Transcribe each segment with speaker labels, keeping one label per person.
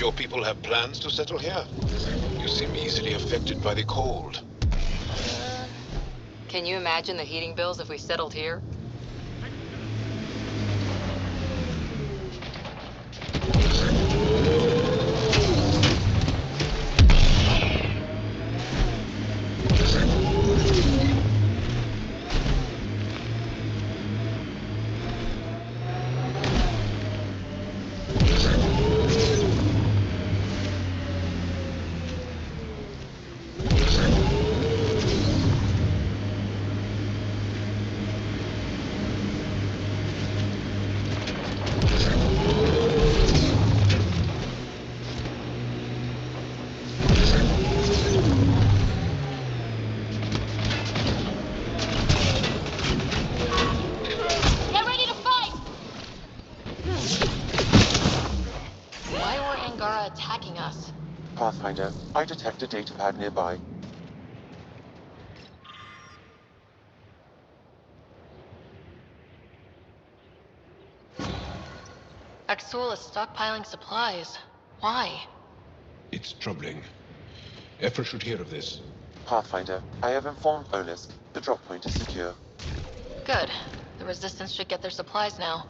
Speaker 1: Your people have plans to settle here? You seem easily affected by the cold.
Speaker 2: Can you imagine the heating bills if we settled here?
Speaker 3: Pathfinder, I detect a datapad nearby.
Speaker 2: Axul is stockpiling supplies. Why?
Speaker 1: It's troubling. Efra should hear of this.
Speaker 3: Pathfinder, I have informed Olisk. The drop point is secure.
Speaker 2: Good. The Resistance should get their supplies now.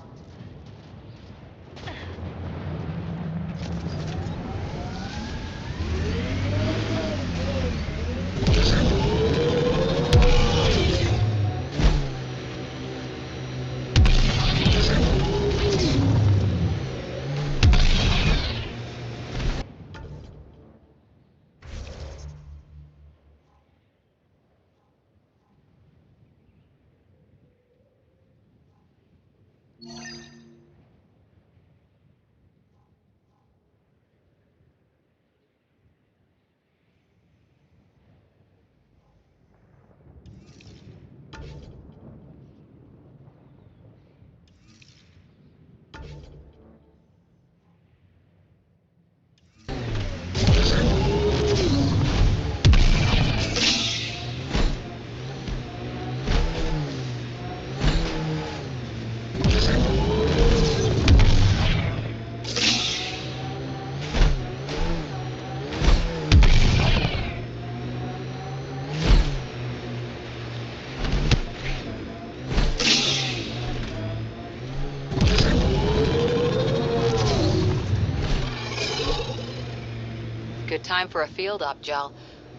Speaker 2: Good time for a field op, Jal.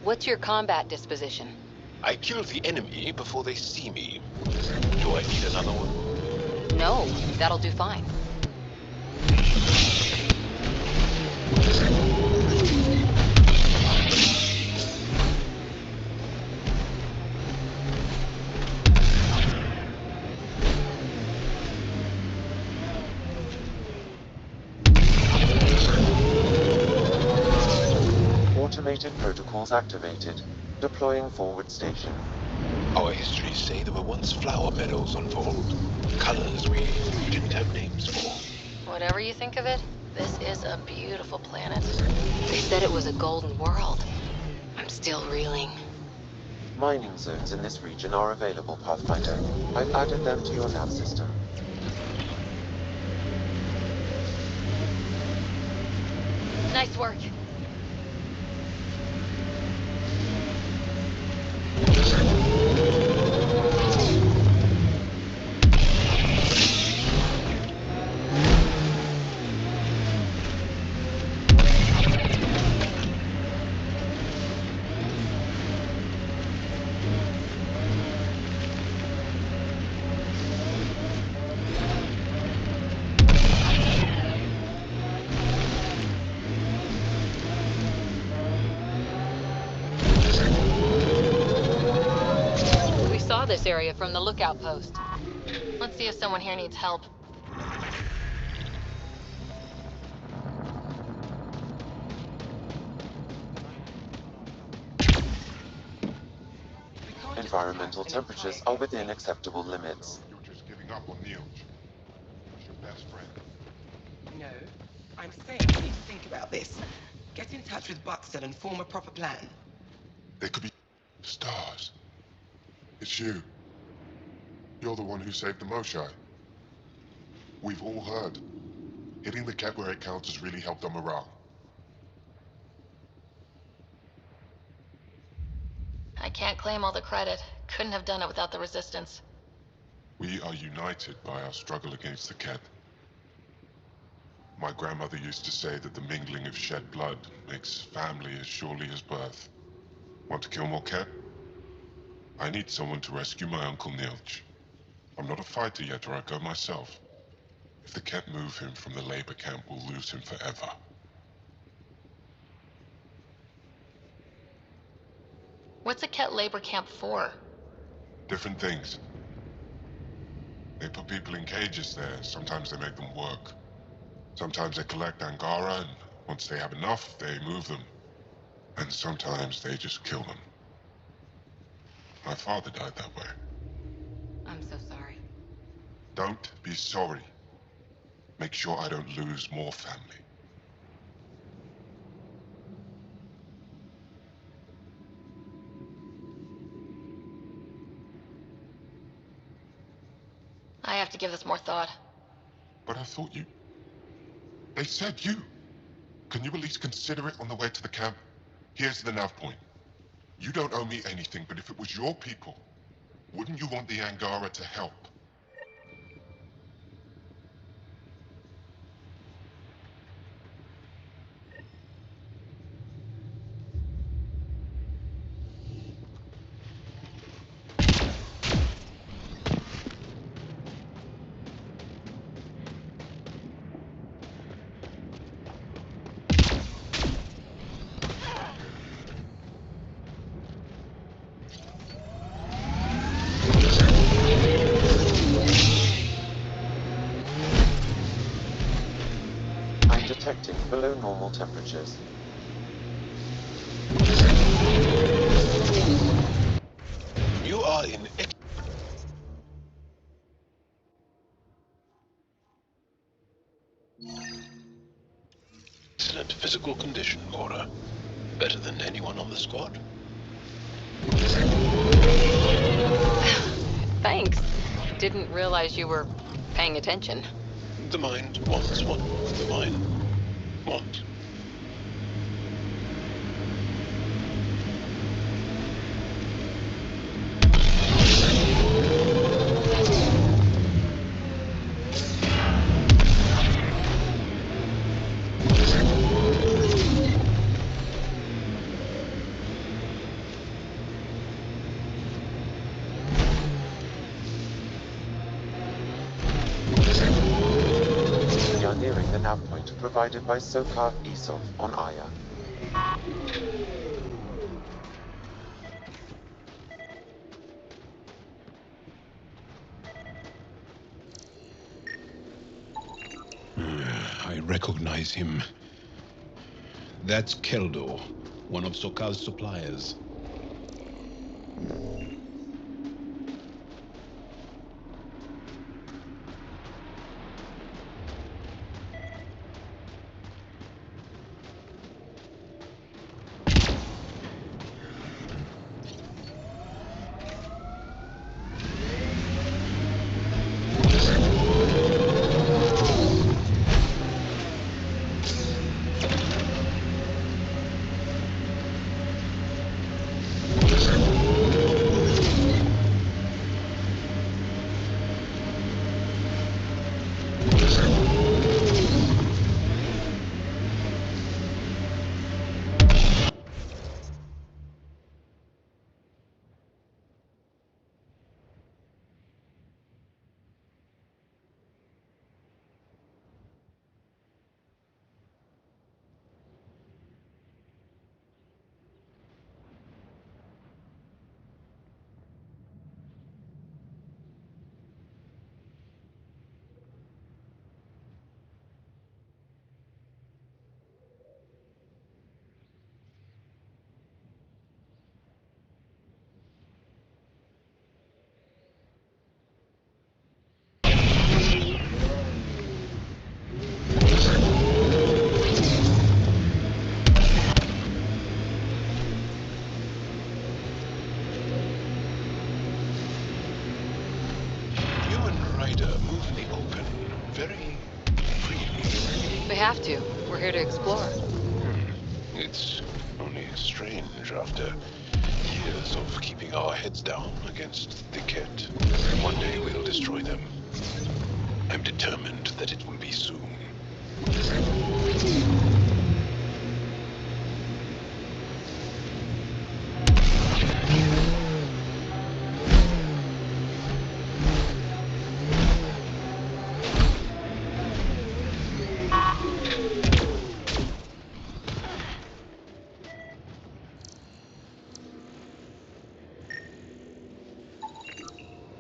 Speaker 2: What's your combat disposition?
Speaker 1: I kill the enemy before they see me. Do I need another one?
Speaker 2: No, that'll do fine.
Speaker 3: Automated protocols activated. Deploying forward station.
Speaker 1: Our histories say there were once flower meadows on Vold. Colors we didn't have names for.
Speaker 2: Whatever you think of it, this is a beautiful planet. They said it was a golden world. I'm still reeling.
Speaker 3: Mining zones in this region are available, Pathfinder. I've added them to your nav system.
Speaker 2: Nice work. We saw this area from the lookout post. Let's see if someone here needs help.
Speaker 3: Environmental temperatures are within acceptable limits.
Speaker 4: You're just giving up on Neil. He's your best friend.
Speaker 5: No, I'm saying you need to think about this. Get in touch with Buxton and form a proper plan.
Speaker 4: They could be stars. It's you. You're the one who saved the Moshai. We've all heard. Hitting the cat where it counts has really helped our morale.
Speaker 2: I can't claim all the credit. Couldn't have done it without the Resistance.
Speaker 4: We are united by our struggle against the cat. My grandmother used to say that the mingling of shed blood makes family as surely as birth. Want to kill more cat? I need someone to rescue my Uncle Nilch. I'm not a fighter yet, or I'd go myself. If the cat move him from the labor camp, we'll lose him forever.
Speaker 2: What's a Ket labor camp for?
Speaker 4: Different things. They put people in cages there. Sometimes they make them work. Sometimes they collect Angara, and once they have enough, they move them. And sometimes they just kill them. My father died that way.
Speaker 2: I'm so sorry.
Speaker 4: Don't be sorry. Make sure I don't lose more family.
Speaker 2: I have to give this more thought.
Speaker 4: But I thought you... They said you. Can you at least consider it on the way to the camp? Here's the nav point. You don't owe me anything, but if it was your people, wouldn't you want the Angara to help?
Speaker 3: I'm detecting below normal temperatures.
Speaker 1: You are in excellent physical condition, Cora. Better than anyone on the squad.
Speaker 2: Thanks. Didn't realize you were paying attention.
Speaker 1: The mind wants what the mind wants.
Speaker 3: We are nearing the nav point provided by Sokar Isov on Aya.
Speaker 1: I recognize him. That's Keldo, one of Sokal's suppliers. Move in the open, very freely.
Speaker 2: We have to. We're here to explore.
Speaker 1: It's only strange after years of keeping our heads down against the Ket. One day we'll destroy them. I'm determined that it will be soon.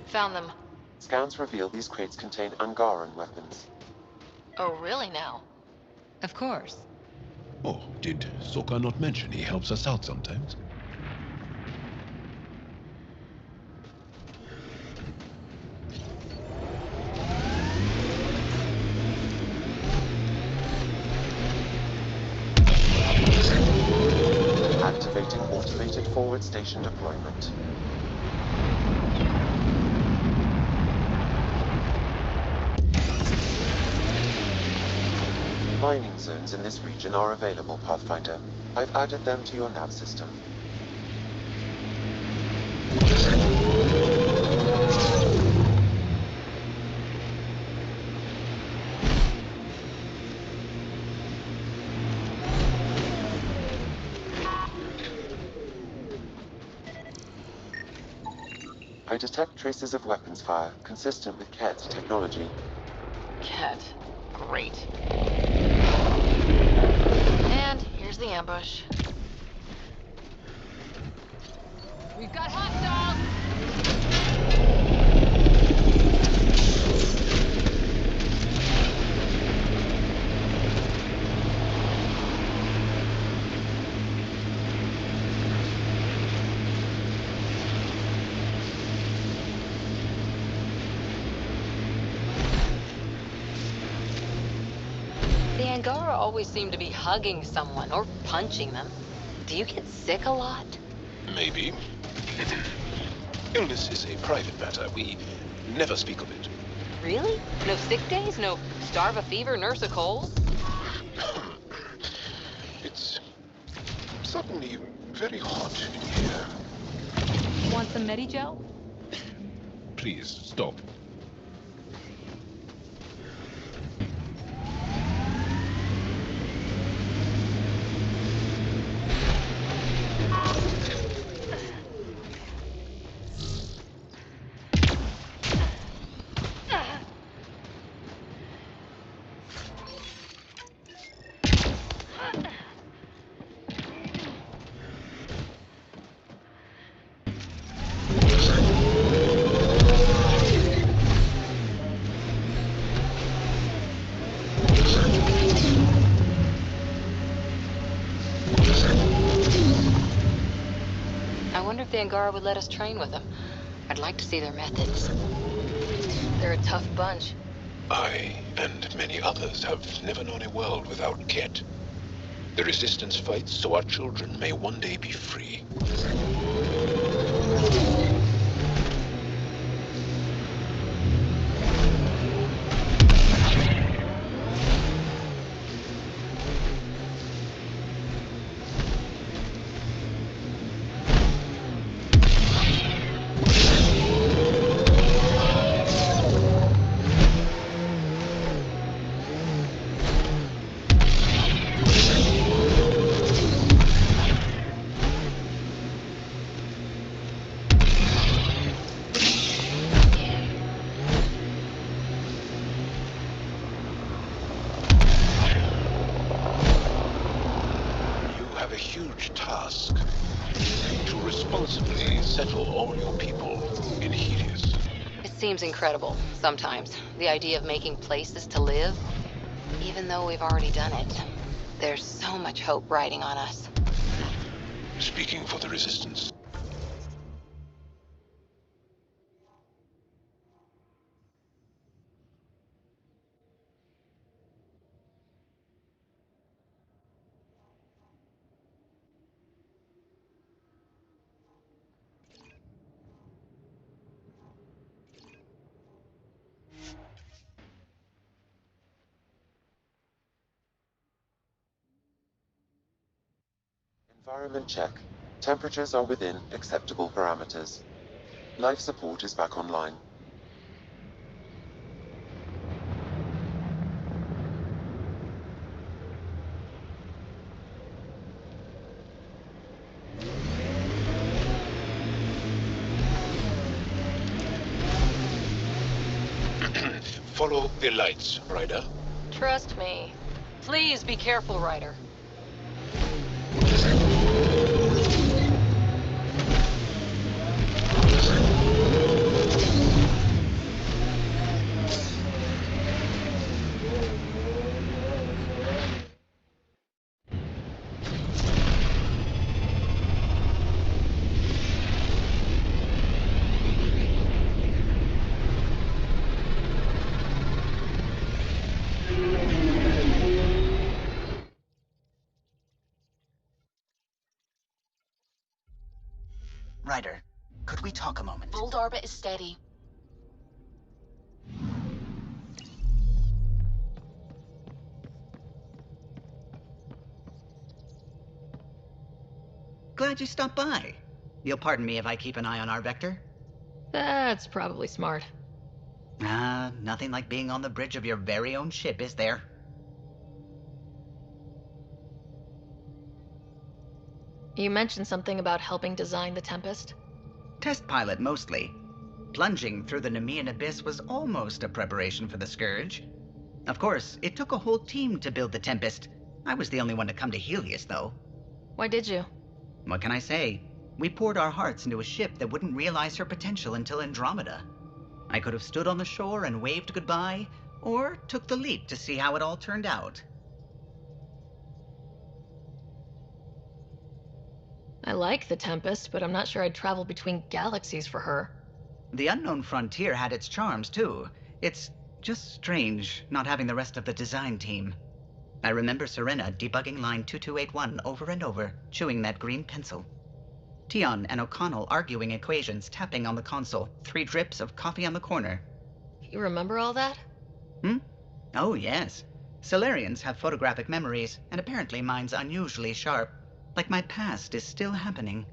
Speaker 2: Found them.
Speaker 3: Scans reveal these crates contain Angaran weapons.
Speaker 2: Oh, really now?
Speaker 6: Of course.
Speaker 1: Oh, did Soka not mention he helps us out sometimes?
Speaker 3: Activating automated forward station deployment. Mining zones in this region are available, Pathfinder. I've added them to your nav system. I detect traces of weapons fire, consistent with Ket's technology.
Speaker 2: Ket. Great. And here's the ambush. We've got hostiles! The Angara always seem to be hugging someone or punching them. Do you get sick a lot?
Speaker 1: Maybe. Illness is a private matter. We never speak of it.
Speaker 2: Really? No sick days? No starve a fever, nurse a cold?
Speaker 1: It's suddenly very hot in here.
Speaker 2: Want some Medigel?
Speaker 1: Please, stop.
Speaker 2: I wonder if the Angara would let us train with them. I'd like to see their methods. They're a tough bunch.
Speaker 1: I and many others have never known a world without Ket. The Resistance fights so our children may one day be free. A huge task to responsibly settle all your people in Helios.
Speaker 2: It seems incredible, sometimes, the idea of making places to live. Even though we've already done it, there's so much hope riding on us.
Speaker 1: Speaking for the Resistance.
Speaker 3: Environment check. Temperatures are within acceptable parameters. Life support is back online.
Speaker 1: Follow the lights, Ryder.
Speaker 2: Trust me. Please be careful, Ryder.
Speaker 6: Ryder, could we talk a moment?
Speaker 2: Old orbit is steady.
Speaker 6: glad you stopped by. You'll pardon me if I keep an eye on our vector?
Speaker 7: That's probably smart.
Speaker 6: Nothing like being on the bridge of your very own ship, is there?
Speaker 7: You mentioned something about helping design the Tempest?
Speaker 6: Test pilot, mostly. Plunging through the Nemean abyss was almost a preparation for the Scourge. Of course, it took a whole team to build the Tempest. I was the only one to come to Helios, though.
Speaker 7: Why did you?
Speaker 6: What can I say? We poured our hearts into a ship that wouldn't realize her potential until Andromeda. I could have stood on the shore and waved goodbye, or took the leap to see how it all turned out.
Speaker 7: I like the Tempest, but I'm not sure I'd travel between galaxies for her.
Speaker 6: The unknown frontier had its charms, too. It's just strange not having the rest of the design team. I remember Serena debugging line 2281 over and over, chewing that green pencil. Tion and O'Connell arguing equations, tapping on the console, 3 drips of coffee on the corner.
Speaker 7: You remember all that?
Speaker 6: Oh, yes. Solarians have photographic memories, and apparently mine's unusually sharp. Like my past is still happening.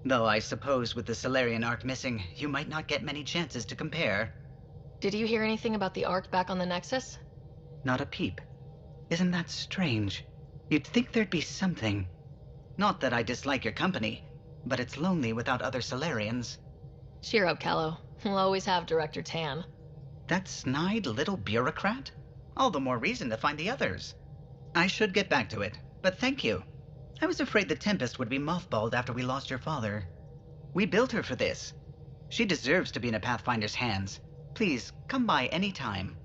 Speaker 6: Though I suppose with the Solarian arc missing, you might not get many chances to compare.
Speaker 7: Did you hear anything about the Ark back on the Nexus?
Speaker 6: Not a peep. Isn't that strange? You'd think there'd be something. Not that I dislike your company, but it's lonely without other Solarians.
Speaker 7: Cheer up, Callow. We'll always have Director Tan.
Speaker 6: That snide little bureaucrat? All the more reason to find the others. I should get back to it, but thank you. I was afraid the Tempest would be mothballed after we lost your father. We built her for this. She deserves to be in a Pathfinder's hands. Please, come by any time.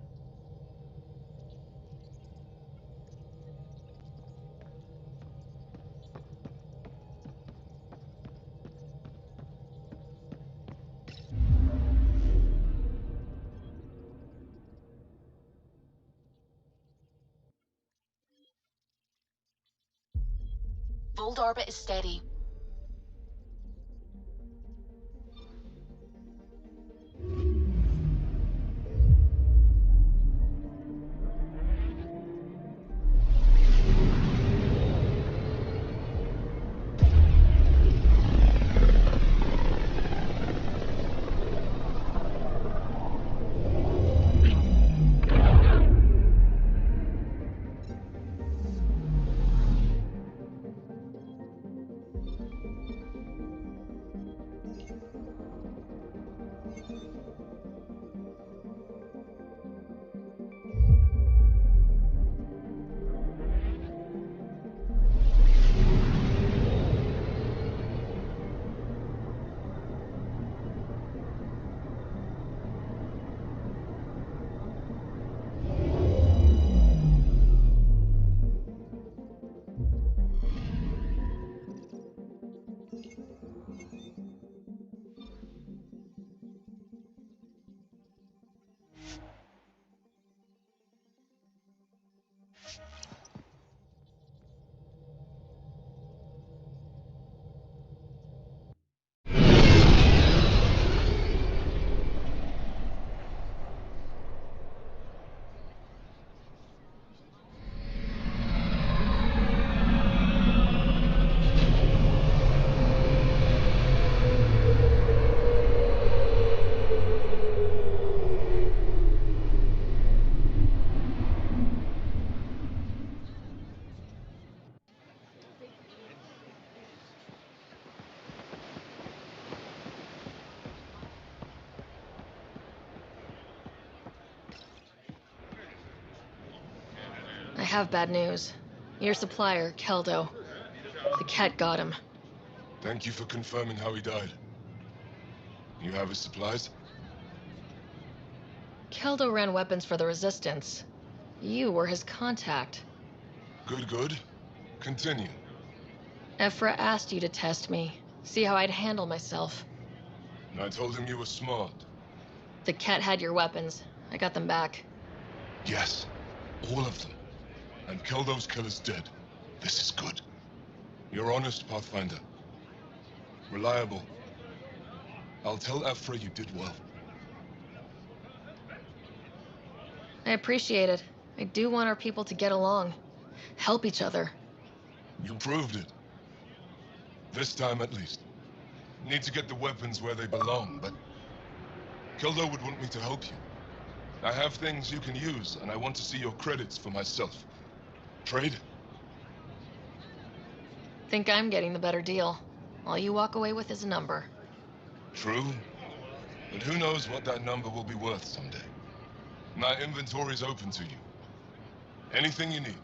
Speaker 2: Fold orbit is steady.
Speaker 7: I have bad news. Your supplier, Keldo. The cat got him.
Speaker 4: Thank you for confirming how he died. You have his supplies?
Speaker 7: Keldo ran weapons for the Resistance. You were his contact.
Speaker 4: Good, good. Continue.
Speaker 7: Ephra asked you to test me, see how I'd handle myself.
Speaker 4: And I told him you were smart.
Speaker 7: The cat had your weapons. I got them back.
Speaker 4: Yes, all of them. And Keldo's killer's dead. This is good. You're honest, Pathfinder. Reliable. I'll tell Ephra you did well.
Speaker 7: I appreciate it. I do want our people to get along. Help each other.
Speaker 4: You proved it.
Speaker 8: This time at least. Need to get the weapons where they belong, but Keldo would want me to help you. I have things you can use, and I want to see your credits for myself. Trade?
Speaker 7: Think I'm getting the better deal. All you walk away with is a number.
Speaker 8: True. But who knows what that number will be worth someday. My inventory's open to you. Anything you need.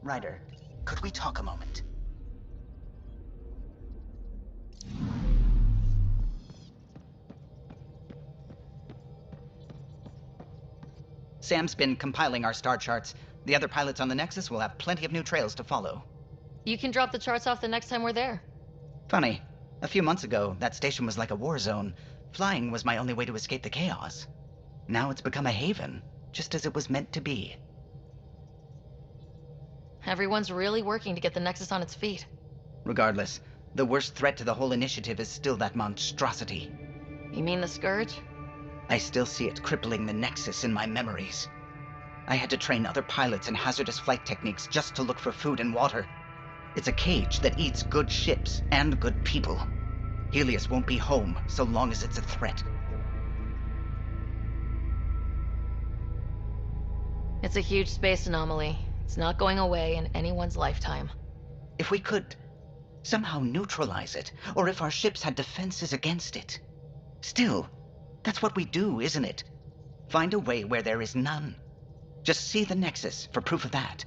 Speaker 6: Ryder, could we talk a moment? Sam's been compiling our star charts. The other pilots on the Nexus will have plenty of new trails to follow.
Speaker 7: You can drop the charts off the next time we're there.
Speaker 6: Funny, a few months ago, that station was like a war zone. Flying was my only way to escape the chaos. Now it's become a haven, just as it was meant to be.
Speaker 7: Everyone's really working to get the Nexus on its feet.
Speaker 6: Regardless, the worst threat to the whole initiative is still that monstrosity.
Speaker 7: You mean the Scourge?
Speaker 6: I still see it crippling the Nexus in my memories. I had to train other pilots in hazardous flight techniques just to look for food and water. It's a cage that eats good ships and good people. Helios won't be home so long as it's a threat.
Speaker 7: It's a huge space anomaly. It's not going away in anyone's lifetime.
Speaker 6: If we could somehow neutralize it, or if our ships had defenses against it. Still, that's what we do, isn't it? Find a way where there is none. Just see the Nexus for proof of that.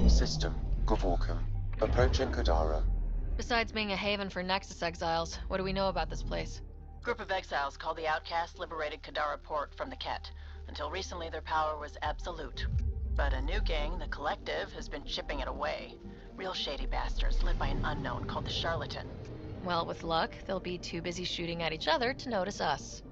Speaker 3: System, Gavorkum. Approaching Kadara.
Speaker 7: Besides being a haven for Nexus exiles, what do we know about this place?
Speaker 9: Group of exiles called the Outcasts liberated Kadara port from the Ket. Until recently, their power was absolute. But a new gang, the Collective, has been chipping it away. Real shady bastards led by an unknown called the Charlatan.
Speaker 7: Well, with luck, they'll be too busy shooting at each other to notice us.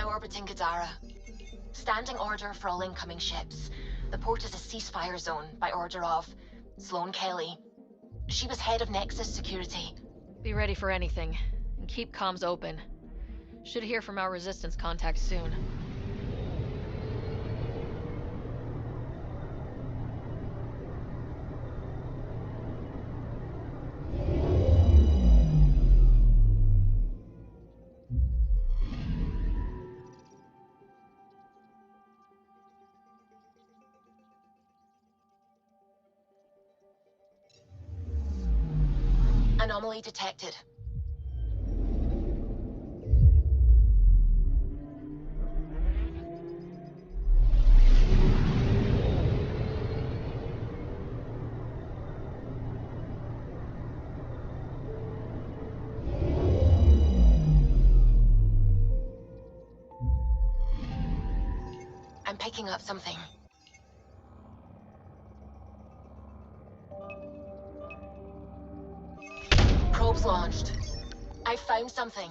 Speaker 2: Orbiting Kadara. Standing order for all incoming ships. The port is a ceasefire zone by order of Sloane Kelly. She was head of Nexus security.
Speaker 7: Be ready for anything, and keep comms open. Should hear from our resistance contacts soon.
Speaker 2: Anomaly detected. I'm picking up something. Probes launched. I found something.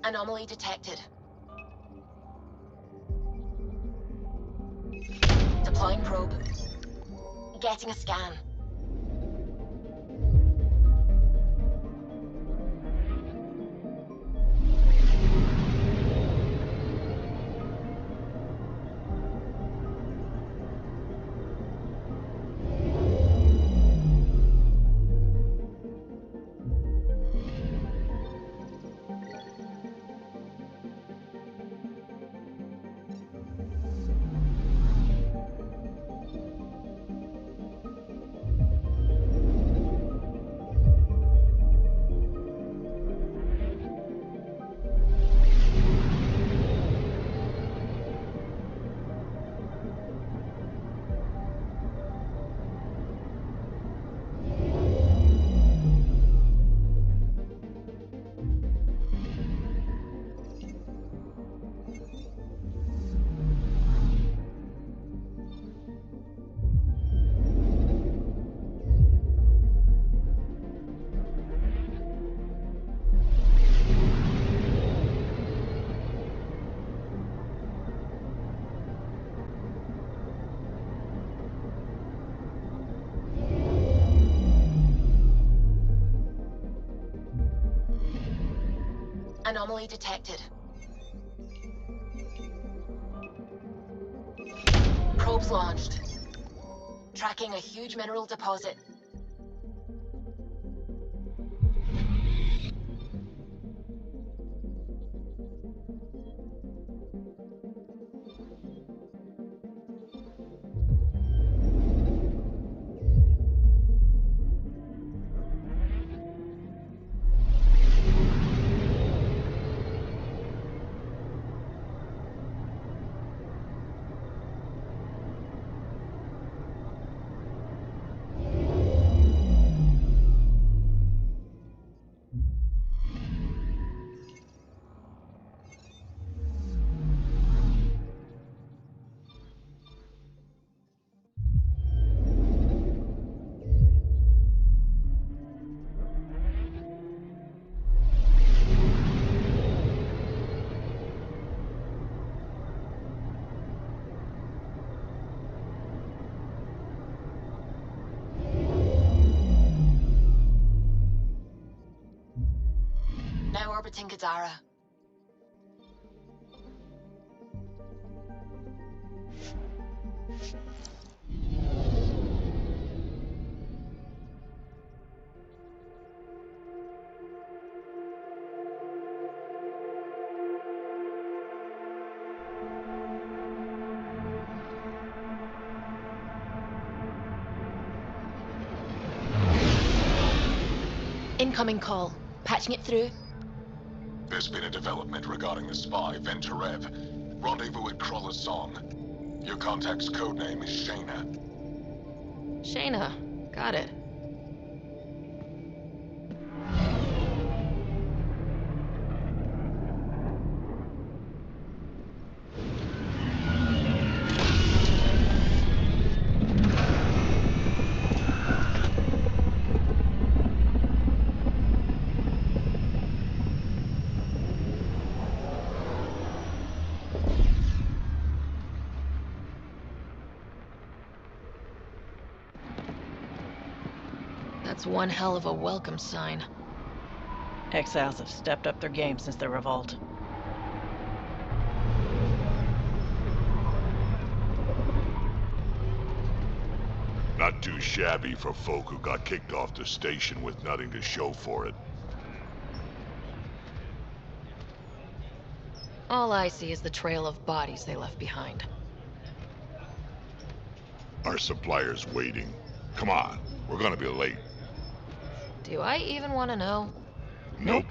Speaker 2: Anomaly detected. Deploying probe. Getting a scan. Anomaly detected. Probes launched. Tracking a huge mineral deposit. Now orbiting Kadara. Incoming call. Patching it through.
Speaker 10: There's been a development regarding the spy, Venturev. Rendezvous at Kroller's Song. Your contact's codename is Shayna.
Speaker 7: Shayna. Got it. That's one hell of a welcome sign.
Speaker 11: Exiles have stepped up their game since the revolt.
Speaker 12: Not too shabby for folk who got kicked off the station with nothing to show for it.
Speaker 7: All I see is the trail of bodies they left behind.
Speaker 12: Our supplier's waiting. Come on, we're gonna be late.
Speaker 7: Do I even want to know?
Speaker 12: Nope.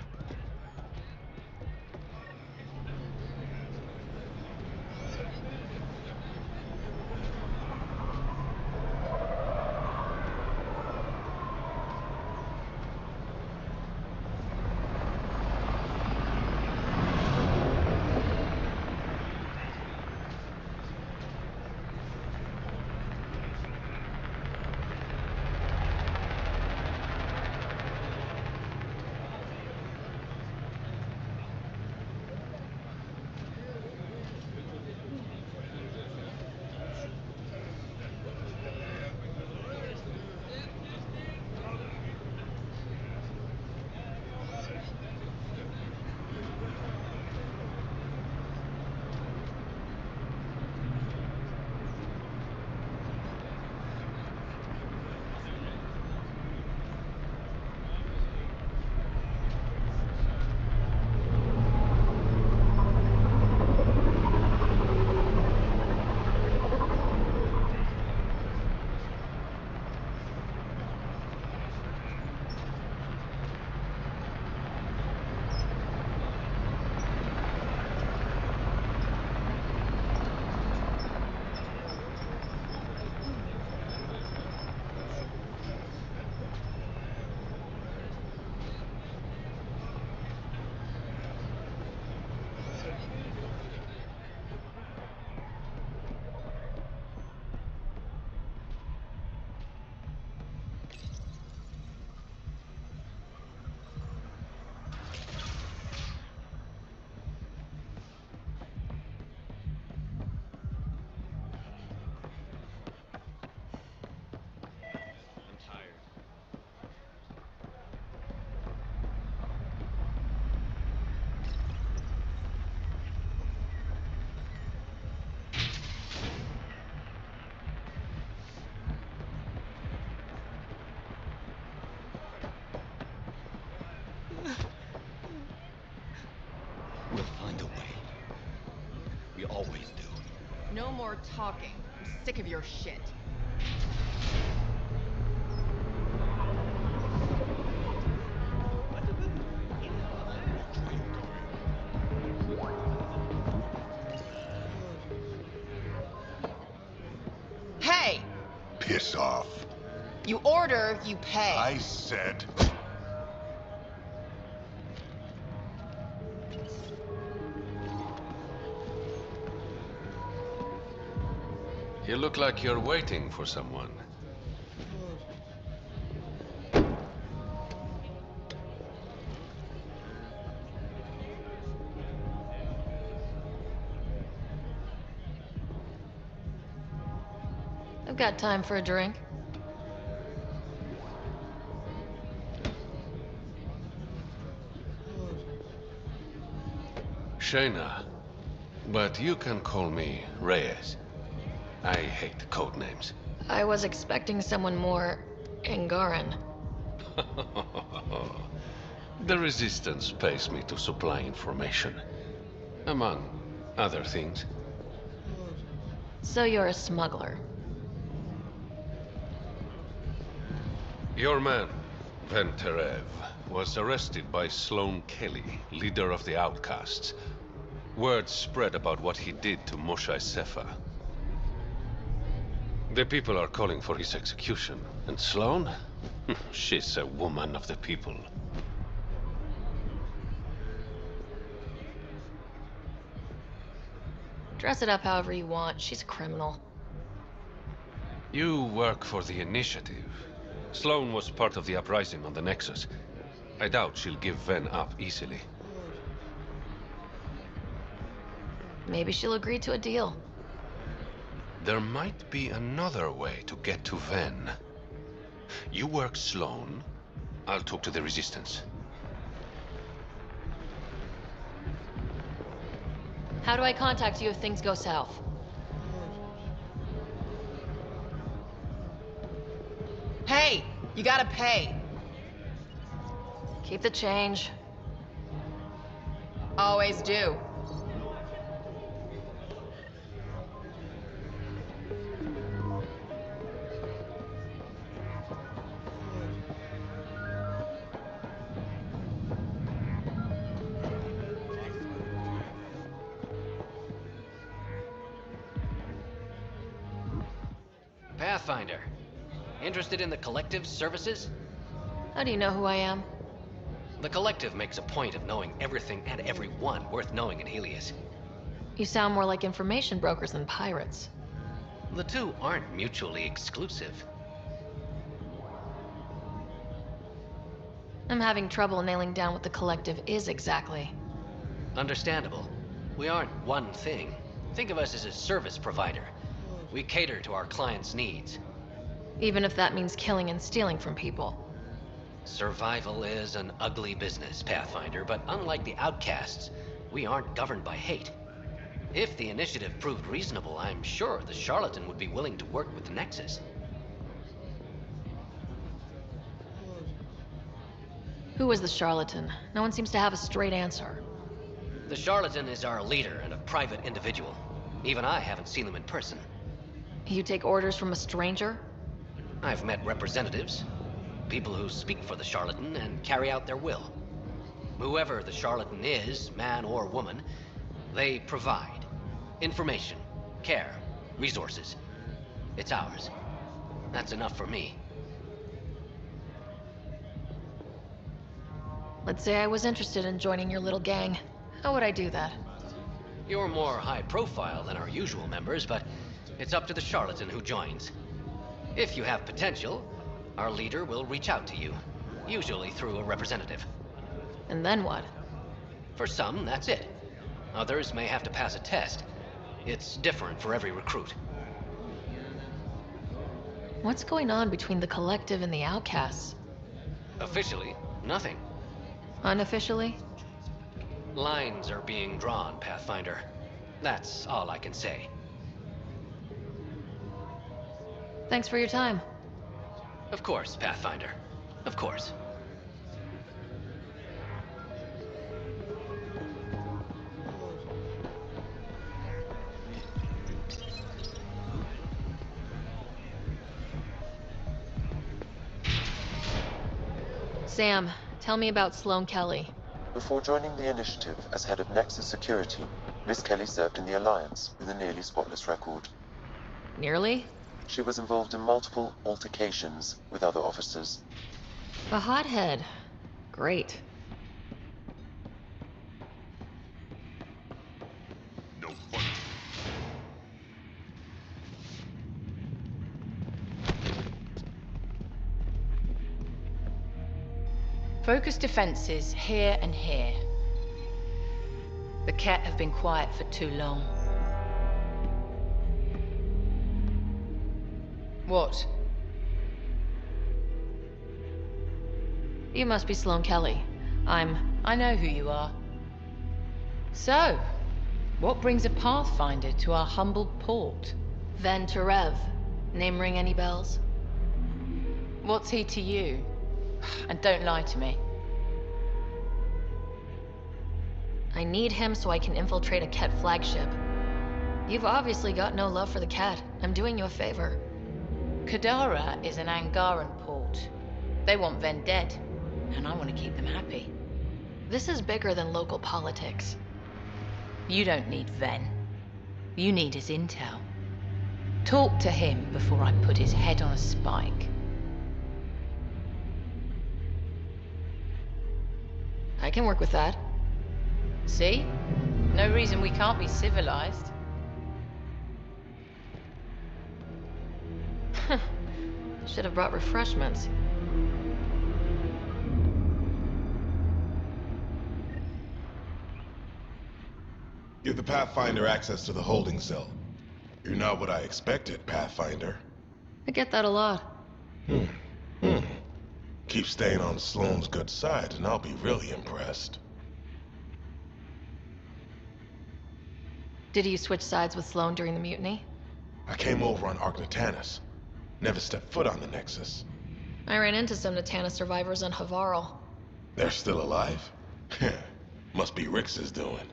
Speaker 13: We'll find a way. We always do.
Speaker 14: No more talking. I'm sick of your shit. Hey!
Speaker 12: Piss off.
Speaker 14: You order, you pay.
Speaker 12: I said...
Speaker 1: You look like you're waiting for someone.
Speaker 7: I've got time for a drink.
Speaker 1: Shayna, but you can call me Reyes. I hate code names.
Speaker 7: I was expecting someone more Angaran.
Speaker 1: The Resistance pays me to supply information, among other things.
Speaker 7: So you're a smuggler.
Speaker 1: Your man, Venterev, was arrested by Sloane Kelly, leader of the Outcasts. Word spread about what he did to Moshae Sefa. The people are calling for his execution. And Sloane? She's a woman of the people.
Speaker 7: Dress it up however you want. She's a criminal.
Speaker 1: You work for the Initiative. Sloane was part of the uprising on the Nexus. I doubt she'll give Ven up easily.
Speaker 7: Maybe she'll agree to a deal.
Speaker 1: There might be another way to get to Ven. You work Sloane, I'll talk to the Resistance.
Speaker 7: How do I contact you if things go south?
Speaker 14: Hey, you gotta pay.
Speaker 7: Keep the change.
Speaker 14: Always do.
Speaker 15: Pathfinder. Interested in the Collective's services?
Speaker 7: How do you know who I am?
Speaker 15: The Collective makes a point of knowing everything and everyone worth knowing in Helios.
Speaker 7: You sound more like information brokers than pirates.
Speaker 15: The two aren't mutually exclusive.
Speaker 7: I'm having trouble nailing down what the Collective is exactly.
Speaker 15: Understandable. We aren't one thing. Think of us as a service provider. We cater to our clients' needs.
Speaker 7: Even if that means killing and stealing from people.
Speaker 15: Survival is an ugly business, Pathfinder, but unlike the outcasts, we aren't governed by hate. If the initiative proved reasonable, I'm sure the charlatan would be willing to work with Nexus.
Speaker 7: Who was the charlatan? No one seems to have a straight answer.
Speaker 15: The charlatan is our leader and a private individual. Even I haven't seen him in person.
Speaker 7: You take orders from a stranger?
Speaker 15: I've met representatives, people who speak for the charlatan and carry out their will. Whoever the charlatan is, man or woman, they provide information, care, resources. It's ours. That's enough for me.
Speaker 7: Let's say I was interested in joining your little gang. How would I do that?
Speaker 15: You're more high profile than our usual members, but it's up to the charlatan who joins. If you have potential, our leader will reach out to you, usually through a representative.
Speaker 7: And then what?
Speaker 15: For some, that's it. Others may have to pass a test. It's different for every recruit.
Speaker 7: What's going on between the Collective and the outcasts?
Speaker 15: Officially, nothing.
Speaker 7: Unofficially?
Speaker 15: Lines are being drawn, Pathfinder. That's all I can say.
Speaker 7: Thanks for your time.
Speaker 15: Of course, Pathfinder. Of course.
Speaker 7: Sam, tell me about Sloane Kelly.
Speaker 3: Before joining the initiative as head of Nexus Security, Miss Kelly served in the Alliance with a nearly spotless record.
Speaker 7: Nearly?
Speaker 3: She was involved in multiple altercations with other officers.
Speaker 7: A hothead. Great.
Speaker 12: No fun.
Speaker 16: Focus defenses here and here. The Ket have been quiet for too long. What?
Speaker 7: You must be Sloane Kelly.
Speaker 16: I know who you are. So, what brings a Pathfinder to our humble port?
Speaker 7: Ven Terev. Name ring any bells?
Speaker 16: What's he to you? And don't lie to me.
Speaker 7: I need him so I can infiltrate a Ket flagship. You've obviously got no love for the Ket. I'm doing you a favor.
Speaker 16: Kadara is an Angaran port. They want Ven dead, and I want to keep them happy.
Speaker 7: This is bigger than local politics.
Speaker 16: You don't need Ven. You need his intel. Talk to him before I put his head on a spike.
Speaker 7: I can work with that.
Speaker 16: See? No reason we can't be civilized.
Speaker 7: Should have brought refreshments.
Speaker 17: Give the Pathfinder access to the holding cell. You're not what I expected, Pathfinder.
Speaker 7: I get that a lot.
Speaker 17: Keep staying on Sloane's good side, and I'll be really impressed.
Speaker 7: Did you switch sides with Sloane during the mutiny?
Speaker 17: I came over on Arcnatanus. Never stepped foot on the Nexus.
Speaker 7: I ran into some Natana survivors on Havarl.
Speaker 17: They're still alive? Must be Rix's doing.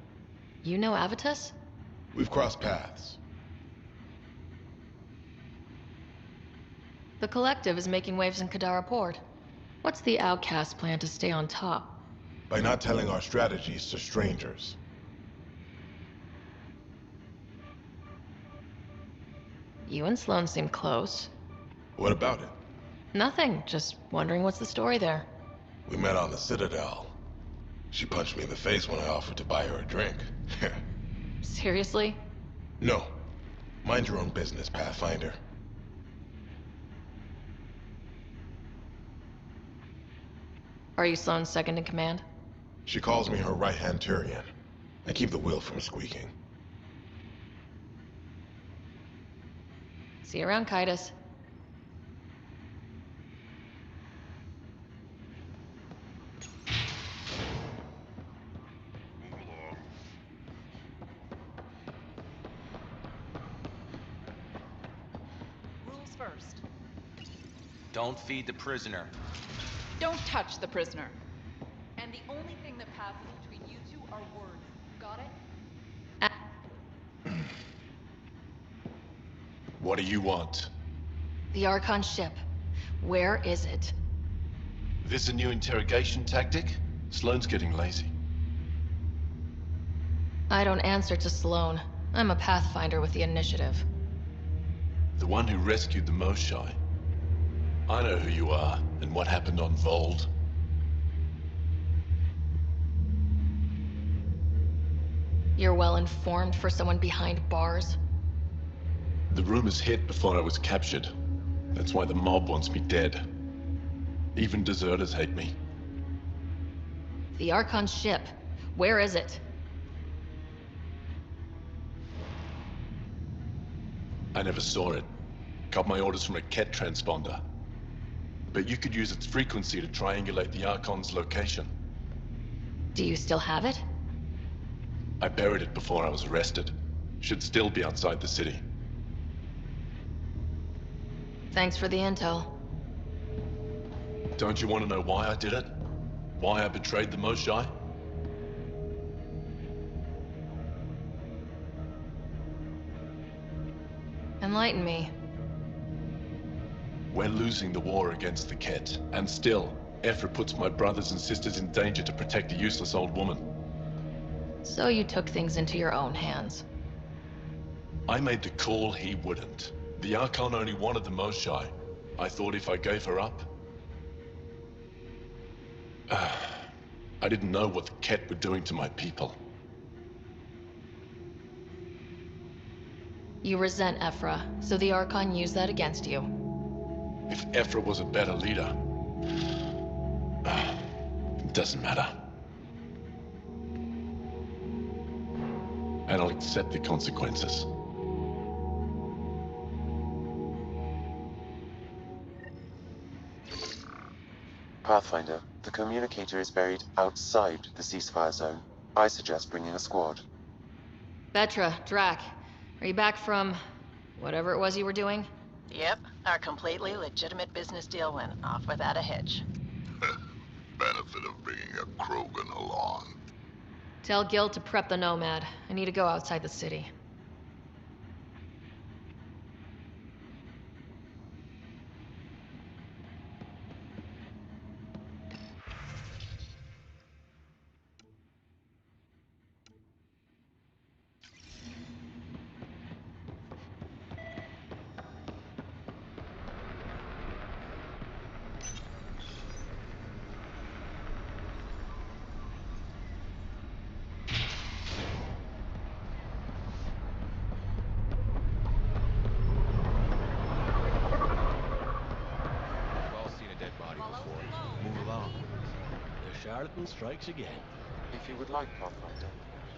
Speaker 7: You know Avitus?
Speaker 17: We've crossed paths.
Speaker 7: The Collective is making waves in Kadara Port. What's the Outcast plan to stay on top?
Speaker 17: By not telling our strategies to strangers.
Speaker 7: You and Sloane seem close.
Speaker 17: What about it?
Speaker 7: Nothing, just wondering what's the story there.
Speaker 17: We met on the Citadel. She punched me in the face when I offered to buy her a drink.
Speaker 7: Seriously?
Speaker 17: No. Mind your own business, Pathfinder.
Speaker 7: Are you Sloane's second in command?
Speaker 17: She calls me her right-hand Turian. I keep the wheel from squeaking.
Speaker 7: See you around, Kaitis.
Speaker 14: Rules first.
Speaker 13: Don't feed the prisoner.
Speaker 14: Don't touch the prisoner. And the only thing that passes between you two are words. Got it?
Speaker 8: What do you want?
Speaker 7: The Archon ship. Where is it?
Speaker 8: This a new interrogation tactic? Sloane's getting lazy.
Speaker 7: I don't answer to Sloane. I'm a Pathfinder with the Initiative.
Speaker 8: The one who rescued the Moshai. I know who you are, and what happened on Vold.
Speaker 7: You're well informed for someone behind bars?
Speaker 8: The rumors hit before I was captured. That's why the mob wants me dead. Even deserters hate me.
Speaker 7: The Archon ship. Where is it?
Speaker 8: I never saw it. Got my orders from a Ket transponder. But you could use its frequency to triangulate the Archon's location.
Speaker 7: Do you still have it?
Speaker 8: I buried it before I was arrested. Should still be outside the city.
Speaker 7: Thanks for the intel.
Speaker 8: Don't you want to know why I did it? Why I betrayed the Moshai?
Speaker 7: Enlighten me.
Speaker 8: We're losing the war against the Ket, and still, Ephra puts my brothers and sisters in danger to protect a useless old woman.
Speaker 7: So you took things into your own hands.
Speaker 8: I made the call he wouldn't. The Archon only wanted the Moshai. I thought if I gave her up... I didn't know what the Ket were doing to my people.
Speaker 7: You resent Ephra, so the Archon used that against you.
Speaker 8: If Ephra was a better leader... it doesn't matter. And I'll accept the consequences.
Speaker 3: Pathfinder, the communicator is buried outside the ceasefire zone. I suggest bringing a squad.
Speaker 7: Vetra, Drac, are you back from... whatever it was you were doing?
Speaker 9: Yep, our completely legitimate business deal went off without a hitch.
Speaker 12: Benefit of bringing a Krogan along.
Speaker 7: Tell Gil to prep the Nomad. I need to go outside the city.
Speaker 13: Charlatan strikes again.
Speaker 3: If you would like, Pathfinder,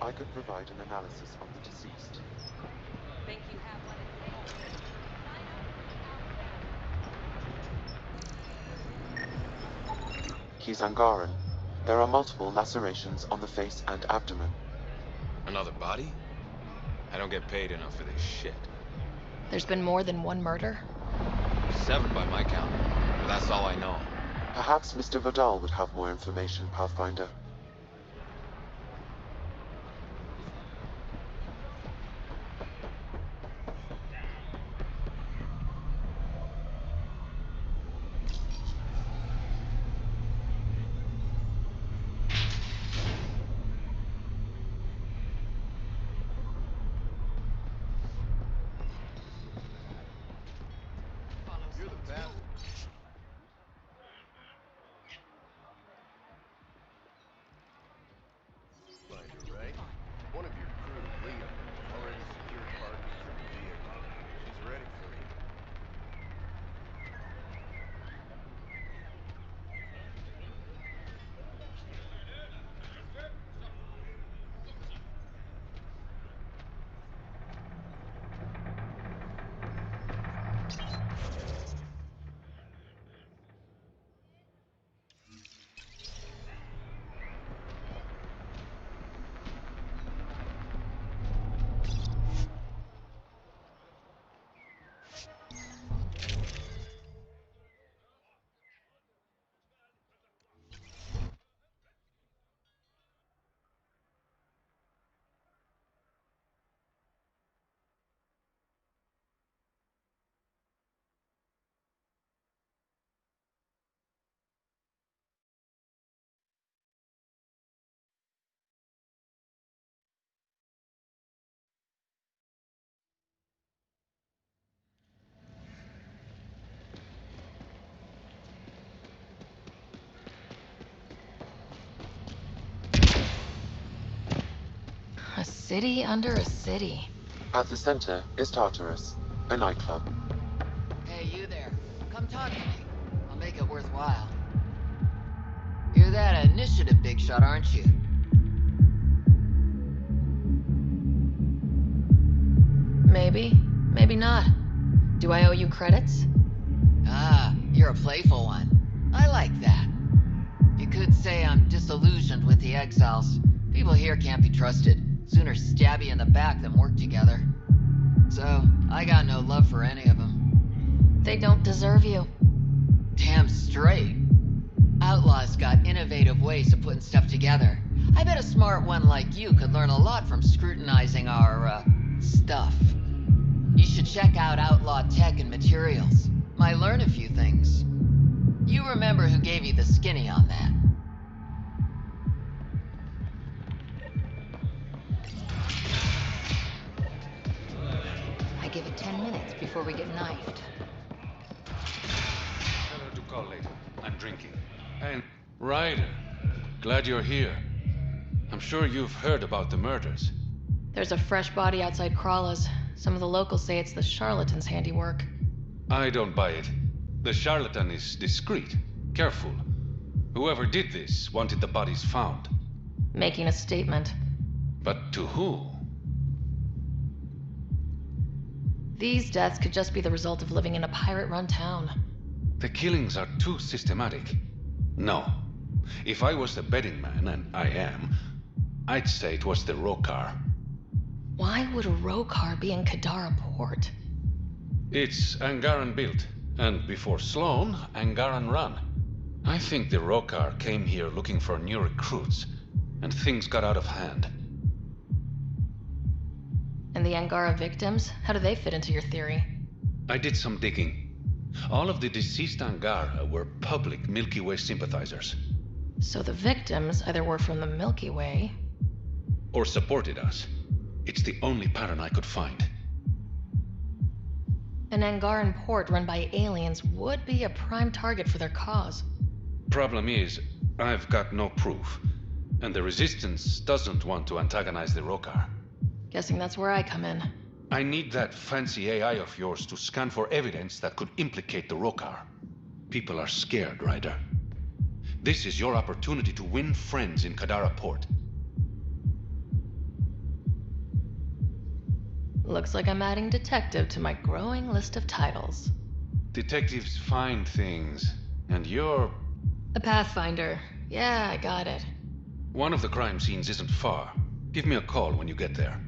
Speaker 3: I could provide an analysis of the deceased.
Speaker 14: Think you have what it takes?
Speaker 3: He's Angaran. There are multiple lacerations on the face and abdomen.
Speaker 18: Another body? I don't get paid enough for this shit.
Speaker 7: There's been more than one murder?
Speaker 18: 7 by my count, but that's all I know.
Speaker 3: Perhaps Mr. Vidal would have more information, Pathfinder.
Speaker 18: You're the
Speaker 7: A city under a city.
Speaker 3: At the center is Tartarus, a nightclub.
Speaker 19: Hey, you there. Come talk to me. I'll make it worthwhile. You're that initiative big shot, aren't you?
Speaker 7: Maybe, maybe not. Do I owe you credits?
Speaker 19: Ah, you're a playful one. I like that. You could say I'm disillusioned with the exiles. People here can't be trusted. Sooner stab you in the back than work together. So, I got no love for any of them.
Speaker 7: They don't deserve you.
Speaker 19: Damn straight. Outlaws got innovative ways of putting stuff together. I bet a smart one like you could learn a lot from scrutinizing our, stuff. You should check out Outlaw Tech and Materials. Might learn a few things. You remember who gave you the skinny on that.
Speaker 16: I give it 10 minutes before we get knifed.
Speaker 20: Tell her to call later. I'm drinking. And Ryder, glad you're here. I'm sure you've heard about the murders.
Speaker 7: There's a fresh body outside Crawla's. Some of the locals say it's the charlatan's handiwork.
Speaker 20: I don't buy it. The charlatan is discreet, careful. Whoever did this wanted the bodies found.
Speaker 7: Making a statement.
Speaker 20: But to who?
Speaker 7: These deaths could just be the result of living in a pirate-run town.
Speaker 20: The killings are too systematic. No. If I was the betting man, and I am, I'd say it was the Rokar.
Speaker 7: Why would a Rokar be in Kadara port?
Speaker 20: It's Angaran built, and before Sloan, Angaran run. I think the Rokar came here looking for new recruits, and things got out of hand.
Speaker 7: And the Angara victims? How do they fit into your theory?
Speaker 20: I did some digging. All of the deceased Angara were public Milky Way sympathizers.
Speaker 7: So the victims either were from the Milky Way...
Speaker 20: or supported us. It's the only pattern I could find.
Speaker 7: An Angaran port run by aliens would be a prime target for their cause.
Speaker 20: Problem is, I've got no proof. And the Resistance doesn't want to antagonize the Rokar.
Speaker 7: Guessing that's where I come in.
Speaker 20: I need that fancy AI of yours to scan for evidence that could implicate the Rokar. People are scared, Ryder. This is your opportunity to win friends in Kadara port.
Speaker 7: Looks like I'm adding detective to my growing list of titles.
Speaker 20: Detectives find things, and you're...
Speaker 7: a pathfinder. Yeah, I got it.
Speaker 20: One of the crime scenes isn't far. Give me a call when you get there.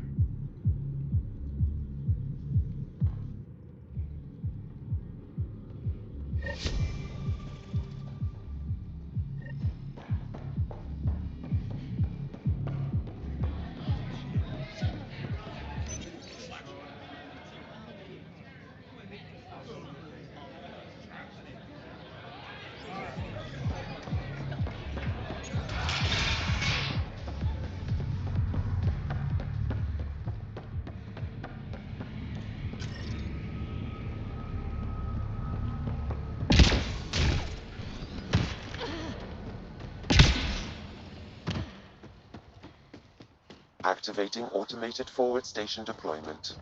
Speaker 3: Activating automated forward station deployment.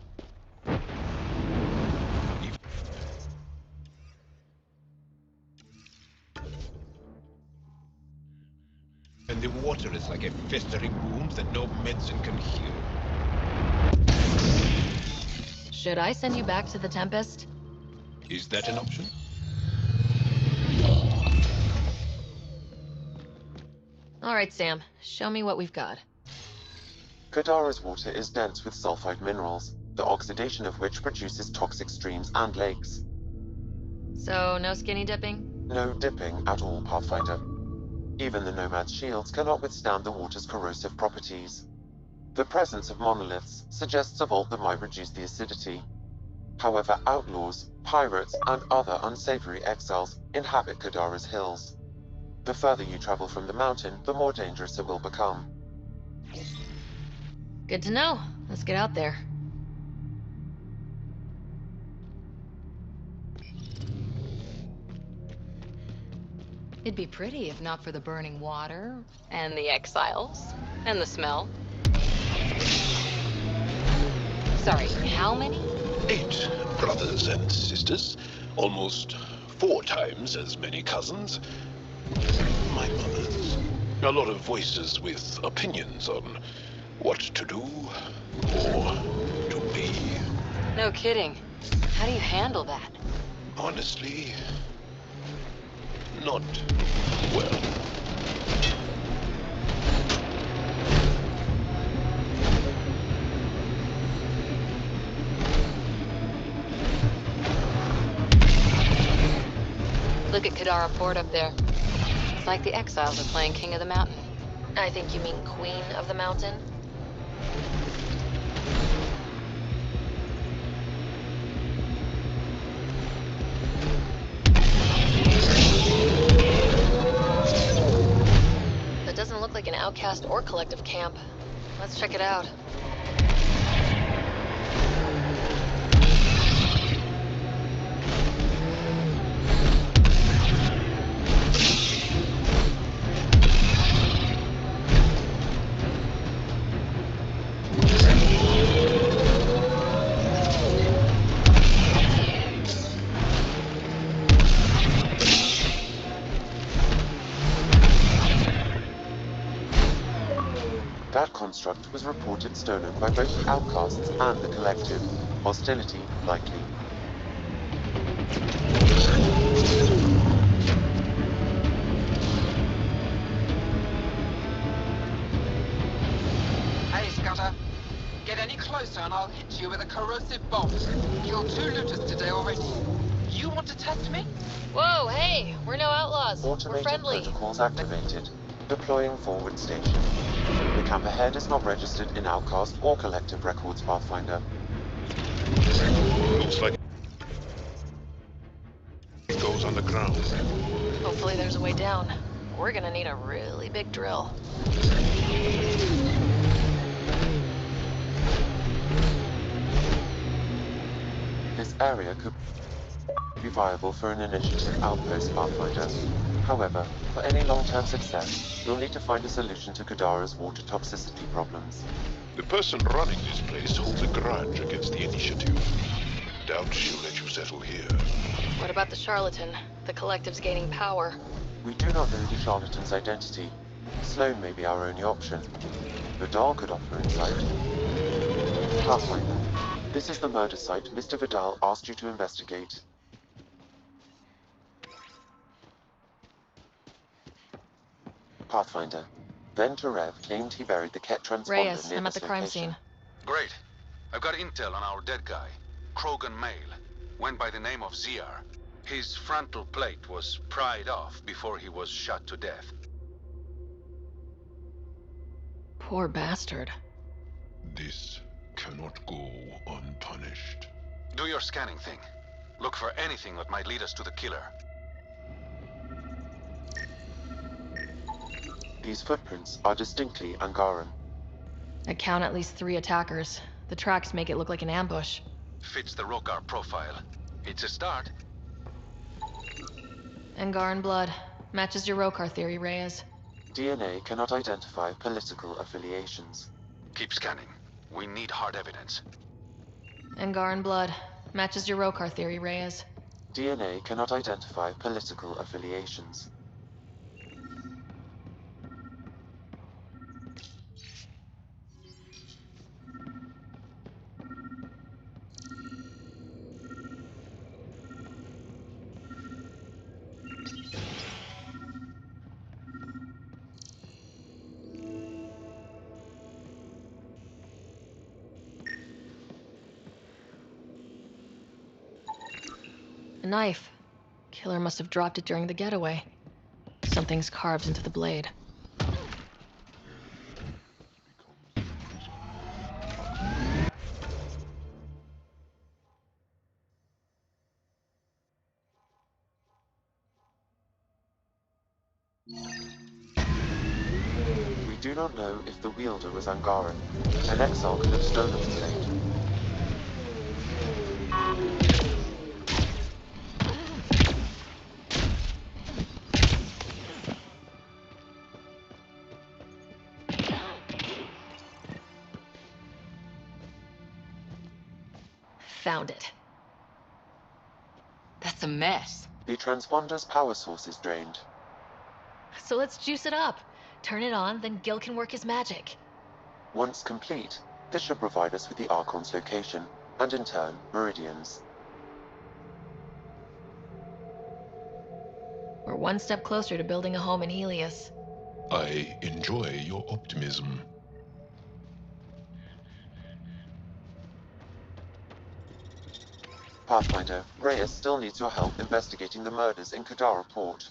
Speaker 13: And the water is like a festering wound that no medicine can heal.
Speaker 7: Should I send you back to the Tempest?
Speaker 13: Is that an option?
Speaker 7: All right, Sam. Show me what we've got.
Speaker 3: Kadara's water is dense with sulfide minerals, the oxidation of which produces toxic streams and lakes.
Speaker 7: So, no skinny dipping?
Speaker 3: No dipping at all, Pathfinder. Even the Nomad's shields cannot withstand the water's corrosive properties. The presence of monoliths suggests a vault that might reduce the acidity. However, outlaws, pirates, and other unsavory exiles inhabit Kadara's hills. The further you travel from the mountain, the more dangerous it will become.
Speaker 7: Good to know. Let's get out there.
Speaker 16: It'd be pretty if not for the burning water, and the exiles, and the smell. Sorry, how many?
Speaker 1: 8 brothers and sisters. Almost 4 times as many cousins. My mother's. A lot of voices with opinions on what to do or to be.
Speaker 16: No kidding. How do you handle that?
Speaker 1: Honestly, not well.
Speaker 16: Look at Kadara Port up there. It's like the Exiles are playing King of the Mountain.
Speaker 7: I think you mean Queen of the Mountain? That doesn't look like an outcast or collective camp. Let's check it out.
Speaker 3: That construct was reported stolen by both the Outcasts and the Collective. Hostility likely.
Speaker 5: Hey, Scudder. Get any closer and I'll hit you with a corrosive bomb. Killed 2 looters today already. You want to test me?
Speaker 7: Whoa, hey! We're no outlaws. We're
Speaker 3: Automated
Speaker 7: friendly.
Speaker 3: protocols activated. Deploying forward station. The camp ahead is not registered in Outcast or Collective records, Pathfinder.
Speaker 1: Looks like it goes on the ground.
Speaker 7: Hopefully there's a way down. We're gonna need a really big drill.
Speaker 3: This area could be viable for an initiative outpost, Pathfinder. However, for any long-term success, you'll need to find a solution to Kadara's water toxicity problems.
Speaker 1: The person running this place holds a grudge against the Initiative. Doubt she'll let you settle here.
Speaker 7: What about the charlatan? The collective's gaining power.
Speaker 3: We do not know the charlatan's identity. Sloan may be our only option. Vidal could offer insight. Pathfinder, this is the murder site Mr. Vidal asked you to investigate. Pathfinder, then Terev claimed he buried the Ket transponder
Speaker 7: Reyes,
Speaker 3: near
Speaker 7: I'm at
Speaker 3: this
Speaker 7: the crime
Speaker 3: location.
Speaker 7: scene.
Speaker 20: Great. I've got intel on our dead guy. Krogan male. Went by the name of Ziar. His frontal plate was pried off before he was shot to death.
Speaker 7: Poor bastard.
Speaker 1: This cannot go unpunished.
Speaker 20: Do your scanning thing. Look for anything that might lead us to the killer.
Speaker 3: These footprints are distinctly Angaran.
Speaker 7: I count at least 3 attackers. The tracks make it look like an ambush.
Speaker 20: Fits the Rokar profile. It's a start.
Speaker 7: Angaran blood. Matches your Rokar theory, Reyes.
Speaker 3: DNA cannot identify political affiliations.
Speaker 20: Keep scanning. We need hard evidence.
Speaker 7: Angaran blood. Matches your Rokar theory, Reyes.
Speaker 3: DNA cannot identify political affiliations.
Speaker 7: A knife. Killer must have dropped it during the getaway. Something's carved into the blade.
Speaker 3: We do not know if the wielder was Angaran. An exile could have stolen the blade.
Speaker 7: Found it.
Speaker 19: That's a mess.
Speaker 3: The transponder's power source is drained.
Speaker 7: So let's juice it up. Turn it on, then Gil can work his magic.
Speaker 3: Once complete, this should provide us with the Archon's location, and in turn, Meridian's.
Speaker 7: We're one step closer to building a home in Helios.
Speaker 1: I enjoy your optimism.
Speaker 3: Pathfinder, Reyes still needs your help investigating the murders in Kadara Port.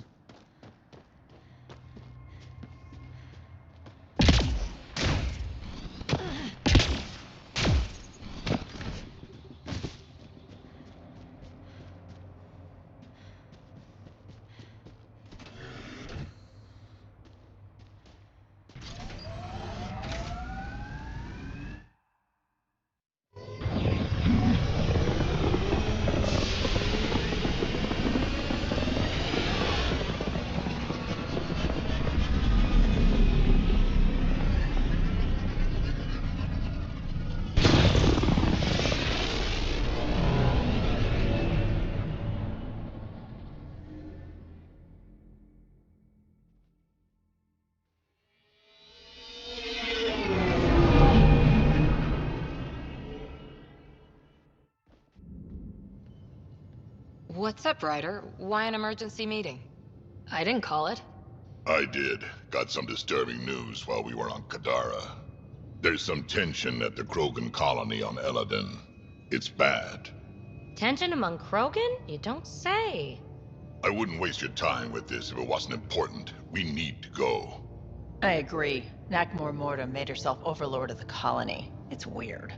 Speaker 14: What's up, Ryder? Why an emergency meeting?
Speaker 7: I didn't call it.
Speaker 10: I did. Got some disturbing news while we were on Kadara. There's some tension at the Krogan colony on Eladin. It's bad.
Speaker 16: Tension among Krogan? You don't say.
Speaker 10: I wouldn't waste your time with this if it wasn't important. We need to go.
Speaker 11: I agree. Nakmor Morta made herself overlord of the colony. It's weird.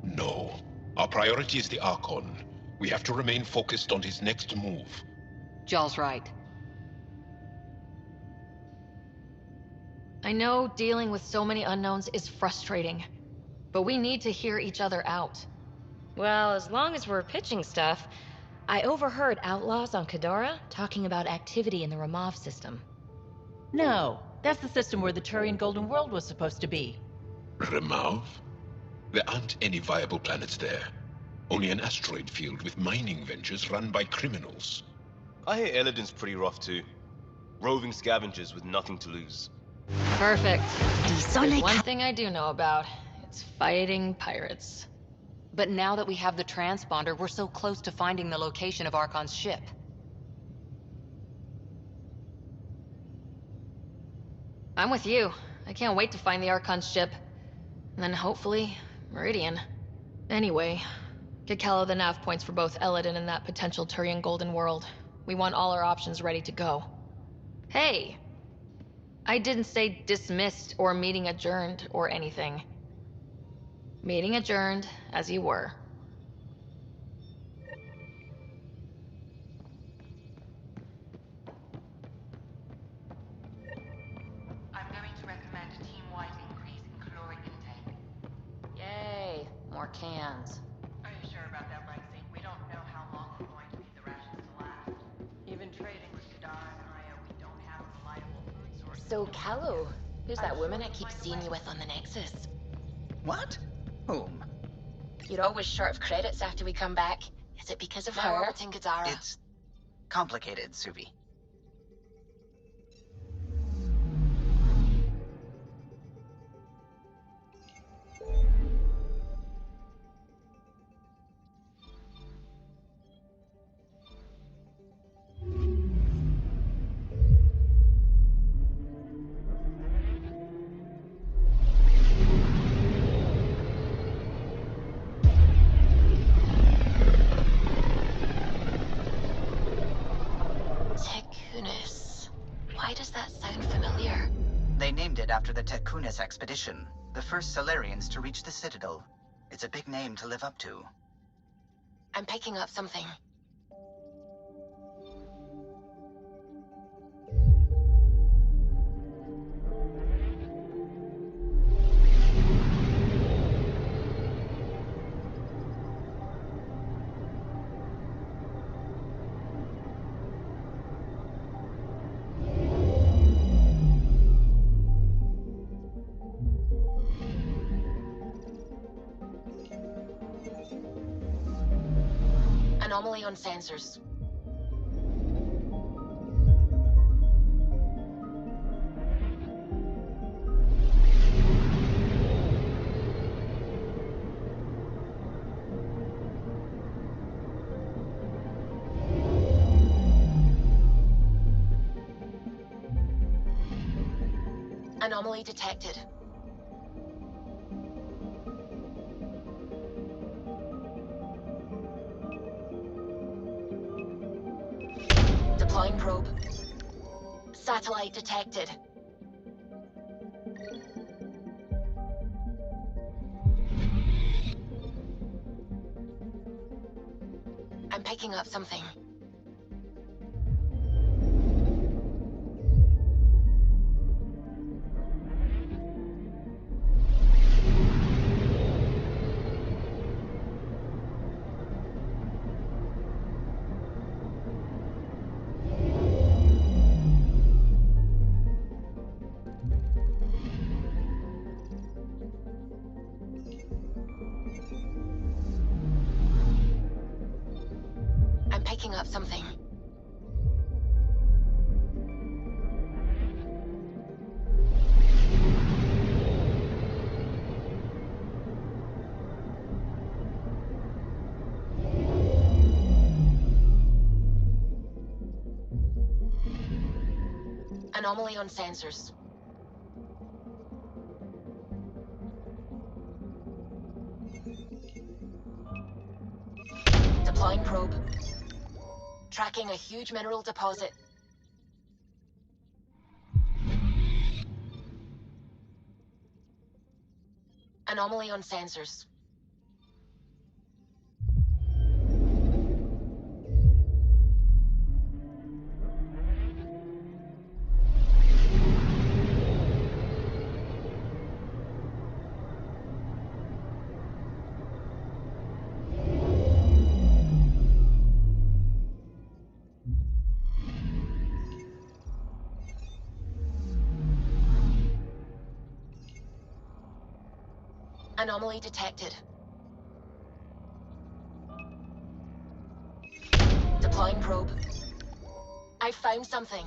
Speaker 1: No. Our priority is the Archon. We have to remain focused on his next move.
Speaker 14: Jall's right.
Speaker 7: I know dealing with so many unknowns is frustrating, but we need to hear each other out.
Speaker 16: Well, as long as we're pitching stuff, I overheard outlaws on Kadara talking about activity in the Ramov system.
Speaker 11: No, that's the system where the Turian Golden World was supposed to be.
Speaker 1: Remav? There aren't any viable planets there. Only an asteroid field with mining ventures run by criminals.
Speaker 21: I hear Eladin's pretty rough too. Roving scavengers with nothing to lose.
Speaker 7: Perfect. There's one thing I do know about. It's fighting pirates.
Speaker 14: But now that we have the transponder, we're so close to finding the location of Archon's ship.
Speaker 7: I'm with you. I can't wait to find the Archon's ship. And then hopefully, Meridian. Anyway, get Callow the nav points for both Eladin and that potential Turian Golden World. We want all our options ready to go. Hey! I didn't say dismissed or meeting adjourned or anything. Meeting adjourned, as you were.
Speaker 22: I'm going to recommend a team-wide increase in caloric intake.
Speaker 7: Yay, more cans.
Speaker 22: Are you sure about that, Lexi? We don't know how long we're going to need the rations to last. Even trading with Kadara and Io, we don't have a reliable food source.
Speaker 2: So, Callow, who's that woman I keep seeing you with on the Nexus?
Speaker 6: What? Whom?
Speaker 2: You're always short of credits after we come back. Is it because of her? Orbiting Kadara.
Speaker 6: It's complicated, Suvi.
Speaker 2: Why does that sound familiar?
Speaker 6: They named it after the Tekunis expedition, the first Solarians to reach the Citadel. It's a big name to live up to.
Speaker 2: I'm picking up something. Anomaly on sensors. Anomaly detected. Deploying probe. Satellite detected. I'm picking up something. I'm picking up something. Anomaly on sensors. Deploying probe. Tracking a huge mineral deposit. Anomaly on sensors. Anomaly detected. Deploying probe. I found something.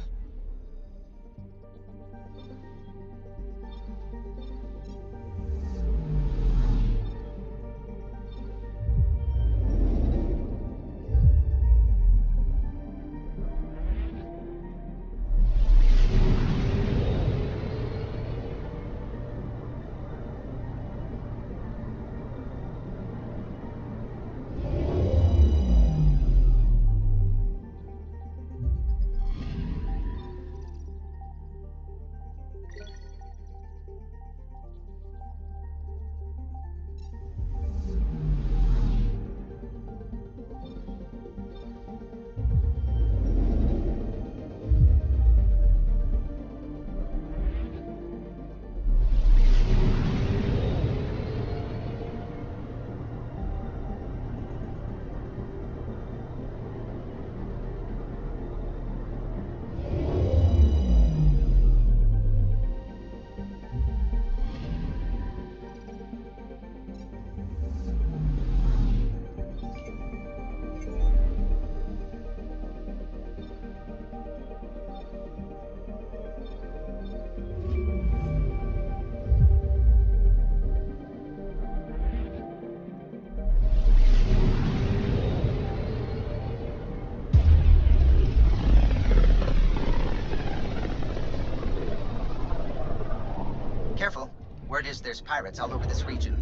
Speaker 6: Careful. Word is there's pirates all over this region.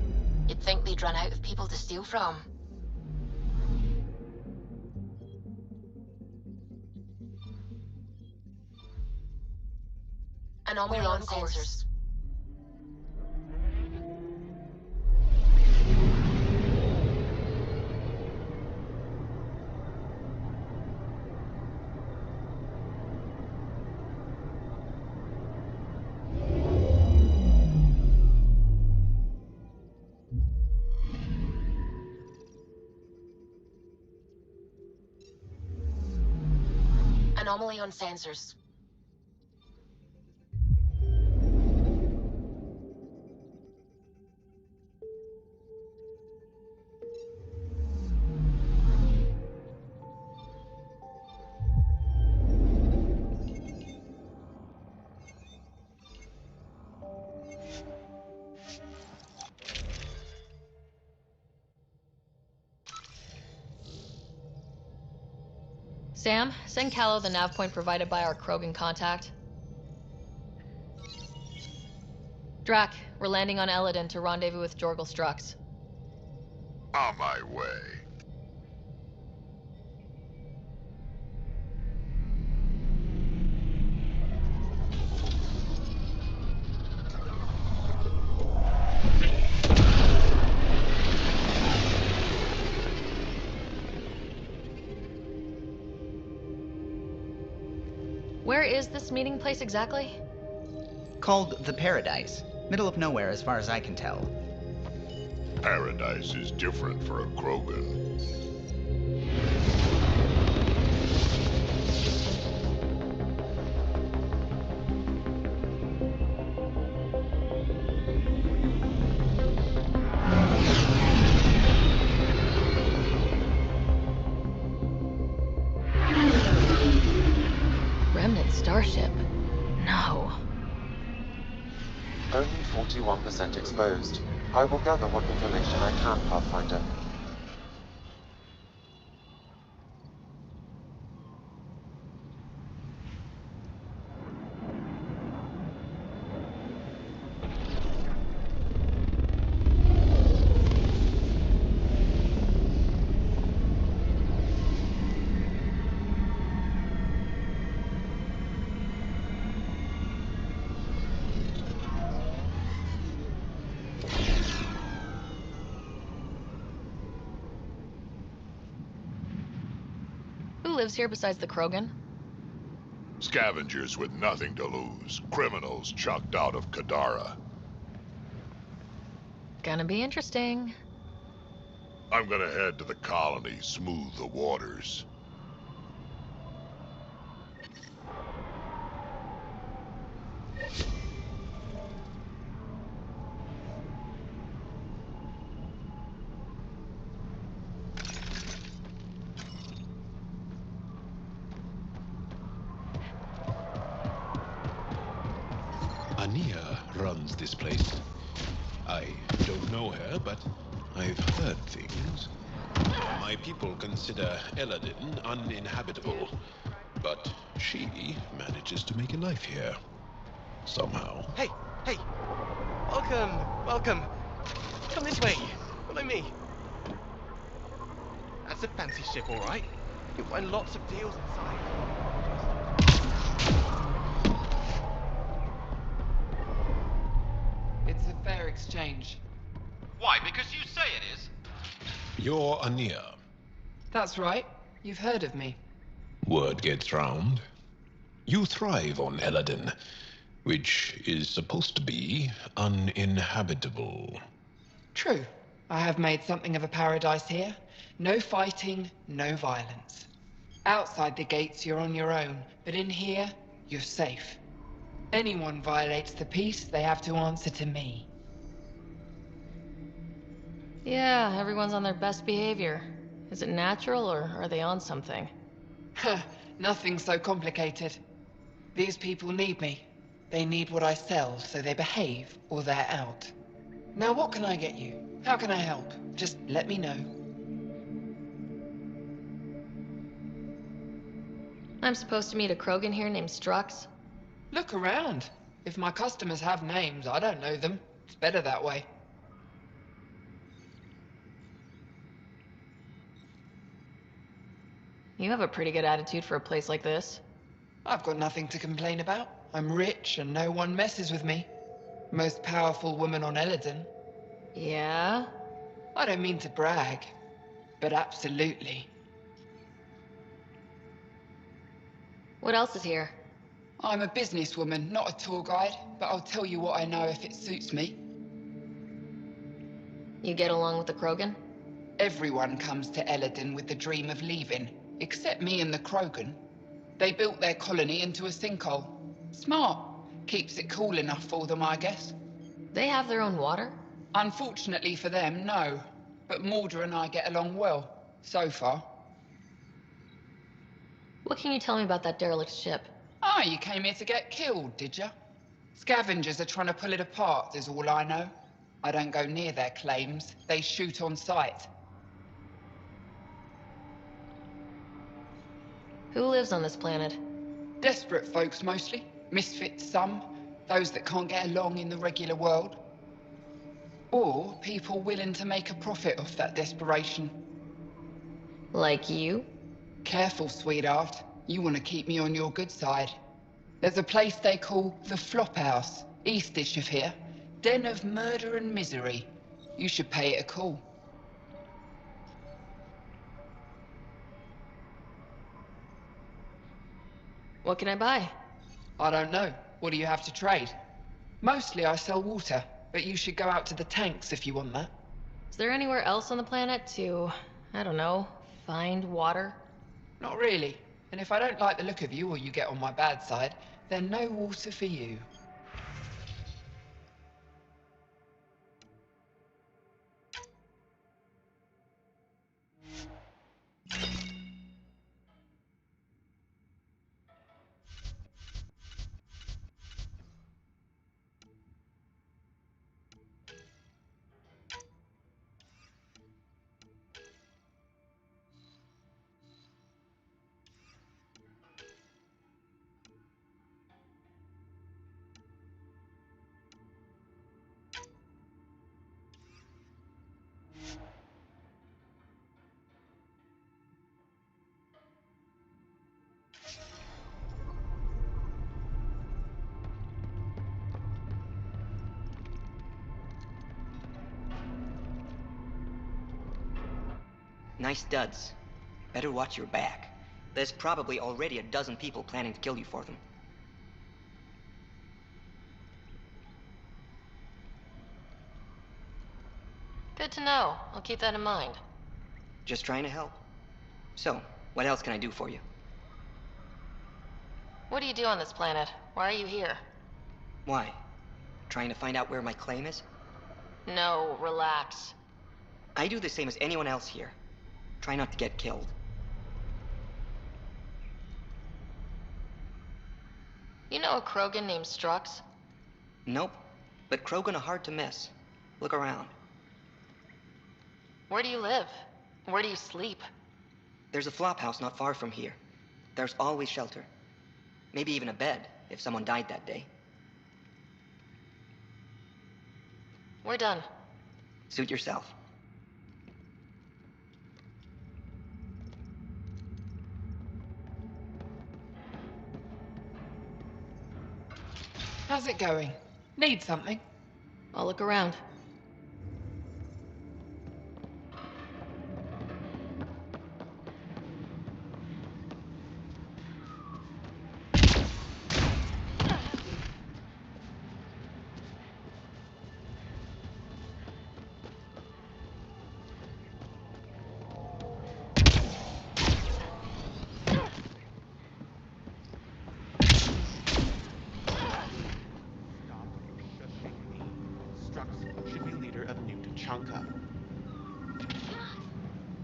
Speaker 2: You'd think they'd run out of people to steal from. Anomaly on sensors. Anomaly on sensors.
Speaker 7: Sam, send Callow the nav point provided by our Krogan contact. Drac, we're landing on Eladin to rendezvous with Jorgal Strux.
Speaker 10: On my way.
Speaker 7: Where is this meeting place exactly?
Speaker 6: Called the Paradise. Middle of nowhere as far as I can tell.
Speaker 10: Paradise is different for a Krogan.
Speaker 7: Remnant starship? No.
Speaker 3: Only 41% exposed. I will gather what information I can, Pathfinder.
Speaker 7: Who lives here besides the Krogan?
Speaker 10: Scavengers with nothing to lose. Criminals chucked out of Kadara.
Speaker 7: Gonna be interesting.
Speaker 10: I'm gonna head to the colony, smooth the waters.
Speaker 1: Ania runs this place. I don't know her, but I've heard things. My people consider Eladin uninhabitable, but she manages to make a life here. Somehow.
Speaker 4: Hey! Welcome! Come this way! Follow me! That's a fancy ship, alright. You'll find lots of deals inside.
Speaker 5: It's a fair exchange.
Speaker 4: Why? Because you say it is?
Speaker 1: You're Ania.
Speaker 5: That's right. You've heard of me.
Speaker 1: Word gets round. You thrive on Eladin, which is supposed to be uninhabitable.
Speaker 5: True. I have made something of a paradise here. No fighting, no violence. Outside the gates, you're on your own, but in here, you're safe. Anyone violates the peace, they have to answer to me.
Speaker 7: Yeah, everyone's on their best behavior. Is it natural, or are they on something?
Speaker 5: Nothing so complicated. These people need me. They need what I sell, so they behave, or they're out. Now what can I get you? How can I help? Just let me know.
Speaker 7: I'm supposed to meet a Krogan here named Strux.
Speaker 5: Look around. If my customers have names, I don't know them. It's better that way.
Speaker 7: You have a pretty good attitude for a place like this.
Speaker 5: I've got nothing to complain about. I'm rich and no one messes with me. Most powerful woman on Eladin.
Speaker 7: Yeah?
Speaker 5: I don't mean to brag, but absolutely.
Speaker 7: What else is here?
Speaker 5: I'm a businesswoman, not a tour guide, but I'll tell you what I know if it suits me.
Speaker 7: You get along with the Krogan?
Speaker 5: Everyone comes to Eladin with the dream of leaving, except me and the Krogan. They built their colony into a sinkhole. Smart. Keeps it cool enough for them, I guess.
Speaker 7: They have their own water?
Speaker 5: Unfortunately for them, no. But Mordor and I get along well, so far.
Speaker 7: What can you tell me about that derelict ship?
Speaker 5: Ah, you came here to get killed, did ya? Scavengers are trying to pull it apart, is all I know. I don't go near their claims. They shoot on sight.
Speaker 7: Who lives on this planet?
Speaker 5: Desperate folks mostly. Misfits some. Those that can't get along in the regular world. Or people willing to make a profit off that desperation.
Speaker 7: Like you?
Speaker 5: Careful, sweetheart. You want to keep me on your good side. There's a place they call the Flop House, eastish of here. Den of murder and misery. You should pay it a call.
Speaker 7: What can I buy?
Speaker 5: I don't know. What do you have to trade? Mostly I sell water, but you should go out to the tanks if you want that.
Speaker 7: Is there anywhere else on the planet to, I don't know, find water?
Speaker 5: Not really. And if I don't like the look of you or you get on my bad side, then no water for you.
Speaker 15: Nice duds. Better watch your back. There's probably already a dozen people planning to kill you for them.
Speaker 7: Good to know. I'll keep that in mind.
Speaker 15: Just trying to help. So, what else can I do for you?
Speaker 7: What do you do on this planet? Why are you here?
Speaker 15: Why? Trying to find out where my claim is?
Speaker 7: No, relax.
Speaker 15: I do the same as anyone else here. Try not to get killed.
Speaker 7: You know a Krogan named Strux?
Speaker 15: Nope. But Krogan are hard to miss. Look around.
Speaker 7: Where do you live? Where do you sleep?
Speaker 15: There's a flop house not far from here. There's always shelter. Maybe even a bed, if someone died that day.
Speaker 7: We're done.
Speaker 15: Suit yourself.
Speaker 5: How's it going? Need something?
Speaker 7: I'll look around.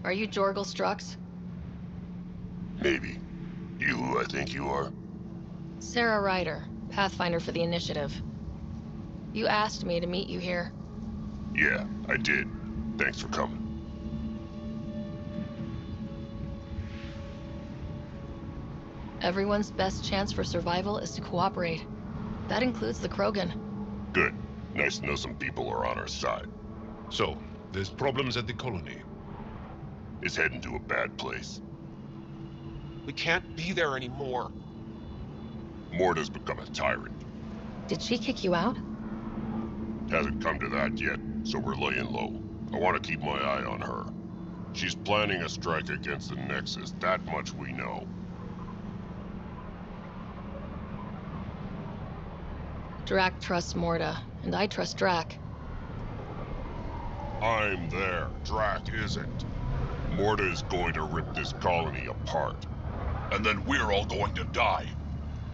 Speaker 7: Are you Jorgal Strux?
Speaker 12: Maybe. You who I think you are?
Speaker 7: Sarah Ryder, Pathfinder for the Initiative. You asked me to meet you here.
Speaker 12: Yeah, I did. Thanks for coming.
Speaker 7: Everyone's best chance for survival is to cooperate. That includes the Krogan.
Speaker 12: Good. Nice to know some people are on our side.
Speaker 1: So, there's problems at the colony.
Speaker 12: It's heading to a bad place.
Speaker 1: We can't be there anymore.
Speaker 12: Morta's become a tyrant.
Speaker 7: Did she kick you out?
Speaker 12: Hasn't come to that yet, so we're laying low. I want to keep my eye on her. She's planning a strike against the Nexus, that much we know.
Speaker 7: Drac trusts Morta, and I trust Drac.
Speaker 12: I'm there. Drac isn't. Morta is going to rip this colony apart. And then we're all going to die.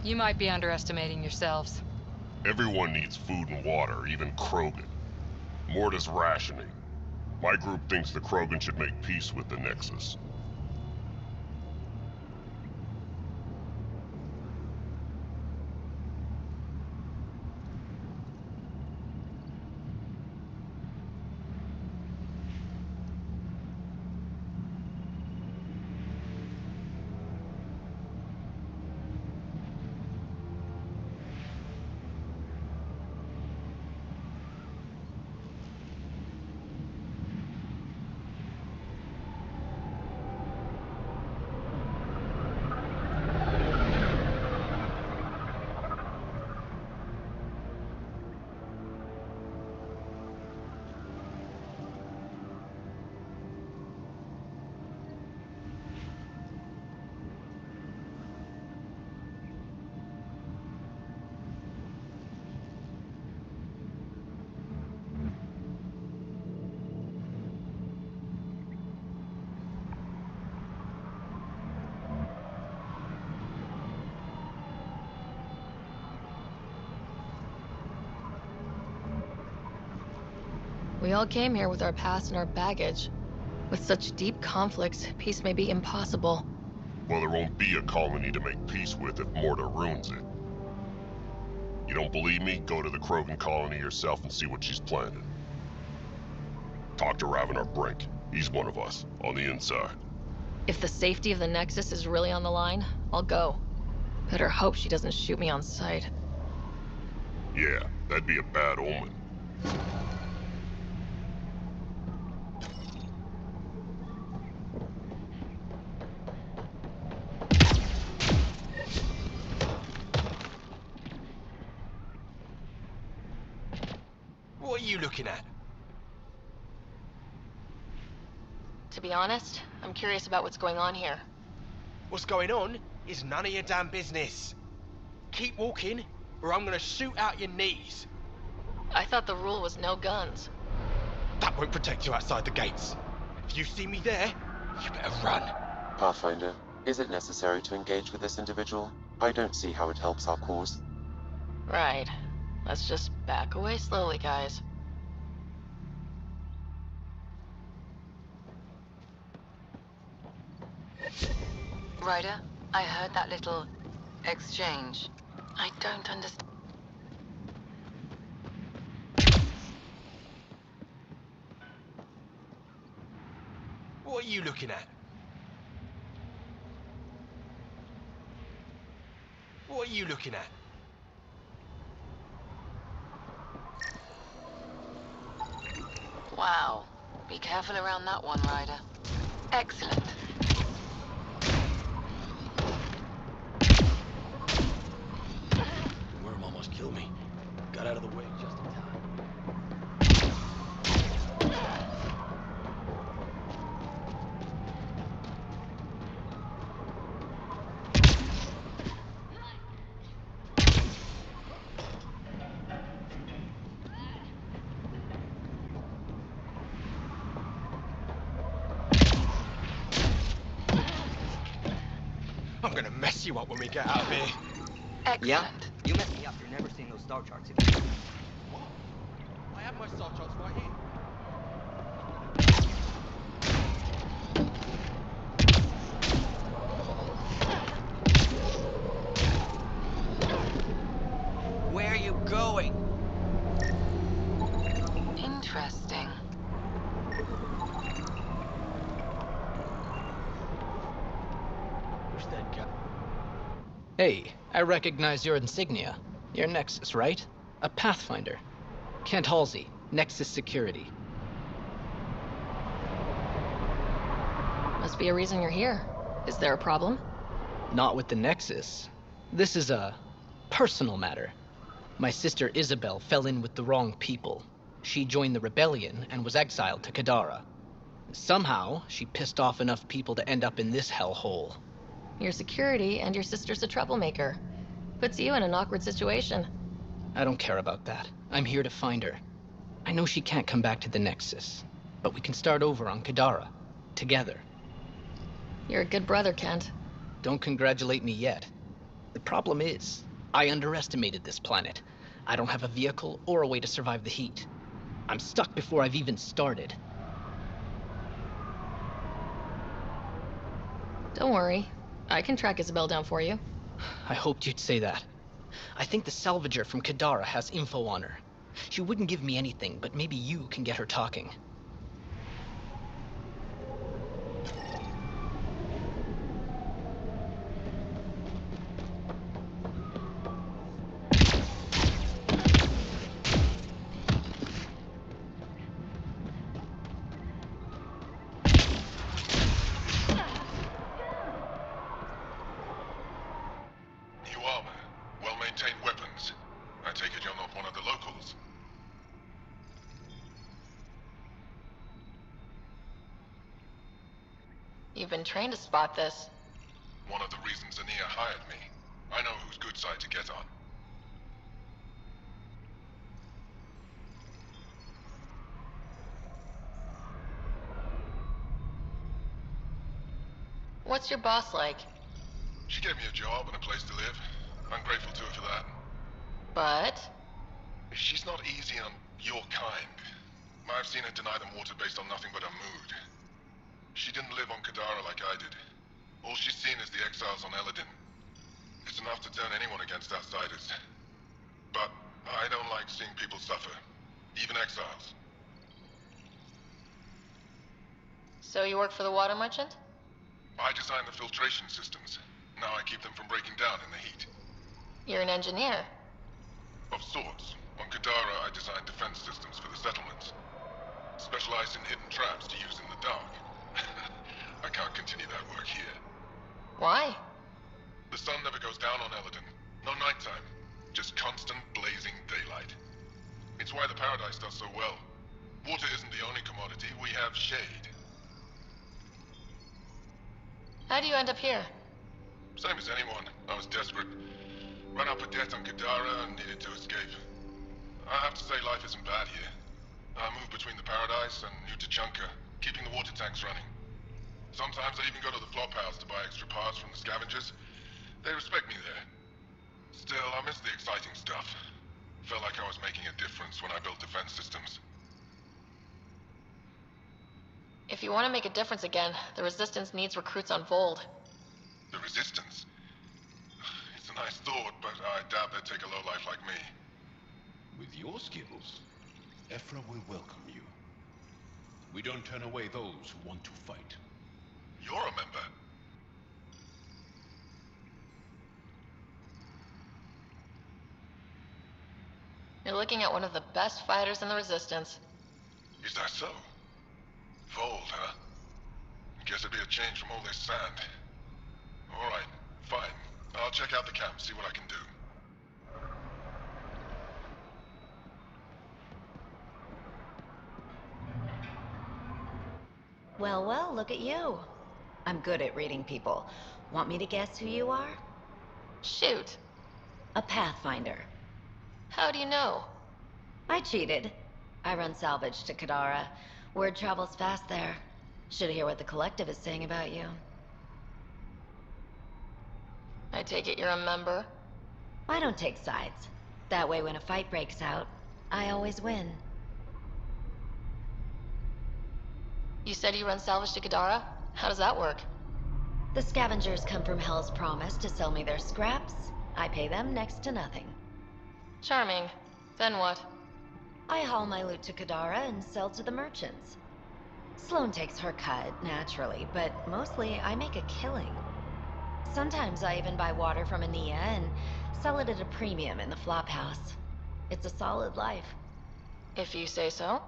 Speaker 17: You might be underestimating yourselves.
Speaker 12: Everyone needs food and water, even Krogan. Morta's rationing. My group thinks the Krogan should make peace with the Nexus.
Speaker 7: We all came here with our past and our baggage. With such deep conflicts, peace may be impossible.
Speaker 12: Well, there won't be a colony to make peace with if Morta ruins it. You don't believe me? Go to the Krogan colony yourself and see what she's planning. Talk to Ravenar Brink. He's one of us, on the inside.
Speaker 7: If the safety of the Nexus is really on the line, I'll go. Better hope she doesn't shoot me on sight.
Speaker 12: Yeah, that'd be a bad omen.
Speaker 8: What are you looking at?
Speaker 7: To be honest, I'm curious about what's going on here.
Speaker 8: What's going on is none of your damn business. Keep walking, or I'm gonna shoot out your knees.
Speaker 7: I thought the rule was no guns.
Speaker 8: That won't protect you outside the gates. If you see me there, you better run.
Speaker 3: Pathfinder, is it necessary to engage with this individual? I don't see how it helps our cause.
Speaker 7: Right. Let's just back away slowly, guys.
Speaker 22: Ryder, I heard that little exchange. I don't understand.
Speaker 8: What are you looking at? What are you looking at?
Speaker 22: Wow. Be careful around that one, Ryder. Excellent.
Speaker 13: The worm almost killed me. Got out of the way just in time.
Speaker 8: I'm gonna mess you up when we get out of here.
Speaker 22: Excellent.
Speaker 15: Yeah? You messed me up. You're never seeing those star charts again.
Speaker 8: What? I have my star charts right here. Where are you going?
Speaker 22: Interesting.
Speaker 13: Where's that guy?
Speaker 9: Hey, I recognize your insignia. You're Nexus, right? A Pathfinder. Kent Halsey, Nexus Security.
Speaker 7: Must be a reason you're here. Is there a problem?
Speaker 9: Not with the Nexus. This is a personal matter. My sister Isabel fell in with the wrong people. She joined the rebellion and was exiled to Kadara. Somehow, she pissed off enough people to end up in this hellhole.
Speaker 7: Your security and your sister's a troublemaker. Puts you in an awkward situation.
Speaker 9: I don't care about that. I'm here to find her. I know she can't come back to the Nexus, but we can start over on Kadara. Together.
Speaker 7: You're a good brother, Kent.
Speaker 9: Don't congratulate me yet. The problem is, I underestimated this planet. I don't have a vehicle or a way to survive the heat. I'm stuck before I've even started.
Speaker 7: Don't worry. I can track Isabel down for you.
Speaker 9: I hoped you'd say that. I think the salvager from Kadara has info on her. She wouldn't give me anything, but maybe you can get her talking.
Speaker 7: You've been trained to spot this.
Speaker 1: One of the reasons Anea hired me. I know whose good side to get on.
Speaker 7: What's your boss like?
Speaker 1: She gave me a job and a place to live. I'm grateful to her for that.
Speaker 7: But?
Speaker 1: She's not easy on your kind.
Speaker 18: I've seen her deny them water based on nothing but her mood. She didn't live on Kadara like I did. All she's seen is the exiles on Eladin. It's enough to turn anyone against outsiders. But I don't like seeing people suffer, even exiles.
Speaker 7: So you work for the water merchant?
Speaker 18: I designed the filtration systems. Now I keep them from breaking down in the heat.
Speaker 7: You're an engineer.
Speaker 18: Of sorts. On Kadara, I designed defense systems for the settlements. Specialized in hidden traps to use in the dark. I can't continue that work here.
Speaker 7: Why?
Speaker 18: The sun never goes down on Eladin. No nighttime. Just constant blazing daylight. It's why the Paradise does so well. Water isn't the only commodity. We have shade.
Speaker 7: How do you end up here?
Speaker 18: Same as anyone. I was desperate. Ran up a debt on Kadara and needed to escape. I have to say life isn't bad here. I move between the Paradise and New Tachanka, keeping the water tanks running. Sometimes I even go to the flop house to buy extra parts from the scavengers. They respect me there. Still, I miss the exciting stuff. Felt like I was making a difference when I built defense systems.
Speaker 7: If you want to make a difference again, the Resistance needs recruits on Vold.
Speaker 18: The Resistance? It's a nice thought, but I doubt they'd take a lowlife like me.
Speaker 1: With your skills, Ephra will welcome you. We don't turn away those who want to fight.
Speaker 18: You're a member.
Speaker 7: You're looking at one of the best fighters in the Resistance.
Speaker 18: Is that so? Vold, huh? Guess it'd be a change from all this sand. Alright, fine. I'll check out the camp, see what I can do.
Speaker 20: Well, well, look at you. I'm good at reading people. Want me to guess who you are?
Speaker 7: Shoot.
Speaker 20: A Pathfinder.
Speaker 7: How do you know?
Speaker 20: I cheated. I run salvage to Kadara. Word travels fast there. Should hear what the Collective is saying about you.
Speaker 7: I take it you're a member?
Speaker 20: I don't take sides. That way when a fight breaks out, I always win.
Speaker 7: You said you run salvage to Kadara? How does that work?
Speaker 20: The scavengers come from Hell's Promise to sell me their scraps. I pay them next to nothing.
Speaker 7: Charming. Then what?
Speaker 20: I haul my loot to Kadara and sell to the merchants. Sloane takes her cut, naturally, but mostly I make a killing. Sometimes I even buy water from Ania and sell it at a premium in the flop house. It's a solid life.
Speaker 7: If you say so.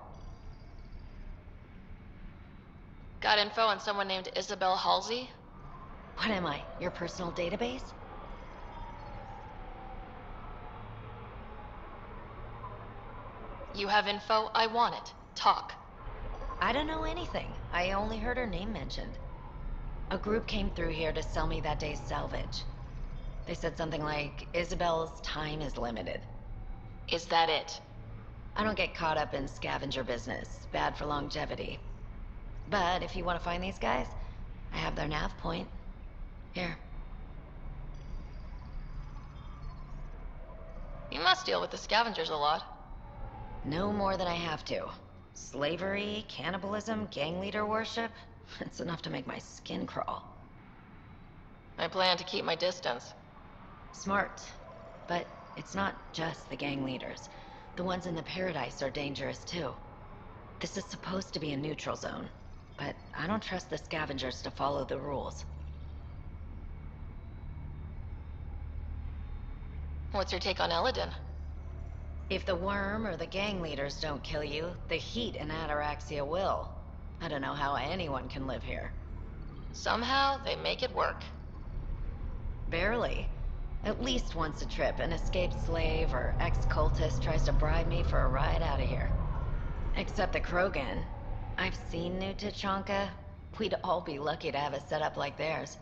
Speaker 7: Got info on someone named Isabel Halsey?
Speaker 20: What am I, your personal database?
Speaker 7: You have info? I want it. Talk.
Speaker 20: I don't know anything. I only heard her name mentioned. A group came through here to sell me that day's salvage. They said something like, Isabel's time is limited.
Speaker 7: Is that it?
Speaker 20: I don't get caught up in scavenger business. Bad for longevity. But if you want to find these guys, I have their nav point. Here.
Speaker 7: You must deal with the scavengers a lot.
Speaker 20: No more than I have to. Slavery, cannibalism, gang leader worship. It's enough to make my skin crawl.
Speaker 7: I plan to keep my distance.
Speaker 20: Smart. But it's not just the gang leaders. The ones in the Paradise are dangerous too. This is supposed to be a neutral zone, but I don't trust the scavengers to follow the rules.
Speaker 7: What's your take on Eladin?
Speaker 20: If the worm or the gang leaders don't kill you, the heat in Ataraxia will. I don't know how anyone can live here.
Speaker 7: Somehow, they make it work.
Speaker 20: Barely. At least once a trip, an escaped slave or ex-cultist tries to bribe me for a ride out of here. Except the Krogan. I've seen New Tachanka. We'd all be lucky to have a setup like theirs.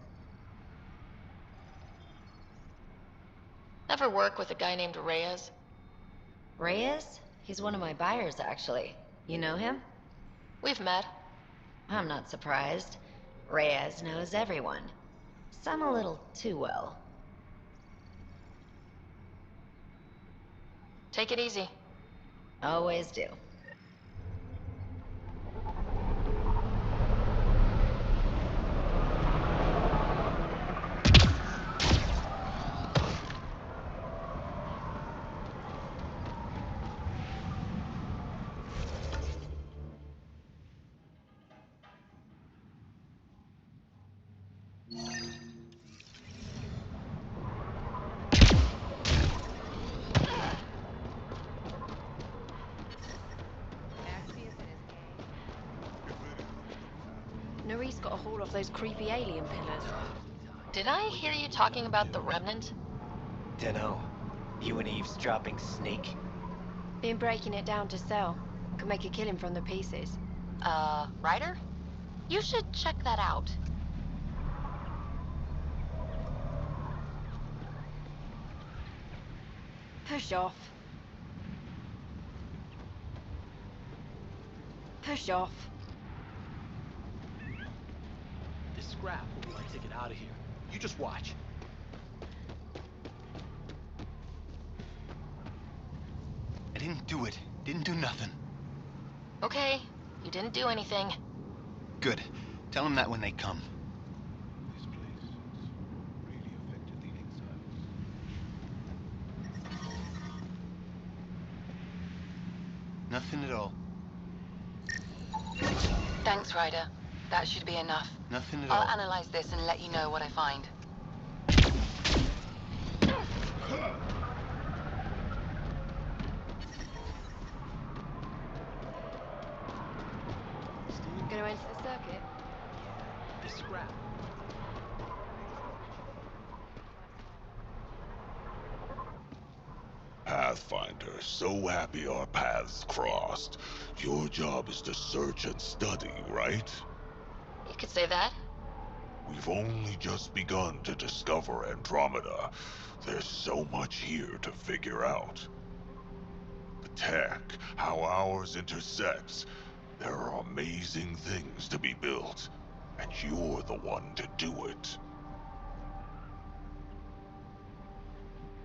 Speaker 7: Ever work with a guy named Reyes?
Speaker 20: Reyes? He's one of my buyers, actually. You know him?
Speaker 7: We've met.
Speaker 20: I'm not surprised. Reyes knows everyone. Some a little too well.
Speaker 7: Take it easy.
Speaker 20: Always do.
Speaker 16: Nerys got a haul off those creepy alien pillars.
Speaker 2: Did I hear you talking about the Remnant?
Speaker 19: Dunno. You an eavesdropping snake?
Speaker 16: Been breaking it down to sell. Could make a killing from the pieces.
Speaker 2: Ryder? You should check that out.
Speaker 16: Push off. Push off.
Speaker 13: This scrap will be my ticket out of here. You just watch.
Speaker 19: I didn't do it. Didn't do nothing.
Speaker 2: Okay, you didn't do anything.
Speaker 19: Good. Tell them that when they come.
Speaker 1: This place really affected the exiles.
Speaker 19: Nothing at all.
Speaker 22: Thanks, Ryder. That should be enough.
Speaker 19: Nothing at
Speaker 22: I'll
Speaker 19: all.
Speaker 22: analyze this and let you know what I find.
Speaker 16: Gonna enter the circuit?
Speaker 13: This scrap.
Speaker 10: Pathfinder, so happy our paths crossed. Your job is to search and study, right?
Speaker 2: You could say that.
Speaker 10: We've only just begun to discover Andromeda. There's so much here to figure out. The tech, how ours intersects. There are amazing things to be built, and you're the one to do it.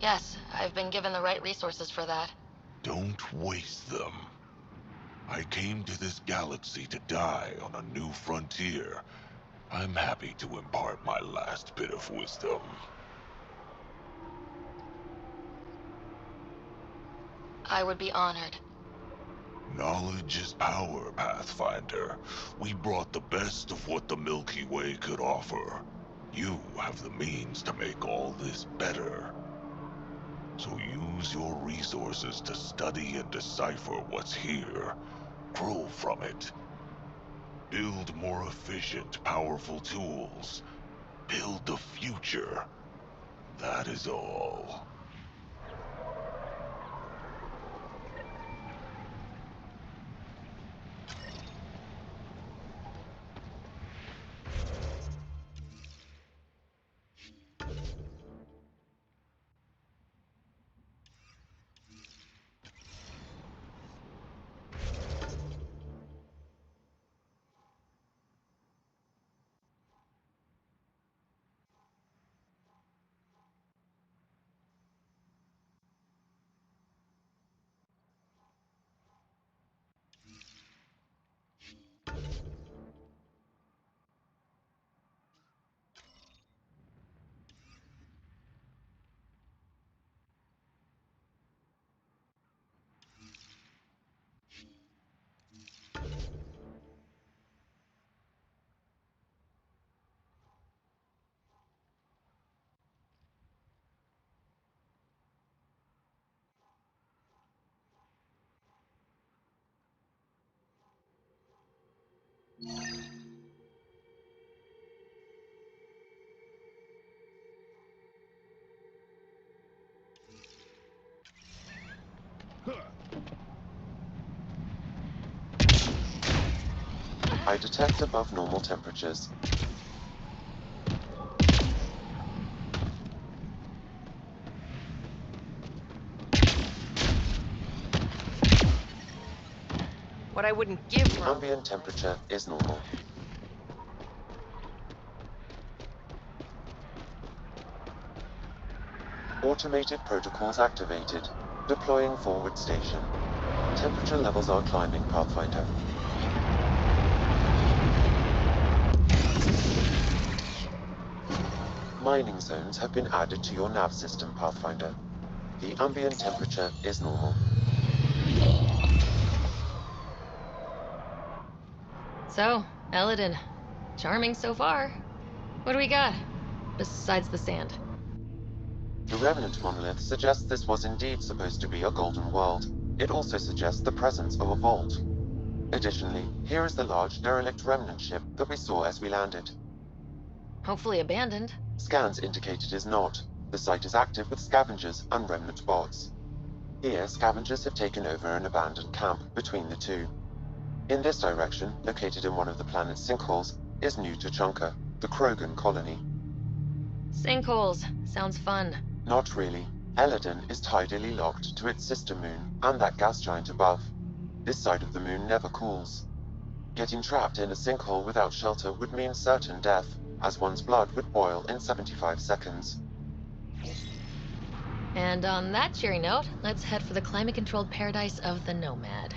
Speaker 2: Yes, I've been given the right resources for that.
Speaker 10: Don't waste them. I came to this galaxy to die on a new frontier. I'm happy to impart my last bit of wisdom.
Speaker 2: I would be honored.
Speaker 10: Knowledge is power, Pathfinder. We brought the best of what the Milky Way could offer. You have the means to make all this better. So use your resources to study and decipher what's here. Grow from it. Build more efficient, powerful tools. Build the future. That is all.
Speaker 3: I detect above normal temperatures.
Speaker 14: What I wouldn't give for
Speaker 3: Ambient temperature is normal. Automated protocols activated. Deploying forward station. Temperature levels are climbing, Pathfinder. Mining zones have been added to your nav system, Pathfinder. The ambient temperature is normal.
Speaker 7: So, Eladin. Charming so far. What do we got? Besides the sand.
Speaker 3: The Remnant monolith suggests this was indeed supposed to be a golden world. It also suggests the presence of a vault. Additionally, here is the large derelict remnant ship that we saw as we landed.
Speaker 7: Hopefully abandoned.
Speaker 3: Scans indicate it is not. The site is active with scavengers and remnant bots. Here, scavengers have taken over an abandoned camp between the two. In this direction, located in one of the planet's sinkholes, is New Tuchanka, the Krogan colony.
Speaker 7: Sinkholes. Sounds fun.
Speaker 3: Not really. Eladon is tidally locked to its sister moon and that gas giant above. This side of the moon never cools. Getting trapped in a sinkhole without shelter would mean certain death, as one's blood would boil in 75 seconds.
Speaker 7: And on that cheery note, let's head for the climate-controlled paradise of the Nomad.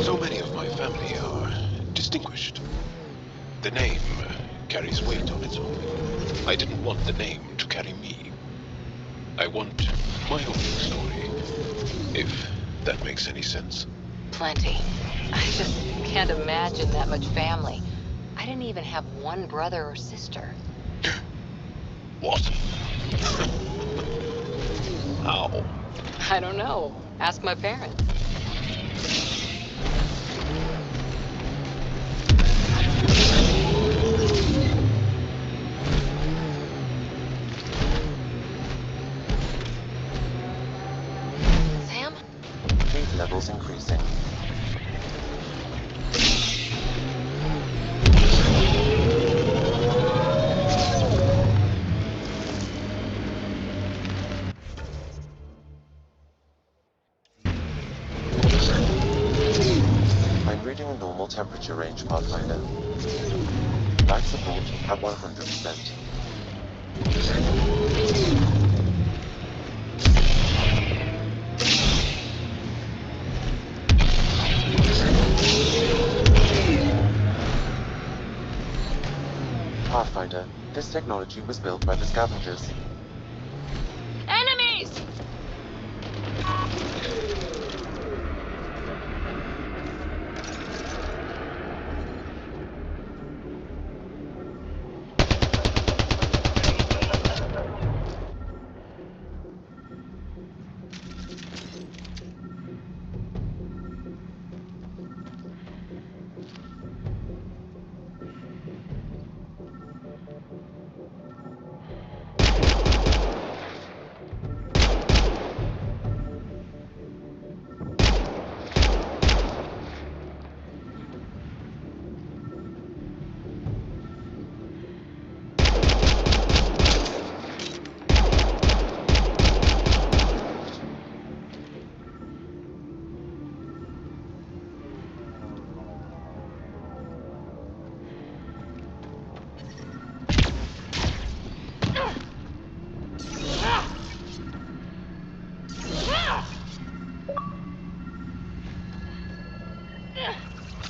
Speaker 1: So many of my family are distinguished. The name carries weight on its own. I didn't want the name to carry me. I want my own story, if that makes any sense.
Speaker 17: Plenty. I just can't imagine that much family. I didn't even have one brother or sister.
Speaker 1: What? How?
Speaker 17: I don't know. Ask my parents.
Speaker 3: temperature range, Pathfinder. Life support at 100%. Pathfinder, this technology was built by the scavengers.
Speaker 7: Enemies!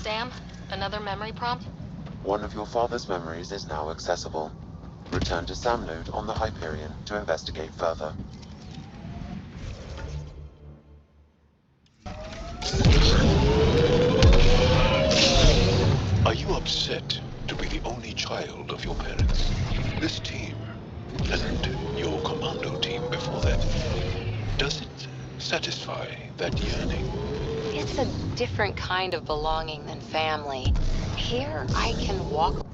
Speaker 7: Sam, another memory prompt?
Speaker 3: One of your father's memories is now accessible. Return to Sam Node on the Hyperion to investigate further.
Speaker 1: Are you upset to be the only child of your parents? This team, and your commando team before that, does it satisfy that yearning?
Speaker 17: It's a different kind of belonging than family. Here, I can walk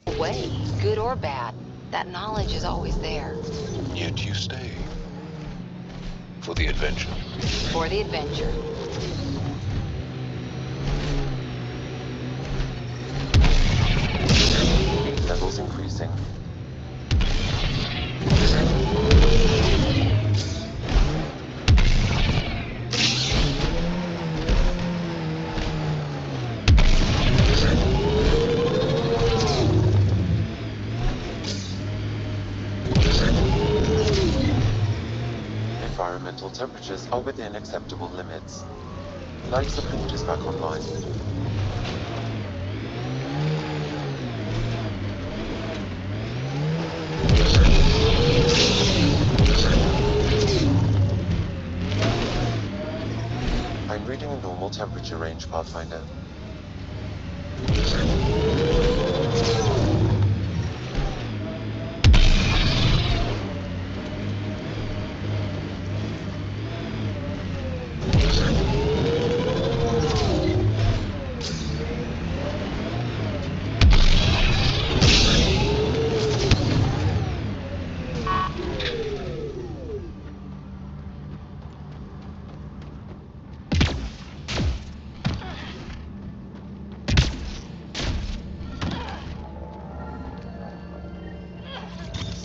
Speaker 17: away, good or bad. That knowledge is always there.
Speaker 1: Yet you stay. For the adventure.
Speaker 17: For the adventure.
Speaker 3: Levels increasing. Environmental temperatures are within acceptable limits. Life support is back online. I'm reading a normal temperature range, Pathfinder.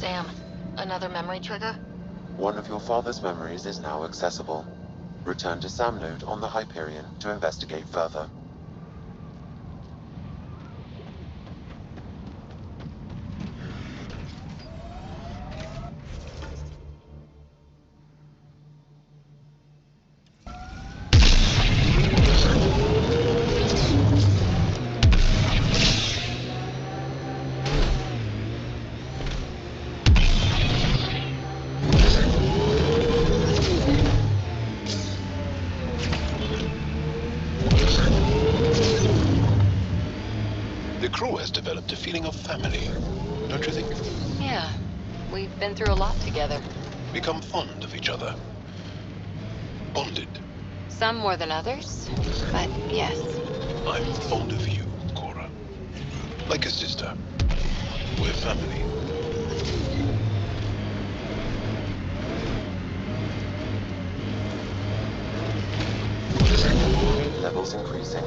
Speaker 7: Sam, another memory trigger?
Speaker 3: One of your father's memories is now accessible. Return to Sam Node on the Hyperion to investigate further.
Speaker 1: The crew has developed a feeling of family, don't you think?
Speaker 17: Yeah, we've been through a lot together.
Speaker 1: Become fond of each other. Bonded.
Speaker 17: Some more than others, but yes.
Speaker 1: I'm fond of you, Cora. Like a sister. We're family.
Speaker 3: Levels increasing.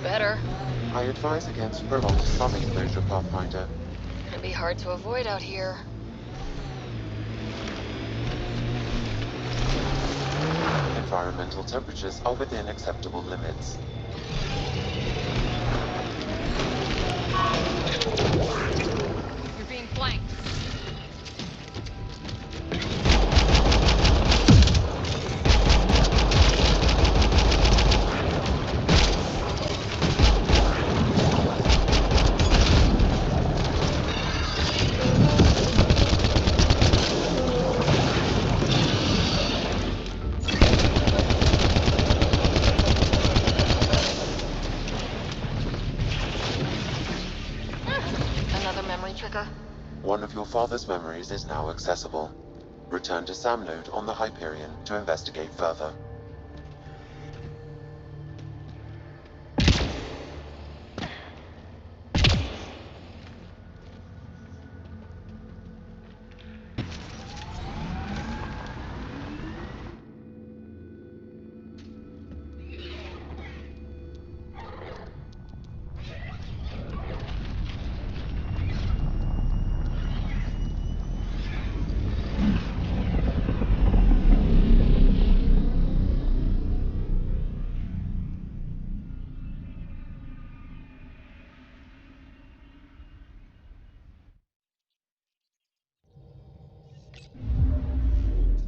Speaker 7: Better.
Speaker 3: I advise against prolonged sun exposure, Pathfinder.
Speaker 7: Can be hard to avoid out here.
Speaker 3: Environmental temperatures are within acceptable limits.
Speaker 7: You're being flanked. Another memory trigger.
Speaker 3: One of your father's memories is now accessible. Return to Sam Node on the Hyperion to investigate further.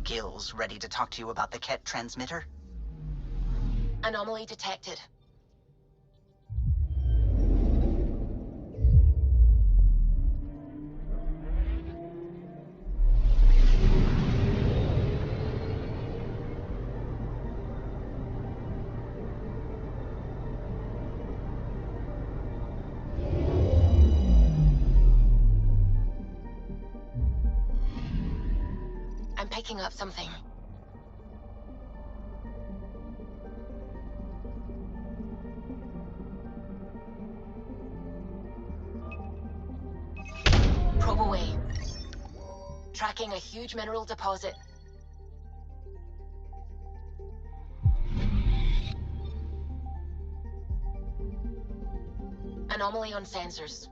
Speaker 6: Gil's ready to talk to you about the Ket transmitter?
Speaker 2: Anomaly detected. I'm picking up something. Probe away. Tracking a huge mineral deposit. Anomaly on sensors.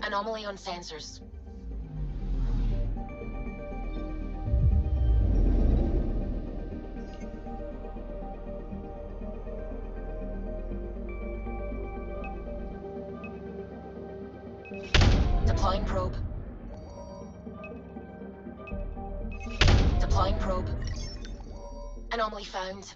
Speaker 2: Anomaly on sensors. Deploying probe. Deploying probe. Anomaly found.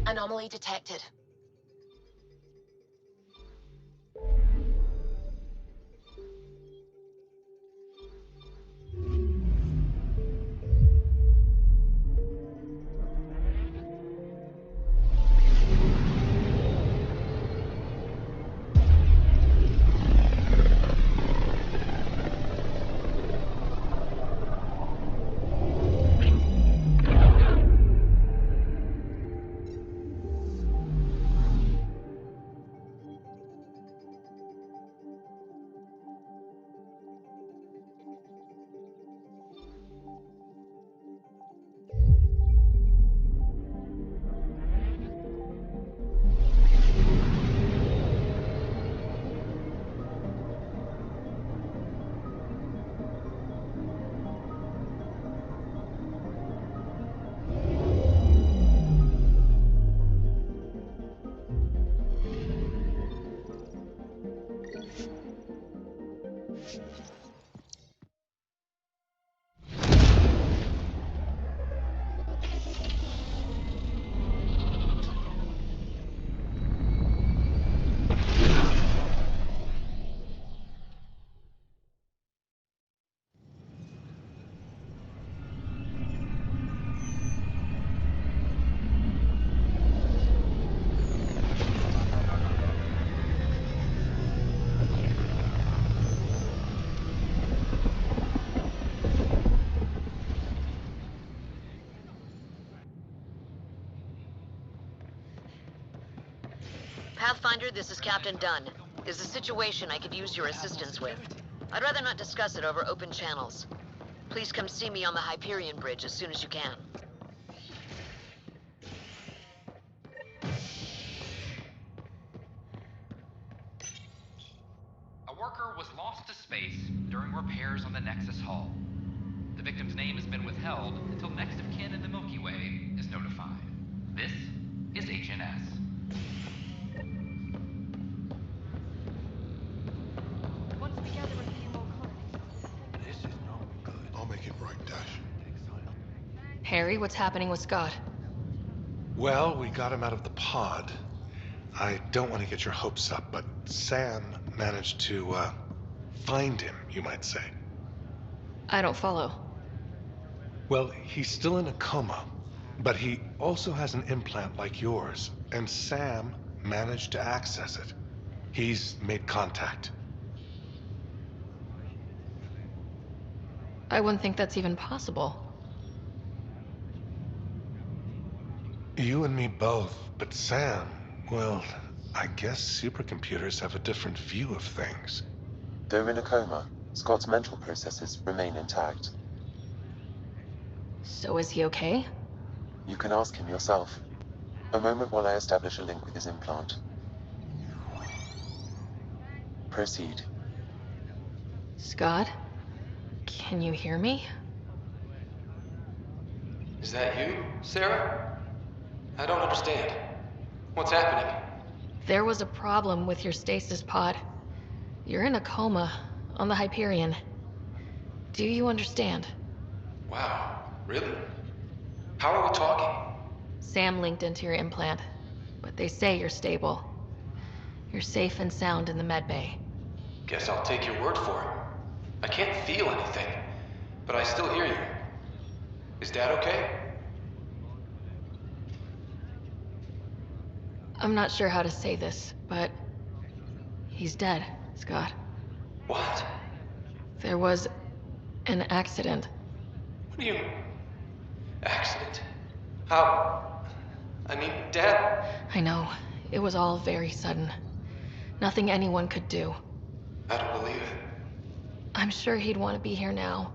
Speaker 2: Anomaly detected.
Speaker 11: Pathfinder, this is Captain Dunn. Is a situation I could use your assistance with. I'd rather not discuss it over open channels. Please come see me on the Hyperion Bridge as soon as you can.
Speaker 21: A worker was lost to space during repairs on the Nexus hull. The victim's name has been withheld until next of kin in the Milky Way is notified. This is HNS.
Speaker 14: Once we gather a few more colonies.
Speaker 18: This is not good. I'll make it right, Dash.
Speaker 7: Harry, what's happening with Scott?
Speaker 18: Well, we got him out of the pod. I don't want to get your hopes up, but Sam managed to, find him, you might say.
Speaker 7: I don't follow.
Speaker 18: Well, he's still in a coma, but he also has an implant like yours, and Sam managed to access it. He's made contact.
Speaker 7: I wouldn't think that's even possible.
Speaker 18: You and me both, but Sam, well, I guess supercomputers have a different view of things.
Speaker 3: Though in a coma, Scott's mental processes remain intact.
Speaker 7: So is he okay?
Speaker 3: You can ask him yourself. A moment while I establish a link with his implant. Proceed.
Speaker 7: Scott? Can you hear me?
Speaker 23: Is that you, Sarah? I don't understand. What's happening?
Speaker 7: There was a problem with your stasis pod. You're in a coma on the Hyperion. Do you understand?
Speaker 23: Wow, really? How are we talking?
Speaker 7: Sam linked into your implant, but they say you're stable. You're safe and sound in the medbay.
Speaker 23: Guess I'll take your word for it. I can't feel anything, but I still hear you. Is Dad okay?
Speaker 7: I'm not sure how to say this, but he's dead, Scott.
Speaker 23: What?
Speaker 7: There was an accident.
Speaker 23: What do you... Accident? How? I mean, Dad...
Speaker 7: I know. It was all very sudden. Nothing anyone could do.
Speaker 23: I don't believe it.
Speaker 7: I'm sure he'd want to be here now.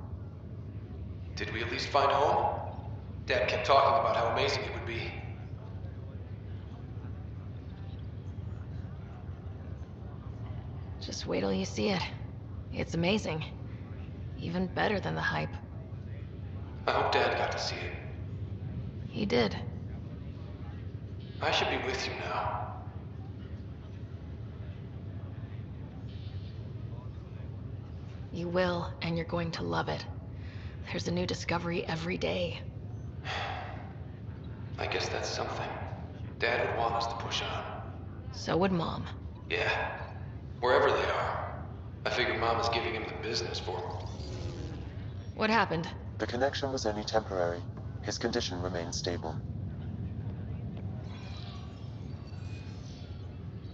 Speaker 23: Did we at least find home? Dad kept talking about how amazing it would be.
Speaker 7: Just wait till you see it. It's amazing. Even better than the hype.
Speaker 23: I hope Dad got to see it.
Speaker 7: He did.
Speaker 23: I should be with you now.
Speaker 7: You will, and you're going to love it. There's a new discovery every day.
Speaker 23: I guess that's something. Dad would want us to push on.
Speaker 7: So would Mom.
Speaker 23: Yeah. Wherever they are. I figure Mom is giving him the business for him.
Speaker 7: What happened?
Speaker 3: The connection was only temporary. His condition remains stable.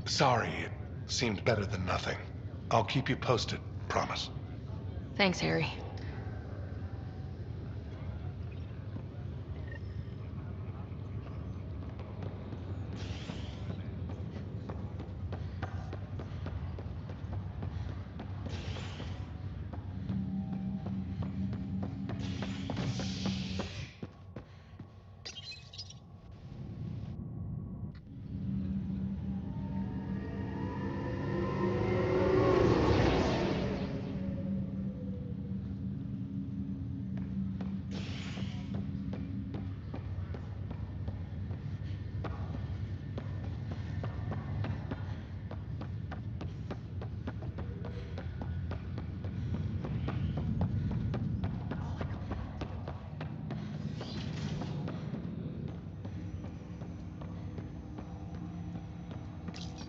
Speaker 18: Sorry, it seemed better than nothing. I'll keep you posted, promise.
Speaker 7: Thanks, Harry.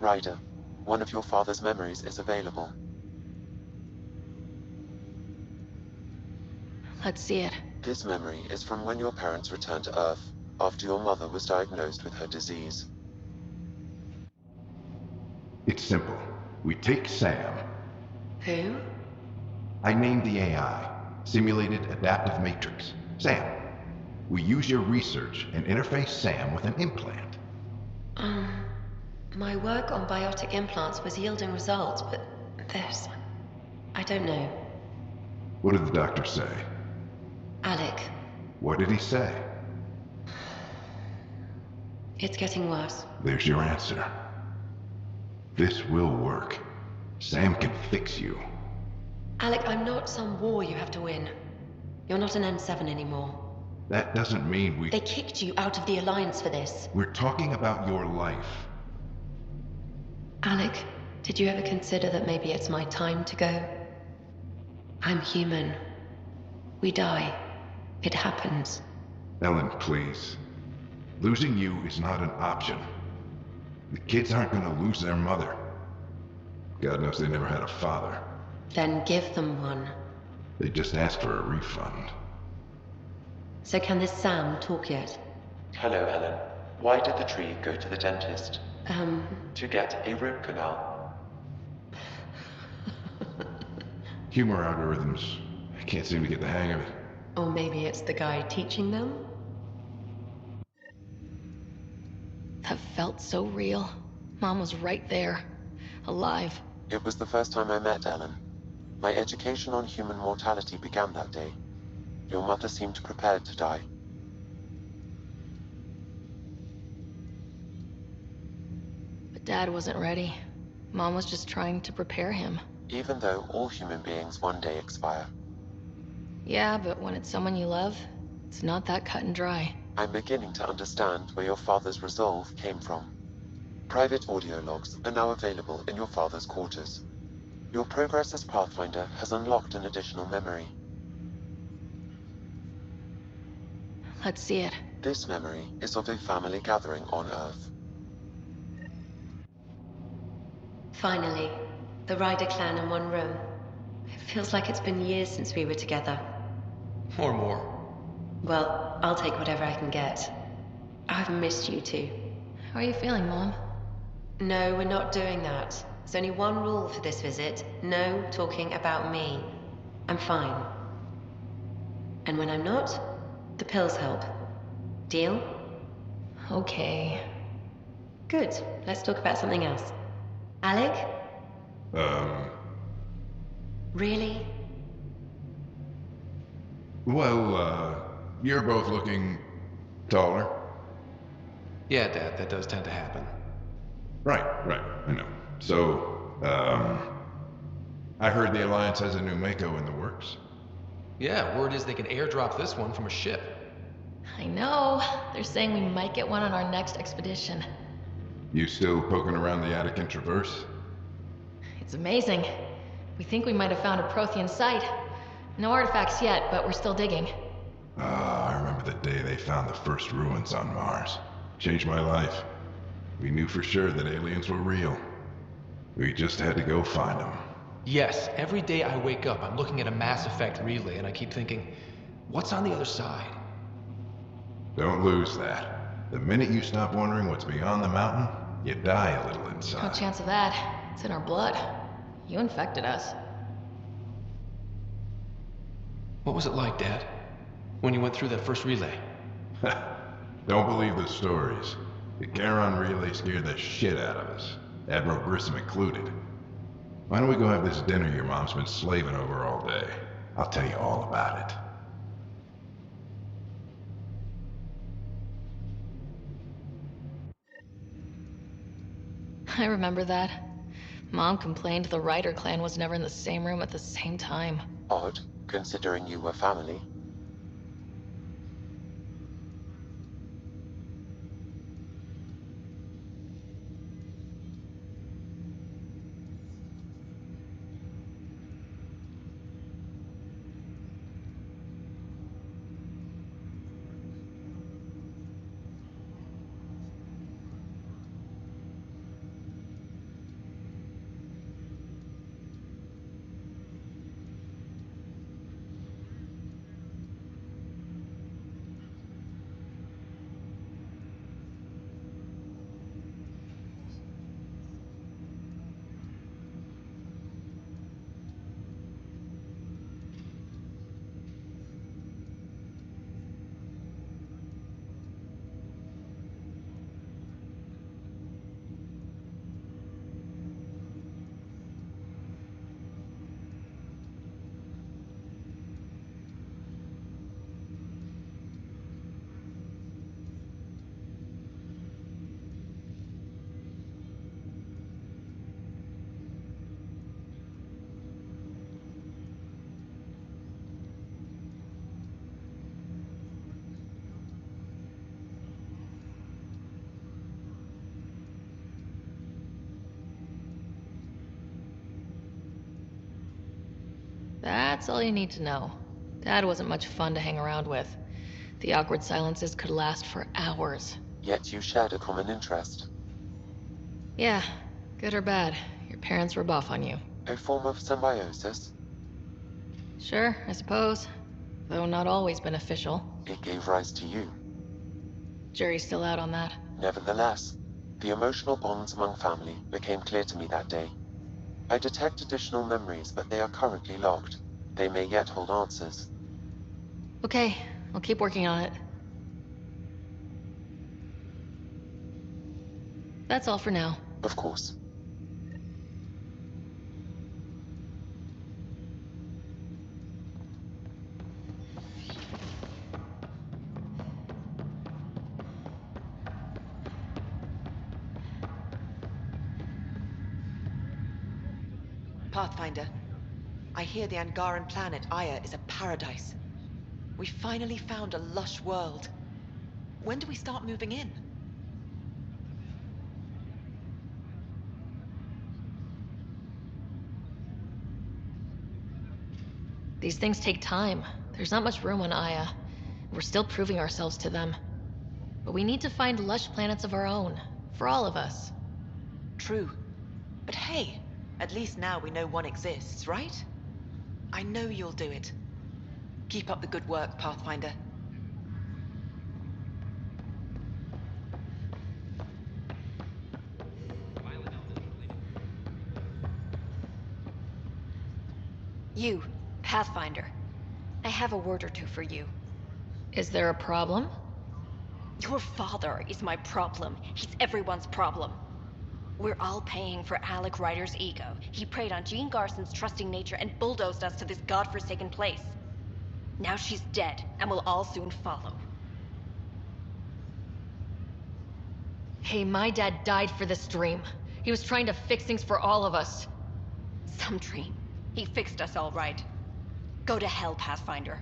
Speaker 3: Ryder, one of your father's memories is available.
Speaker 7: Let's see it.
Speaker 3: This memory is from when your parents returned to Earth, after your mother was diagnosed with her disease.
Speaker 24: It's simple. We take Sam.
Speaker 20: Who?
Speaker 24: I named the AI, Simulated Adaptive Matrix. Sam. We use your research and interface Sam with an implant.
Speaker 16: My work on biotic implants was yielding results, but this... I don't know.
Speaker 24: What did the doctor say?
Speaker 16: Alec,
Speaker 24: What did he say?
Speaker 16: it's getting worse.
Speaker 24: There's your answer. This will work. Sam can fix you.
Speaker 16: Alec, I'm not some war you have to win. You're not an N7 anymore.
Speaker 24: That doesn't mean we...
Speaker 16: They kicked you out of the Alliance for this.
Speaker 24: We're talking about your life.
Speaker 16: Alec, did you ever consider that maybe it's my time to go? I'm human. We die. It happens.
Speaker 24: Ellen, please. Losing you is not an option. The kids aren't gonna lose their mother. God knows they never had a father.
Speaker 16: Then give them one.
Speaker 24: They just asked for a refund.
Speaker 16: So can this Sam talk yet?
Speaker 3: Hello, Ellen. Why did the tree go to the dentist?
Speaker 16: To
Speaker 3: get a root canal.
Speaker 24: Humor algorithms. I can't seem to get the hang of it.
Speaker 16: Or maybe it's the guy teaching them?
Speaker 7: That felt so real. Mom was right there. Alive.
Speaker 3: It was the first time I met Ellen. My education on human mortality began that day. Your mother seemed prepared to die.
Speaker 7: But Dad wasn't ready. Mom was just trying to prepare him.
Speaker 3: Even though all human beings one day expire.
Speaker 7: Yeah, but when it's someone you love, it's not that cut and dry.
Speaker 3: I'm beginning to understand where your father's resolve came from. Private audio logs are now available in your father's quarters. Your progress as Pathfinder has unlocked an additional memory.
Speaker 7: Let's see it.
Speaker 3: This memory is of a family gathering on Earth.
Speaker 16: Finally, the Ryder clan in one room. It feels like it's been years since we were together.
Speaker 23: Or more.
Speaker 16: Well, I'll take whatever I can get. I've missed you too.
Speaker 7: How are you feeling, Mom?
Speaker 16: No, we're not doing that. There's only one rule for this visit. No talking about me. I'm fine. And when I'm not, the pills help. Deal?
Speaker 7: Okay.
Speaker 16: Good. Let's talk about something else. Alec? Really?
Speaker 24: Well, you're both looking taller.
Speaker 23: Yeah, Dad, that does tend to happen.
Speaker 24: Right, I know. So, I heard the Alliance has a new Mako in the works.
Speaker 23: Yeah, word is they can airdrop this one from a ship.
Speaker 7: I know. They're saying we might get one on our next expedition.
Speaker 24: You still poking around the Attican Traverse?
Speaker 7: It's amazing. We think we might have found a Prothean site. No artifacts yet, but we're still digging.
Speaker 24: I remember the day they found the first ruins on Mars. Changed my life. We knew for sure that aliens were real. We just had to go find them.
Speaker 23: Yes, every day I wake up, I'm looking at a Mass Effect relay and I keep thinking, what's on the other side?
Speaker 24: Don't lose that. The minute you stop wondering what's beyond the mountain, you die a little inside.
Speaker 7: No chance of that. It's in our blood. You infected us.
Speaker 23: What was it like, Dad? When you went through that first relay?
Speaker 24: Don't believe the stories. The Charon relay scared the shit out of us. Admiral Grissom included. Why don't we go have this dinner your mom's been slaving over all day? I'll tell you all about it.
Speaker 7: I remember that. Mom complained the Ryder clan was never in the same room at the same time.
Speaker 3: Odd, considering you were family.
Speaker 7: That's all you need to know. Dad wasn't much fun to hang around with. The awkward silences could last for hours.
Speaker 3: Yet you shared a common interest.
Speaker 7: Yeah, good or bad, your parents were buff on you.
Speaker 3: A form of symbiosis.
Speaker 7: Sure, I suppose. Though not always beneficial.
Speaker 3: It gave rise to you.
Speaker 7: Jury's still out on that.
Speaker 3: Nevertheless, the emotional bonds among family became clear to me that day. I detect additional memories, but they are currently locked. They may yet hold answers.
Speaker 7: Okay, I'll keep working on it. That's all for now.
Speaker 3: Of course.
Speaker 4: Pathfinder, I hear the Angaran planet Aya is a paradise. We finally found a lush world. When do we start moving in?
Speaker 7: These things take time. There's not much room on Aya. We're still proving ourselves to them. But we need to find lush planets of our own. For all of us.
Speaker 4: True. But hey, at least now we know one exists, right? I know you'll do it. Keep up the good work, Pathfinder.
Speaker 5: You, Pathfinder. I have a word or two for you.
Speaker 7: Is there a problem?
Speaker 5: Your father is my problem. He's everyone's problem. We're all paying for Alec Ryder's ego. He preyed on Jean Garson's trusting nature and bulldozed us to this godforsaken place. Now she's dead, and we'll all soon follow.
Speaker 7: Hey, my dad died for this dream. He was trying to fix things for all of us.
Speaker 5: Some dream. He fixed us all right. Go to hell, Pathfinder.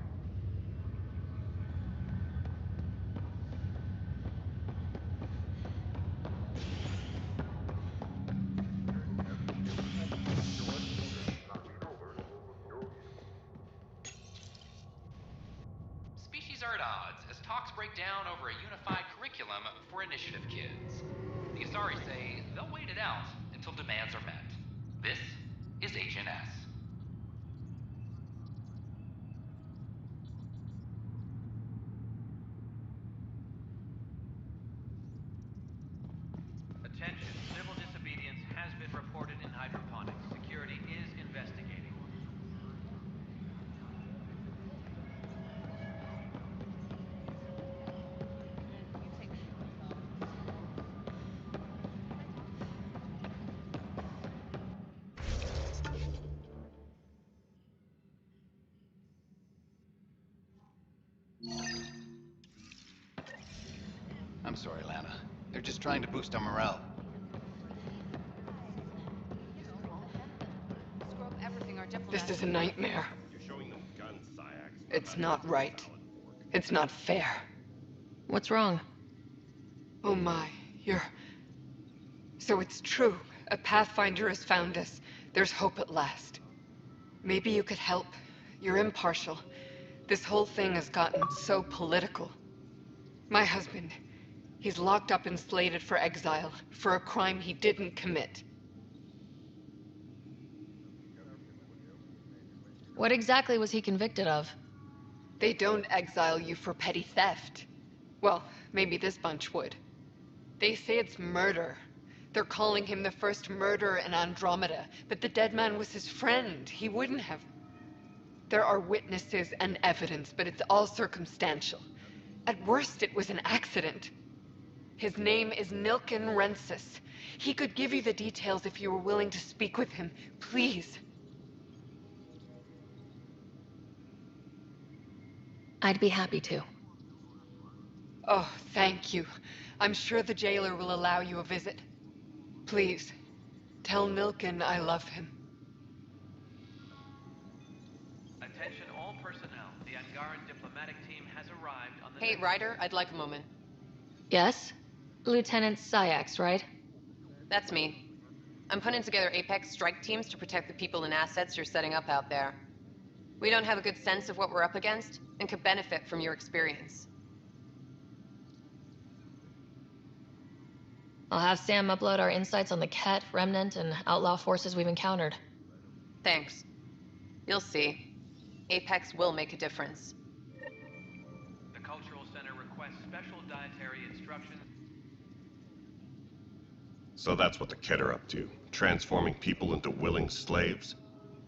Speaker 21: Species are at odds as talks break down over a unified curriculum for initiative kids. The Asari say they'll wait it out until demands are met. This is HNS.
Speaker 12: Attention, civil disobedience has been reported in hydroponics. Security is investigating.
Speaker 13: I'm sorry, Lana. They're just trying to boost our morale.
Speaker 15: This is a nightmare. It's not right. It's not fair.
Speaker 7: What's wrong?
Speaker 15: Oh my, So it's true. A Pathfinder has found us. There's hope at last. Maybe you could help. You're impartial. This whole thing has gotten so political. My husband, he's locked up and slated for exile for a crime he didn't commit.
Speaker 7: What exactly was he convicted of?
Speaker 15: They don't exile you for petty theft. Well, maybe this bunch would. They say it's murder. They're calling him the first murderer in Andromeda, but the dead man was his friend. He wouldn't have. There are witnesses and evidence, but it's all circumstantial. At worst, it was an accident. His name is Nilken Rensis. He could give you the details if you were willing to speak with him. Please.
Speaker 7: I'd be happy to.
Speaker 15: Oh, thank you. I'm sure the jailer will allow you a visit. Please, tell Nilken I love him.
Speaker 12: Attention all personnel. The Angaran diplomatic team has arrived on the...
Speaker 25: Hey, Ryder, I'd like a moment.
Speaker 7: Yes? Lieutenant Syax, right?
Speaker 25: That's me. I'm putting together Apex strike teams to protect the people and assets you're setting up out there.
Speaker 15: We don't have a good sense of what we're up against, and could benefit from your experience.
Speaker 7: I'll have Sam upload our insights on the Ket, Remnant, and outlaw forces we've encountered.
Speaker 15: Thanks. You'll see. Apex will make a difference.
Speaker 12: The Cultural Center requests special dietary instructions.
Speaker 8: So that's what the Ket are up to, transforming people into willing slaves?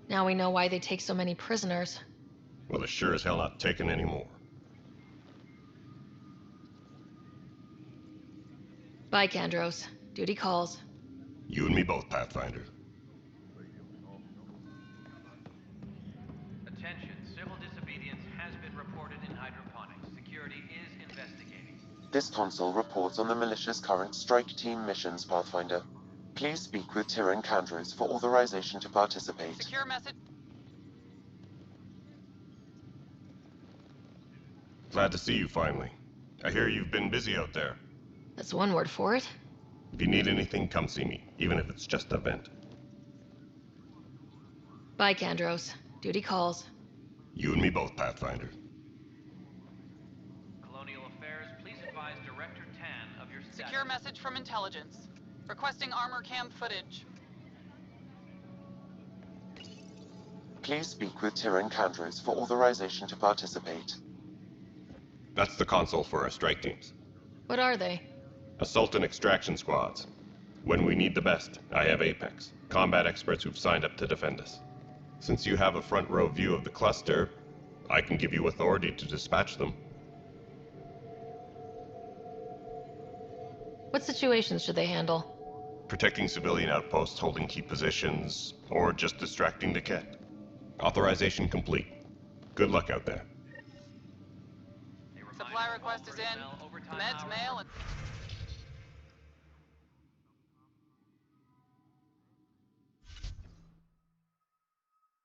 Speaker 7: Now we know why they take so many prisoners.
Speaker 8: Well, they're sure as hell not taking any more.
Speaker 7: Bye, Kandros. Duty calls.
Speaker 8: You and me both, Pathfinder.
Speaker 12: Attention, civil disobedience has been reported in hydroponics. Security is investigating.
Speaker 3: This console reports on the militia's current strike team missions, Pathfinder. Please speak with Tyrion Kandros for authorization to participate.
Speaker 14: Secure message.
Speaker 8: Glad to see you finally. I hear you've been busy out there.
Speaker 7: That's one word for it.
Speaker 8: If you need anything, come see me, even if it's just a vent.
Speaker 7: Bye, Kandros. Duty calls.
Speaker 8: You and me both, Pathfinder.
Speaker 12: Colonial Affairs, please advise Director Tan of your status.
Speaker 14: Secure message from intelligence. Requesting armor cam footage.
Speaker 3: Please speak with Tyrion Kandros for authorization to participate.
Speaker 8: That's the console for our strike teams.
Speaker 7: What are they?
Speaker 8: Assault and extraction squads. When we need the best, I have Apex, combat experts who've signed up to defend us. Since you have a front row view of the cluster, I can give you authority to dispatch them.
Speaker 7: What situations should they handle?
Speaker 8: Protecting civilian outposts, holding key positions, or just distracting the Ket. Authorization complete. Good luck out there.
Speaker 14: Supply request is in. Meds mail and...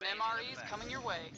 Speaker 14: MREs coming your way.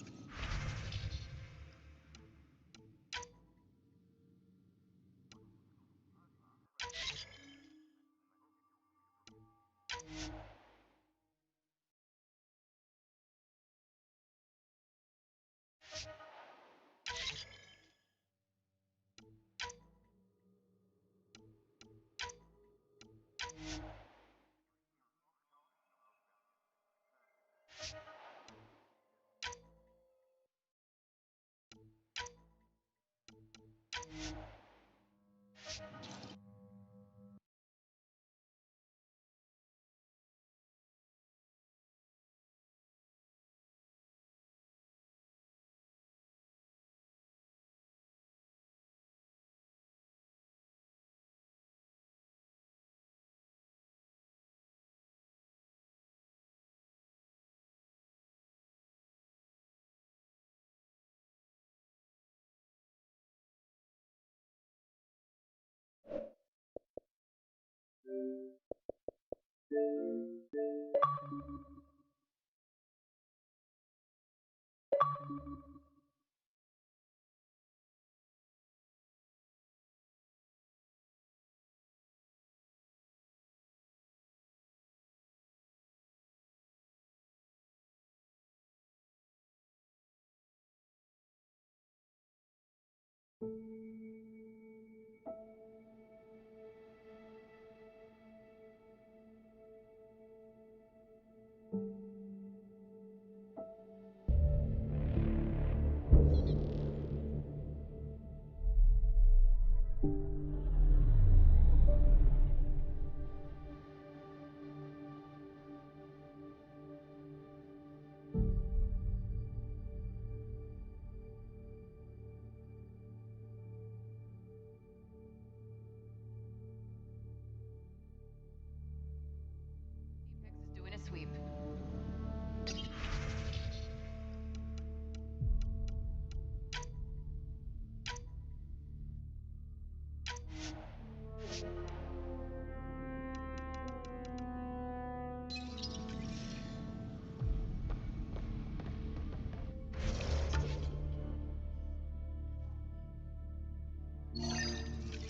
Speaker 15: Doing a sweep.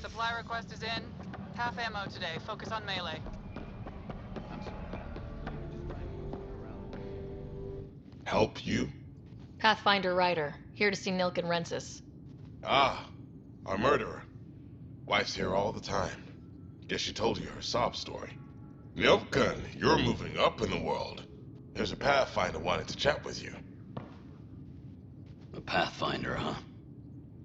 Speaker 14: Supply request is in. Half ammo today. Focus on melee.
Speaker 8: Help you?
Speaker 7: Pathfinder Ryder, here to see Nilk and Rensis.
Speaker 18: Ah, our murderer. Wife's here all the time. Guess she told you her sob story. Nilken, you're moving up in the world. There's a Pathfinder wanting to chat with you.
Speaker 9: A Pathfinder, huh?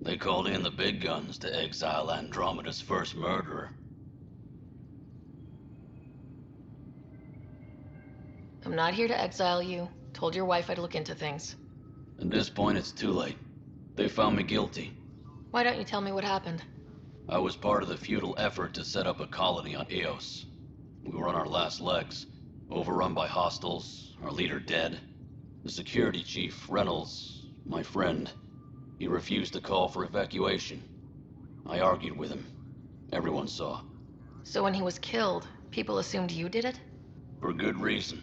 Speaker 9: They called in the big guns to exile Andromeda's first murderer.
Speaker 7: I'm not here to exile you. Told your wife I'd look into things.
Speaker 9: At this point, it's too late. They found me guilty.
Speaker 7: Why don't you tell me what happened?
Speaker 9: I was part of the futile effort to set up a colony on Eos. We were on our last legs, overrun by hostiles, our leader dead. The security chief, Reynolds, my friend, he refused to call for evacuation. I argued with him. Everyone saw.
Speaker 7: So when he was killed, people assumed you did it?
Speaker 9: For good reason.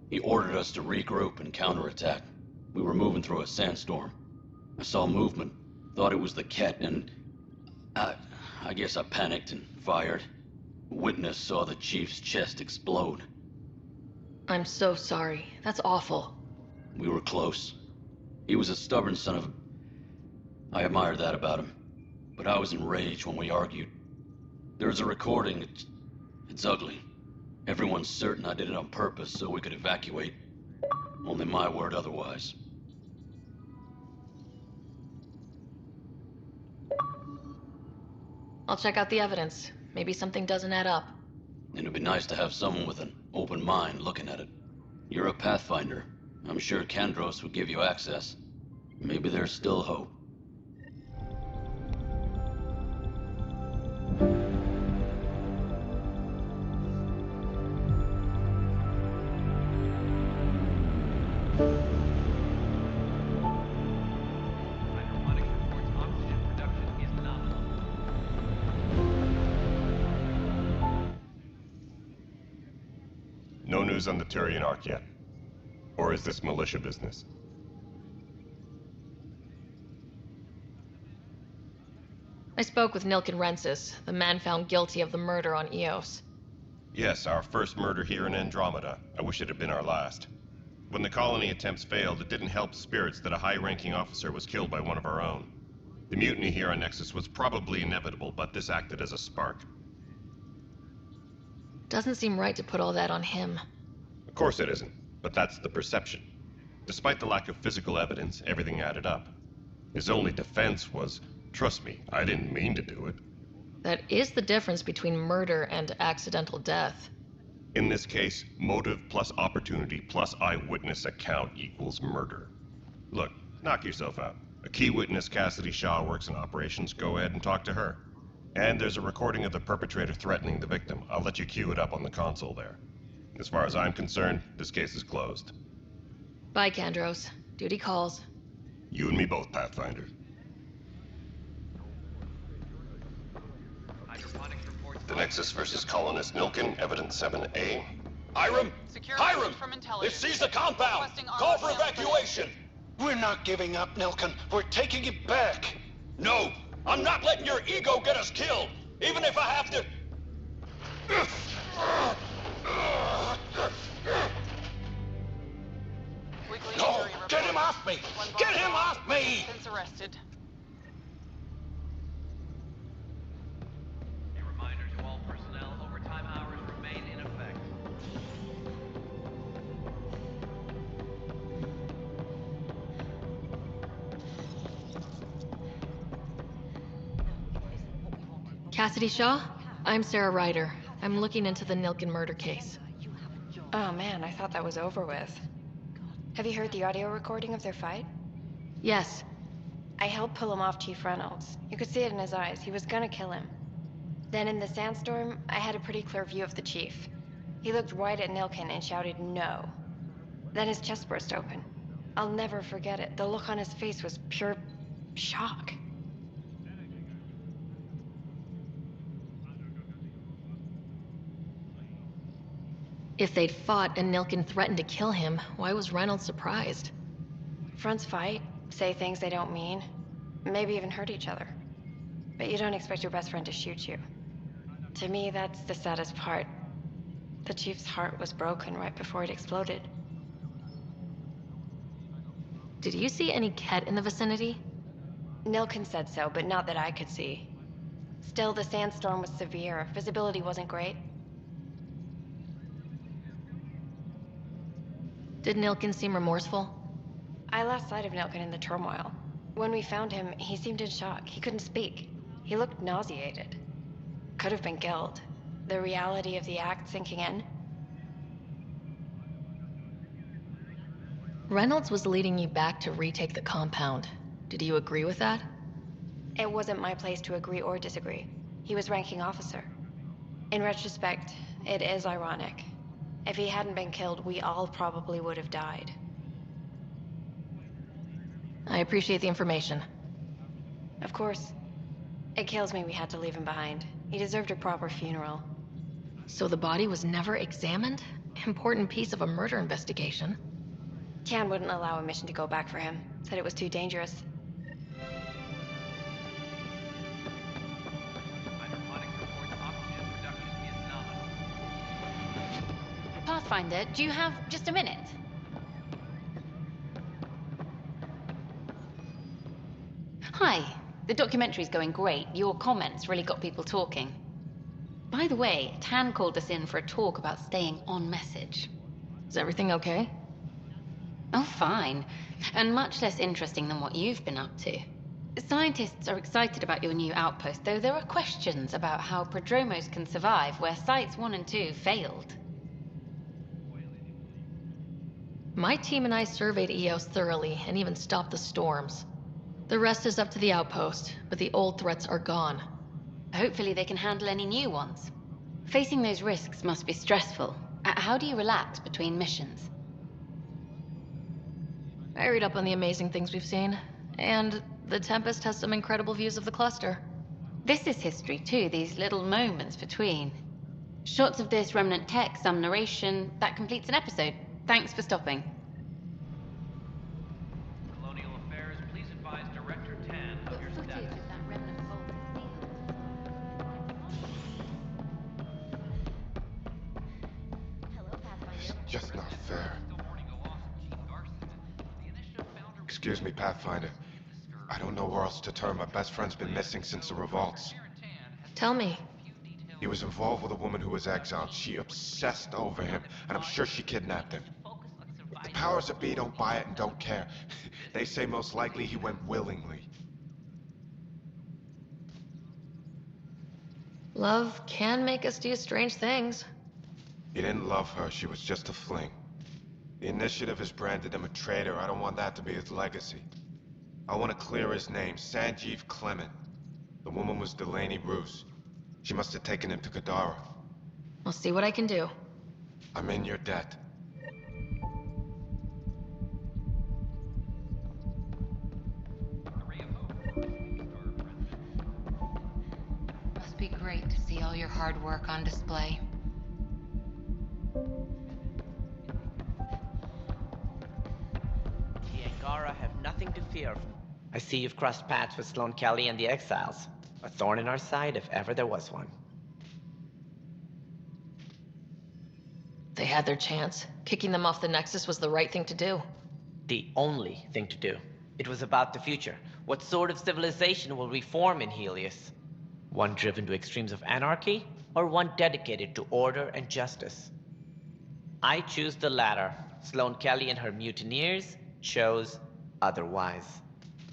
Speaker 9: He ordered us to regroup and counterattack. We were moving through a sandstorm. I saw movement, thought it was the Ket, and I guess I panicked and fired. A witness saw the chief's chest explode.
Speaker 7: I'm so sorry. That's awful.
Speaker 9: We were close. He was a stubborn son of a... I admired that about him. But I was enraged when we argued. There's a recording. It's ugly. Everyone's certain I did it on purpose so we could evacuate. Only my word otherwise.
Speaker 7: I'll check out the evidence. Maybe something doesn't add up.
Speaker 9: It'd be nice to have someone with an open mind looking at it. You're a Pathfinder. I'm sure Kandros would give you access. Maybe there's still hope.
Speaker 8: No news on the Turian Ark yet. Or is this militia business?
Speaker 7: I spoke with Nilk and Rensis, the man found guilty of the murder on Eos.
Speaker 8: Yes, our first murder here in Andromeda. I wish it had been our last. When the colony attempts failed, it didn't help spirits that a high-ranking officer was killed by one of our own. The mutiny here on Nexus was probably inevitable, but this acted as a spark.
Speaker 7: Doesn't seem right to put all that on him.
Speaker 8: Of course it isn't, but that's the perception. Despite the lack of physical evidence, everything added up. His only defense was, trust me, I didn't mean to do it.
Speaker 7: That is the difference between murder and accidental death.
Speaker 8: In this case, motive plus opportunity plus eyewitness account equals murder. Look, knock yourself out. A key witness, Cassidy Shaw, works in operations. Go ahead and talk to her. And there's a recording of the perpetrator threatening the victim. I'll let you cue it up on the console there. As far as I'm concerned, this case is closed.
Speaker 7: Bye, Kandros. Duty calls.
Speaker 8: You and me both, Pathfinder. The Nexus versus Colonist Nilken, Evidence 7A.
Speaker 10: Hiram! Hiram! They've seized the compound! Call for evacuation!
Speaker 17: We're not giving up, Nilken. We're taking it back.
Speaker 10: No! I'm not letting your ego get us killed! Even if I have to...
Speaker 17: No! Get him off me! Get him off me!
Speaker 15: Since arrested.
Speaker 12: A reminder to all personnel, overtime hours remain in effect.
Speaker 7: Cassidy Shaw? I'm Sarah Ryder. I'm looking into the Nilken murder case.
Speaker 19: Oh man, I thought that was over with. Have you heard the audio recording of their fight?
Speaker 7: Yes.
Speaker 19: I helped pull him off Chief Reynolds. You could see it in his eyes. He was gonna kill him. Then in the sandstorm, I had a pretty clear view of the chief. He looked right at Nilken and shouted no. Then his chest burst open. I'll never forget it. The look on his face was pure shock.
Speaker 7: If they'd fought and Nilken threatened to kill him, why was Reynolds surprised?
Speaker 19: Fronts fight, say things they don't mean, maybe even hurt each other. But you don't expect your best friend to shoot you. To me, that's the saddest part. The chief's heart was broken right before it exploded.
Speaker 7: Did you see any Ket in the vicinity?
Speaker 19: Nilkin said so, but not that I could see. Still, the sandstorm was severe. Visibility wasn't great.
Speaker 7: Did Nilkin seem remorseful?
Speaker 19: I lost sight of Nilkin in the turmoil. When we found him, he seemed in shock. He couldn't speak. He looked nauseated. Could have been guilt. The reality of the act sinking in.
Speaker 7: Reynolds was leading you back to retake the compound. Did you agree with that?
Speaker 19: It wasn't my place to agree or disagree. He was ranking officer. In retrospect, it is ironic. If he hadn't been killed, we all probably would have died.
Speaker 7: I appreciate the information.
Speaker 19: Of course. It kills me we had to leave him behind. He deserved a proper funeral.
Speaker 7: So the body was never examined? Important piece of a murder investigation.
Speaker 19: Tian wouldn't allow a mission to go back for him. Said it was too dangerous.
Speaker 1: Pathfinder, do you have just a minute? Hi. The documentary's going great. Your comments really got people talking. By the way, Tan called us in for a talk about staying on message.
Speaker 7: Is everything okay?
Speaker 1: Oh, fine. And much less interesting than what you've been up to. Scientists are excited about your new outpost, though there are questions about how prodromos can survive where Sites 1 and 2 failed.
Speaker 7: My team and I surveyed EOS thoroughly and even stopped the storms. The rest is up to the outpost, but the old threats are gone.
Speaker 1: Hopefully they can handle any new ones. Facing those risks must be stressful. How do you relax between missions?
Speaker 7: I read up on the amazing things we've seen, and the Tempest has some incredible views of the cluster.
Speaker 1: This is history too, these little moments between. Shots of this remnant tech, some narration, that completes an episode. Thanks for stopping.
Speaker 12: Colonial Affairs, please advise Director Tan of your status.
Speaker 18: It's just not fair. Excuse me, Pathfinder. I don't know where else to turn. My best friend's been missing since the revolts.
Speaker 7: Tell me.
Speaker 18: He was involved with a woman who was exiled. She obsessed over him, and I'm sure she kidnapped him. The powers that be don't buy it and don't care. They say most likely he went willingly.
Speaker 7: Love can make us do strange things.
Speaker 18: He didn't love her. She was just a fling. The Initiative has branded him a traitor. I don't want that to be his legacy. I want to clear his name, Sanjeev Clement. The woman was Delaney Roos. She must have taken him to Kadara.
Speaker 7: I'll see what I can do.
Speaker 18: I'm in your debt.
Speaker 1: Must be great to see all your hard work on display.
Speaker 2: The Angara have nothing to fear. I see you've crossed paths with Sloane Kelly and the Exiles. A thorn in our side if ever there was one.
Speaker 7: They had their chance. Kicking them off the Nexus was the right thing to do.
Speaker 2: The only thing to do. It was about the future. What sort of civilization will we form in Helios? One driven to extremes of anarchy, or one dedicated to order and justice? I choose the latter. Sloane Kelly and her mutineers chose otherwise.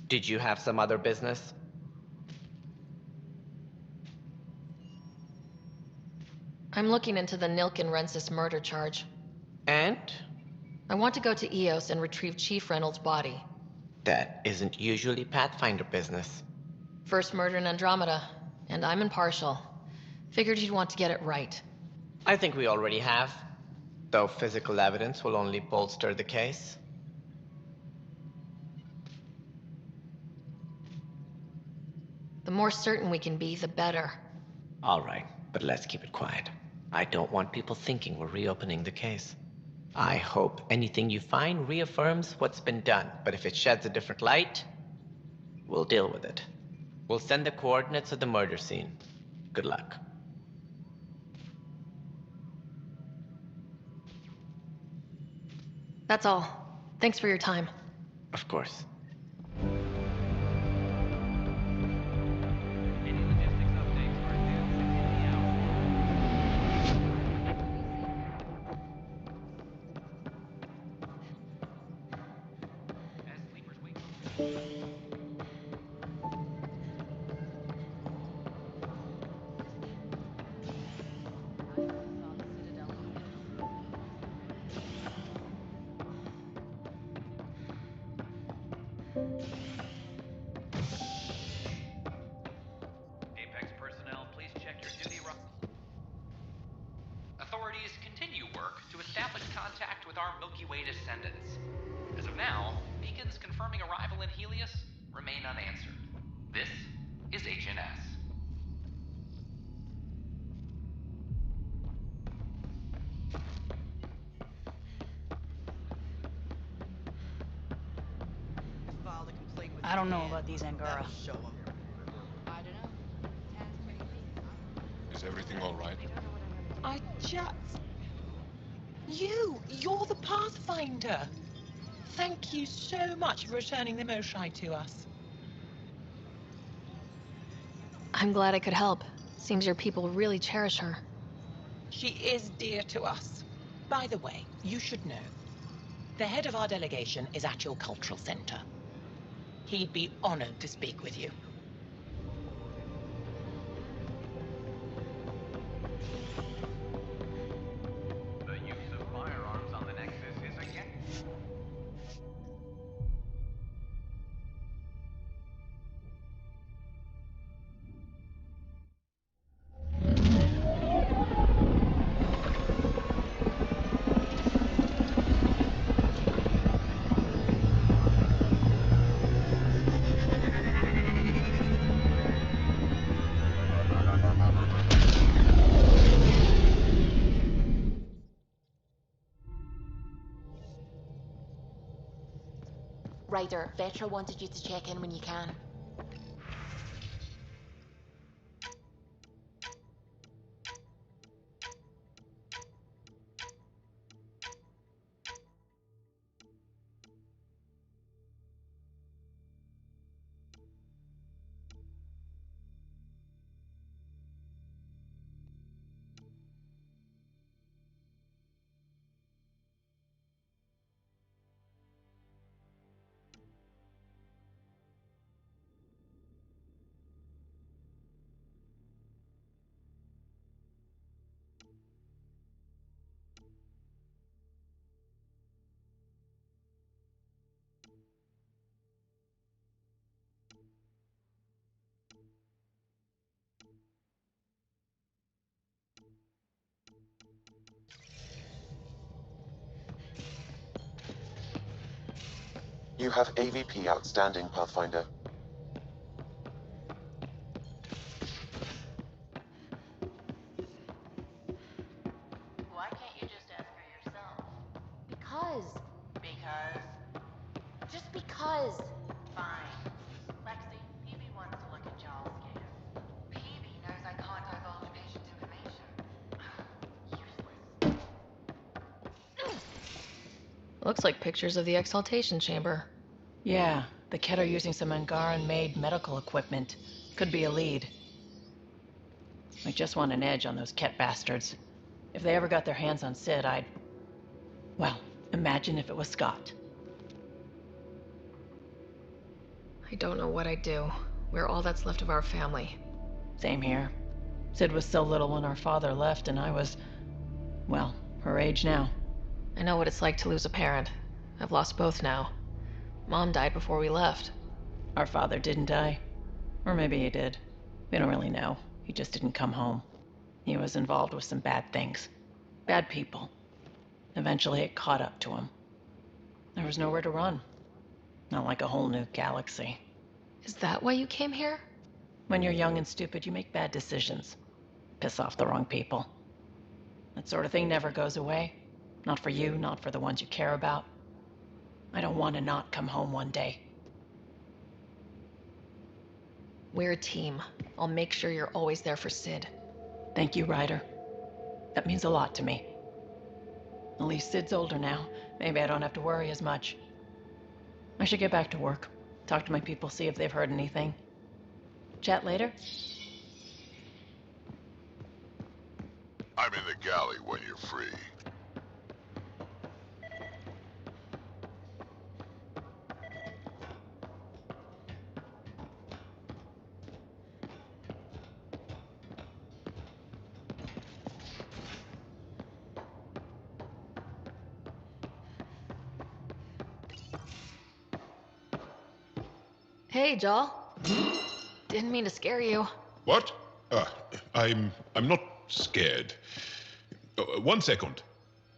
Speaker 2: Did you have some other business?
Speaker 7: I'm looking into the Nilkin-Rensis murder charge.
Speaker 2: And?
Speaker 7: I want to go to EOS and retrieve Chief Reynolds' body.
Speaker 2: That isn't usually Pathfinder business.
Speaker 7: First murder in Andromeda, and I'm impartial. Figured you'd want to get it right.
Speaker 2: I think we already have. Though physical evidence will only bolster the case.
Speaker 7: The more certain we can be, the better.
Speaker 2: All right, but let's keep it quiet. I don't want people thinking we're reopening the case. I hope anything you find reaffirms what's been done, but if it sheds a different light, we'll deal with it. We'll send the coordinates of the murder scene. Good luck.
Speaker 7: That's all. Thanks for your time.
Speaker 2: Of course.
Speaker 12: Any logistics updates are due within the hour. As sleepers wake up. Apex personnel, please check your duty Authorities continue work to establish contact with our Milky Way descendants. As of now, beacons confirming arrival in Helios remain unanswered. This is HNS.
Speaker 6: I don't know about these Angara.
Speaker 18: Is everything all right?
Speaker 11: You're the Pathfinder. Thank you so much for returning the Moshai to us.
Speaker 7: I'm glad I could help. Seems your people really cherish her.
Speaker 11: She is dear to us. By the way, you should know. The head of our delegation is at your cultural center. He'd be honored to speak with you.
Speaker 12: The use of firearms on the Nexus is again.
Speaker 1: Ryder, Vetra wanted you to check in when you can.
Speaker 3: You have AVP outstanding, Pathfinder.
Speaker 1: Why can't you just ask her yourself? Because. Because? Just because. Fine. Lexi, Peavy wants to look at y'all's scans. Peavy knows I can't divulge patient information. Useless.
Speaker 7: Looks like pictures of the exaltation chamber.
Speaker 11: Yeah, the Ket are using some Angaran-made medical equipment. Could be a lead. I just want an edge on those Ket bastards. If they ever got their hands on Sid, I'd... Well, imagine if it was Scott.
Speaker 7: I don't know what I'd do. We're all that's left of our family.
Speaker 11: Same here. Sid was so little when our father left, and I was... well, her age now.
Speaker 7: I know what it's like to lose a parent. I've lost both now. Mom died before we left.
Speaker 11: Our father didn't die. Or maybe he did. We don't really know. He just didn't come home. He was involved with some bad things. Bad people. Eventually it caught up to him. There was nowhere to run. Not like a whole new galaxy.
Speaker 7: Is that why you came here?
Speaker 11: When you're young and stupid, you make bad decisions. Piss off the wrong people. That sort of thing never goes away. Not for you, not for the ones you care about. I don't want to not come home one day.
Speaker 7: We're a team. I'll make sure you're always there for Sid.
Speaker 11: Thank you, Ryder. That means a lot to me. At least Sid's older now. Maybe I don't have to worry as much. I should get back to work. Talk to my people, see if they've heard anything. Chat later?
Speaker 18: I'm in the galley when you're free.
Speaker 7: Hey, Joel. Didn't mean to scare you.
Speaker 16: What? I'm not scared. 1 second.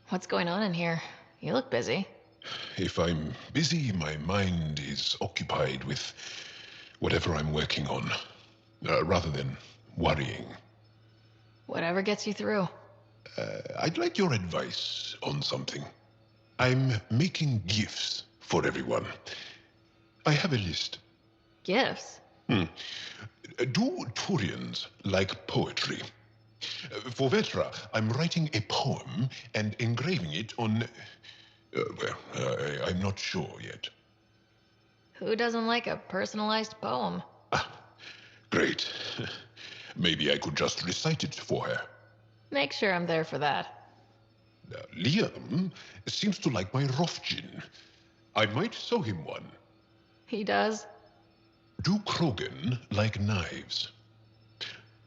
Speaker 7: What's going on in here? You look busy.
Speaker 16: If I'm busy, my mind is occupied with whatever I'm working on, rather than worrying.
Speaker 7: Whatever gets you through.
Speaker 16: I'd like your advice on something. I'm making gifts for everyone. I have a list.
Speaker 7: Gifts?
Speaker 16: Do Turians like poetry? For Vetra, I'm writing a poem and engraving it on... I'm not sure yet.
Speaker 7: Who doesn't like a personalized poem?
Speaker 16: Great. Maybe I could just recite it for her.
Speaker 7: Make sure I'm there for that.
Speaker 16: Liam seems to like my Rofgin. I might sew him one.
Speaker 7: He does?
Speaker 16: Do Krogan like knives?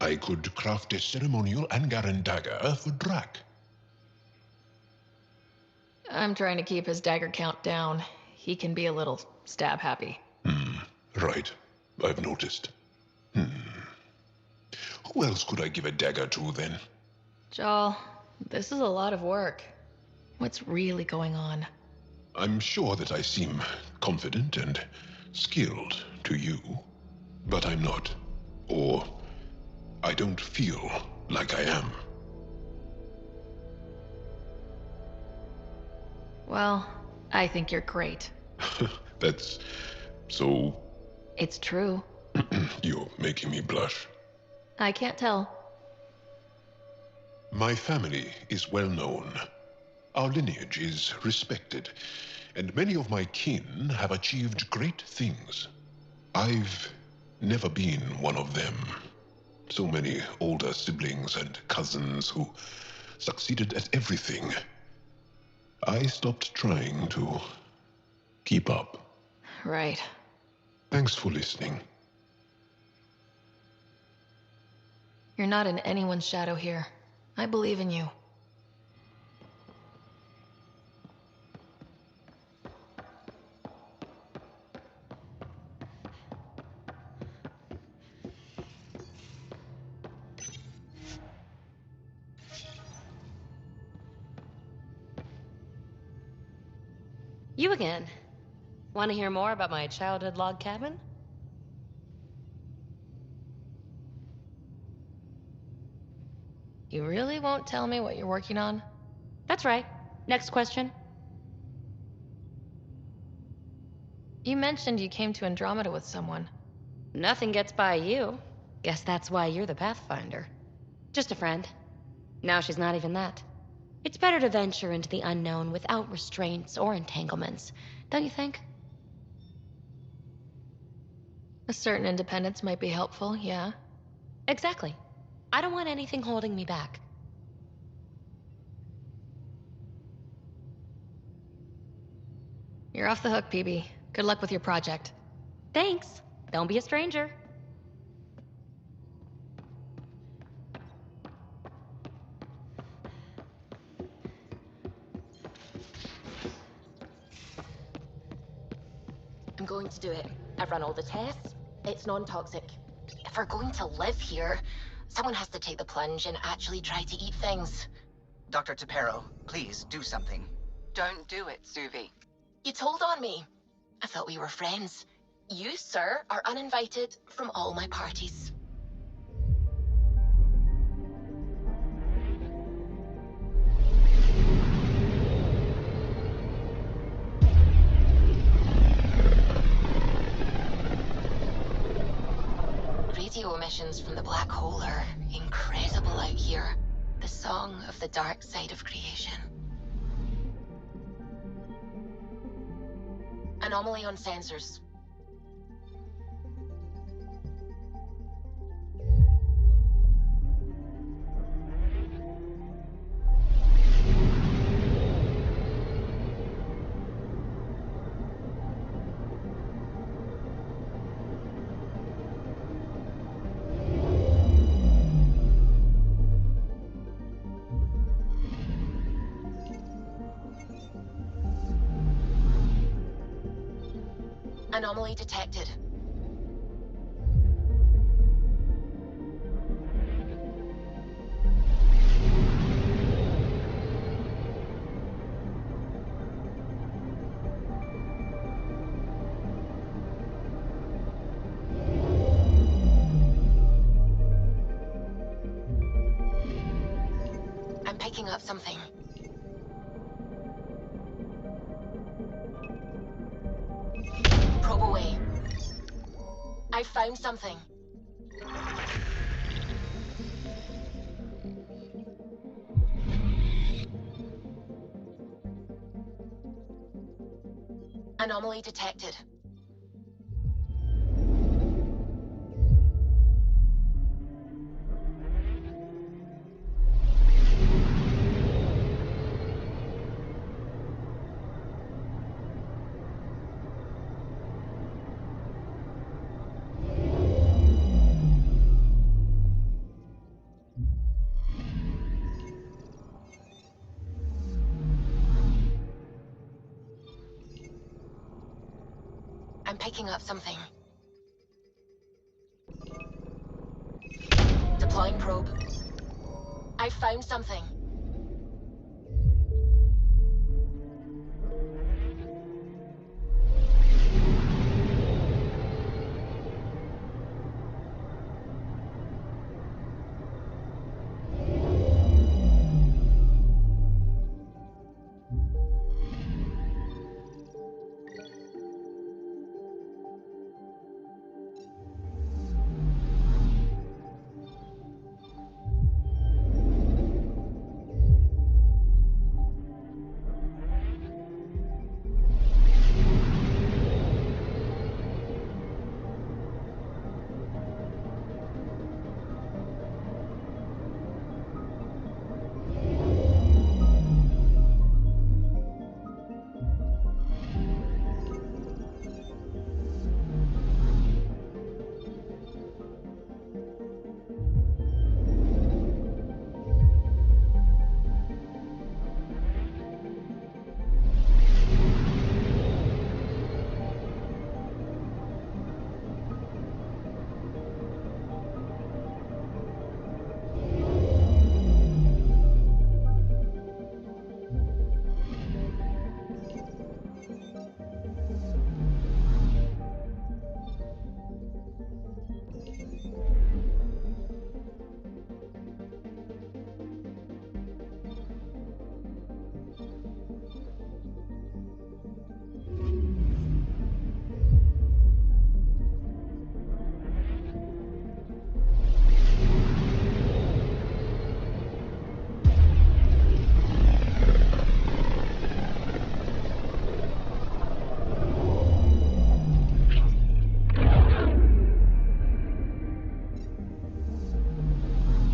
Speaker 16: I could craft a ceremonial Angaran dagger for Drac.
Speaker 7: I'm trying to keep his dagger count down. He can be a little stab happy.
Speaker 16: Right. I've noticed. Who else could I give a dagger to, then?
Speaker 7: Joel, this is a lot of work. What's really going on?
Speaker 16: I'm sure that I seem confident and skilled to you, but I'm not. Or I don't feel like I am.
Speaker 7: Well, I think you're great.
Speaker 16: That's so...
Speaker 7: It's true.
Speaker 16: You're making me blush.
Speaker 7: I can't tell.
Speaker 16: My family is well known. Our lineage is respected, and many of my kin have achieved great things. I've never been one of them. So many older siblings and cousins who succeeded at everything. I stopped trying to keep up.
Speaker 7: Right.
Speaker 16: Thanks for listening.
Speaker 7: You're not in anyone's shadow here. I believe in you.
Speaker 20: You again. Want to hear more about my childhood log cabin?
Speaker 7: You really won't tell me what you're working on?
Speaker 20: That's right. Next question.
Speaker 7: You mentioned you came to Andromeda with someone.
Speaker 20: Nothing gets by you. Guess that's why you're the Pathfinder. Just a friend. Now she's not even that. It's better to venture into the unknown without restraints or entanglements, don't you think?
Speaker 7: A certain independence might be helpful, yeah.
Speaker 20: Exactly. I don't want anything holding me back.
Speaker 7: You're off the hook, PB. Good luck with your project.
Speaker 20: Thanks. Don't be a stranger.
Speaker 22: I'm going to do it. I've run all the tests. It's non-toxic. If we're going to live here, someone has to take the plunge and actually try to eat things.
Speaker 23: Dr. Tapero, please do something.
Speaker 15: Don't do it, Suvi.
Speaker 22: You told on me. I thought we were friends. You, sir, are uninvited from all my parties. Radio emissions from the black hole are incredible out here. The song of the dark side of creation. Anomaly on sensors. Anomaly detected. I'm picking up something. Probe away. I found something. Anomaly detected. I'm picking up something. Deploying probe. I found something.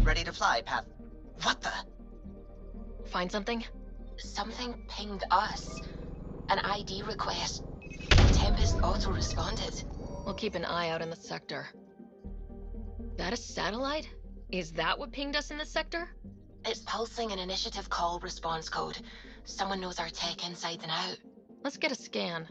Speaker 23: Ready to fly, Path. What the?
Speaker 7: Find something?
Speaker 22: Something pinged us. An ID request. Tempest auto-responded.
Speaker 7: We'll keep an eye out in the sector. That a satellite? Is that what pinged us in the sector?
Speaker 22: It's pulsing an initiative call response code. Someone knows our tech inside and out.
Speaker 7: Let's get a scan.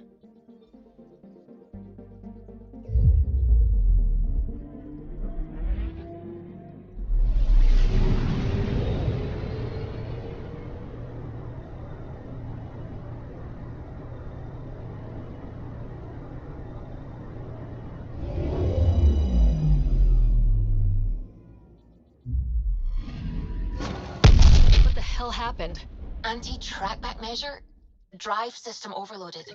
Speaker 7: What the hell happened?
Speaker 22: Anti-trackback measure? Drive system overloaded.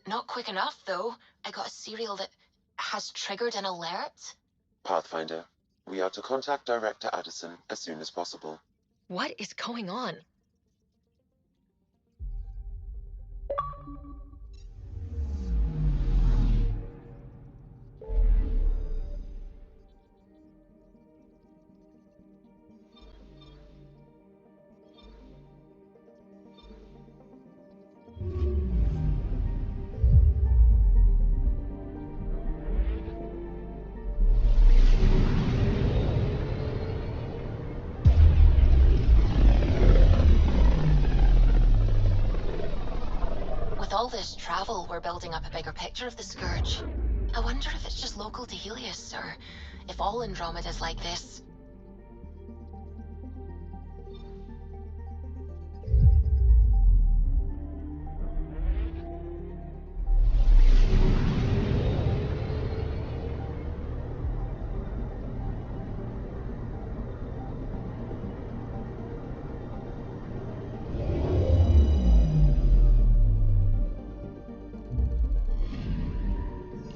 Speaker 22: Not quick enough, though. I got a serial that has triggered an alert.
Speaker 3: Pathfinder, we are to contact Director Addison as soon as possible.
Speaker 7: What is going on?
Speaker 22: all this travel, we're building up a bigger picture of the Scourge. I wonder if it's just local to Helios, or if all Andromeda's like this.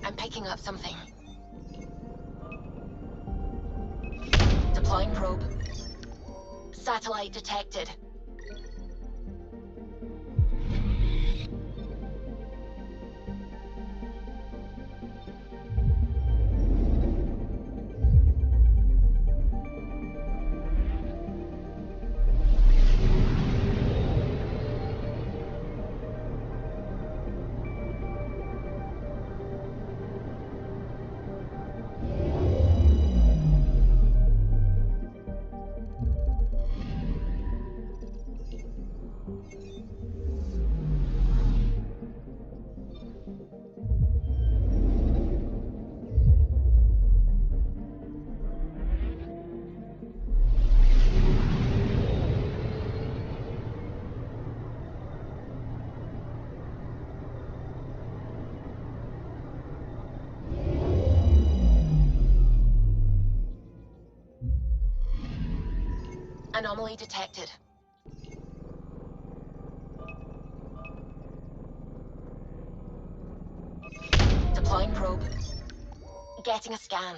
Speaker 22: I'm picking up something. Deploying probe. Satellite detected. Anomaly detected. Deploying probe. Getting a scan.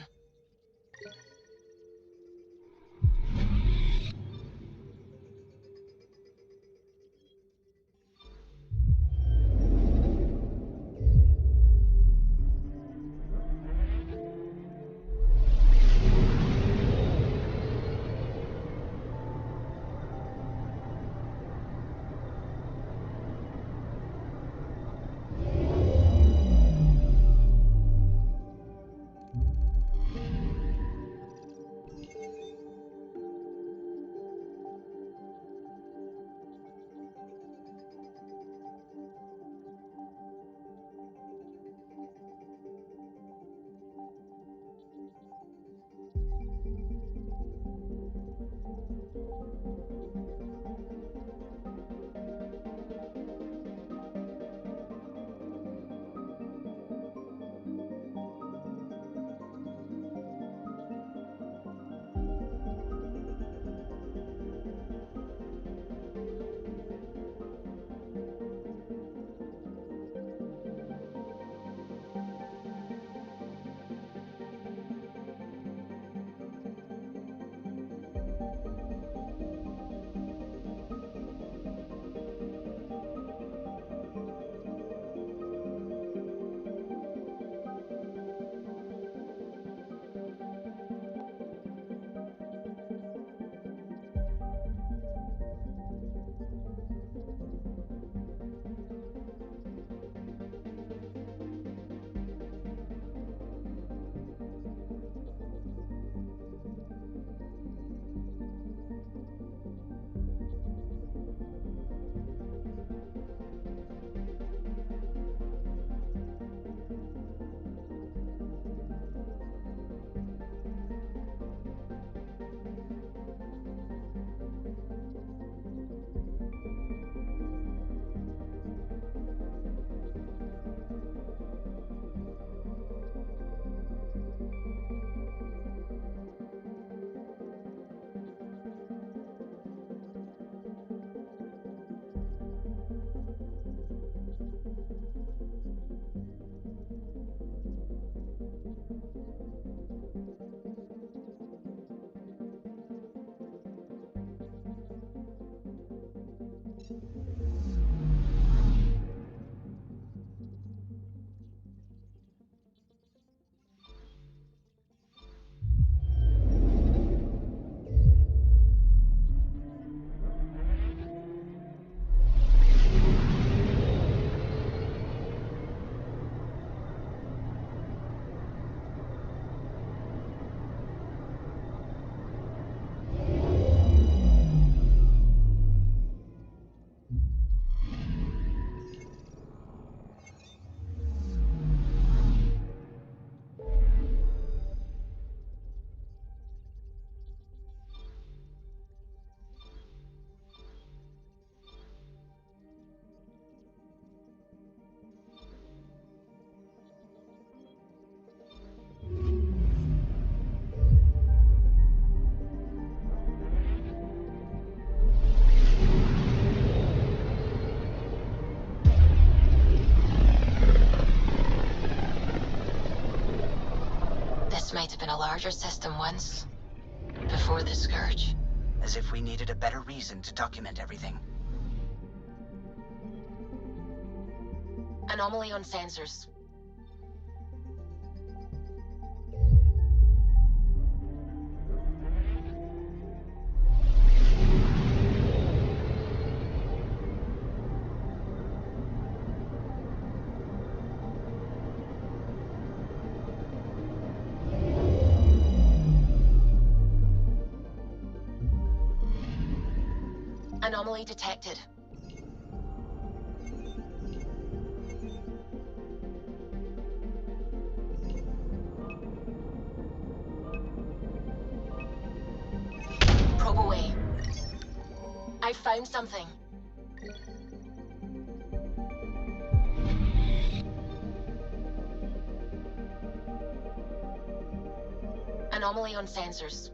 Speaker 22: might have been a larger system once. Before the Scourge.
Speaker 4: As if we needed a better reason to document everything.
Speaker 22: Anomaly on sensors. Anomaly detected. Probe away. I found something. Anomaly on sensors.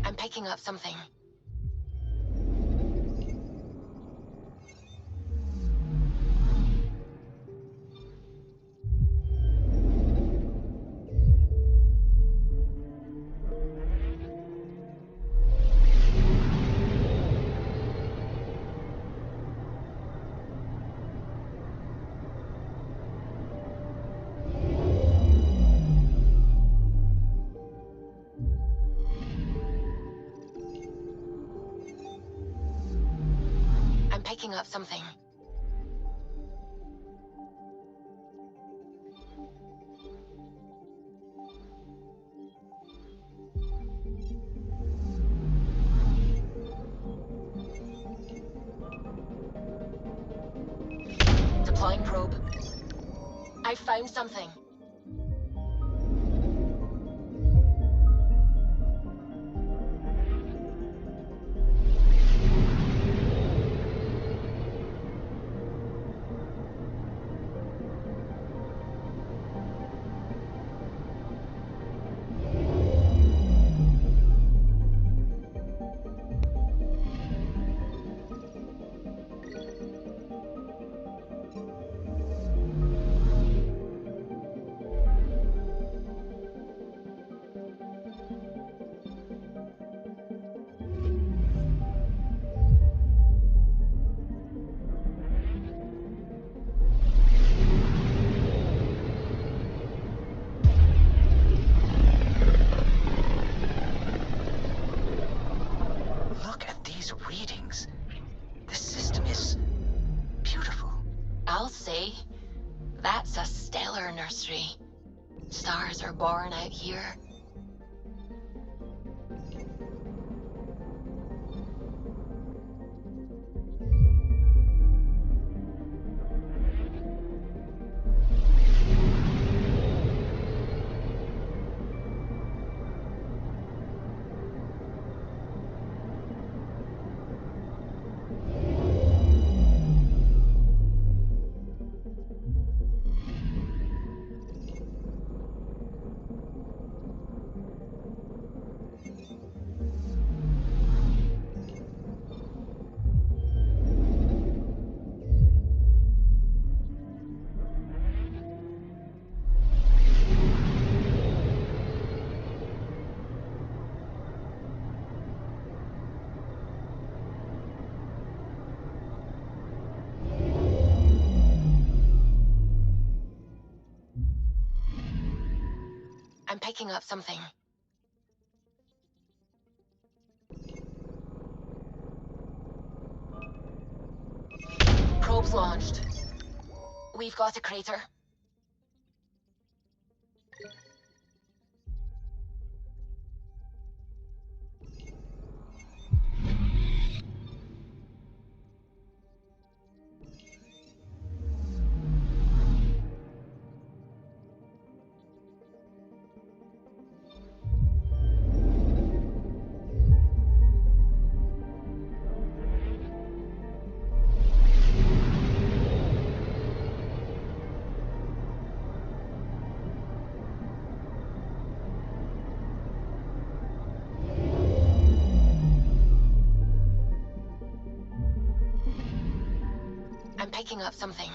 Speaker 22: I'm picking up something. I'm picking up something. Deploying probe. I found something.
Speaker 4: Look at these readings. This system is beautiful.
Speaker 22: I'll say, that's a stellar nursery. Stars are born out here. I'm picking up something. Probe Probe's launched. We've got a crater. I'm picking up something.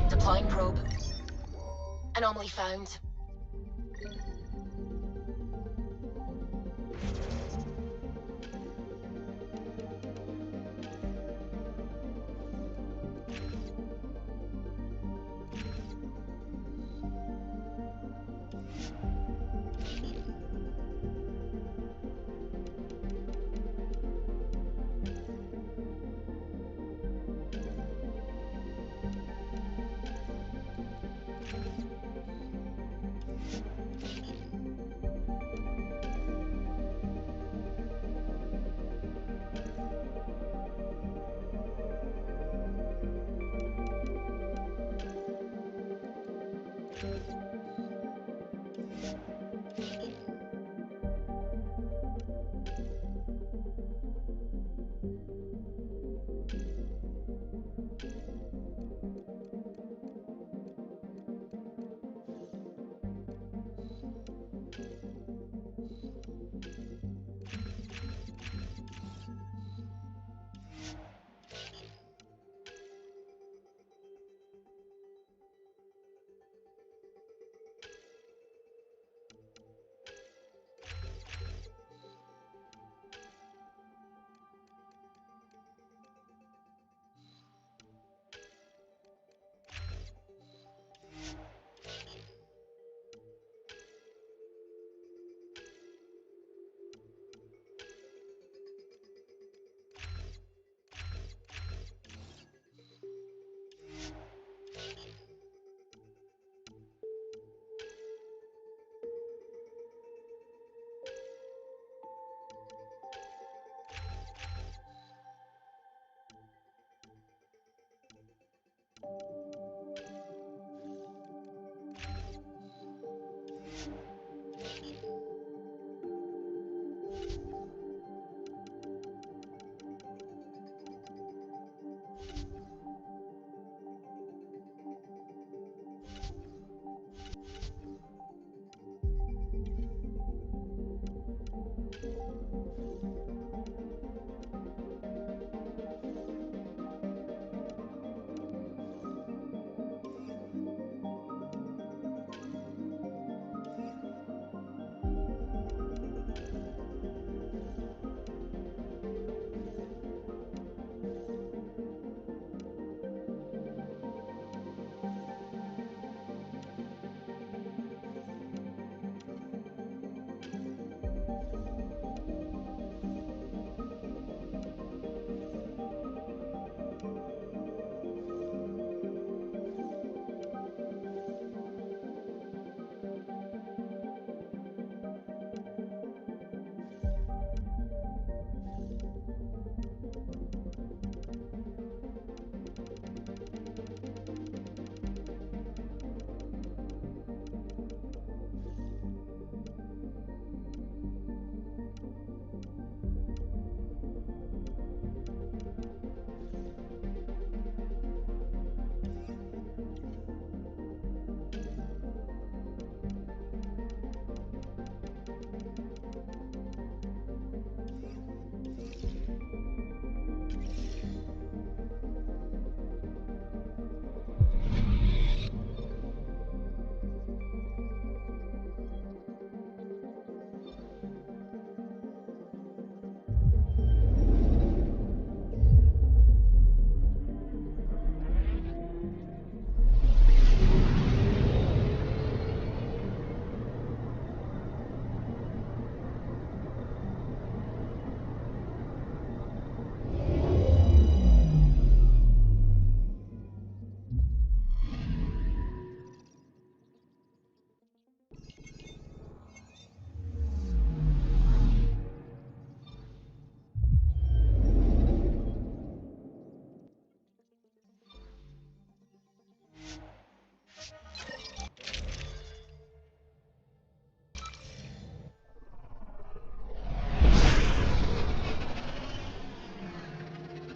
Speaker 22: Deploying probe. Anomaly found.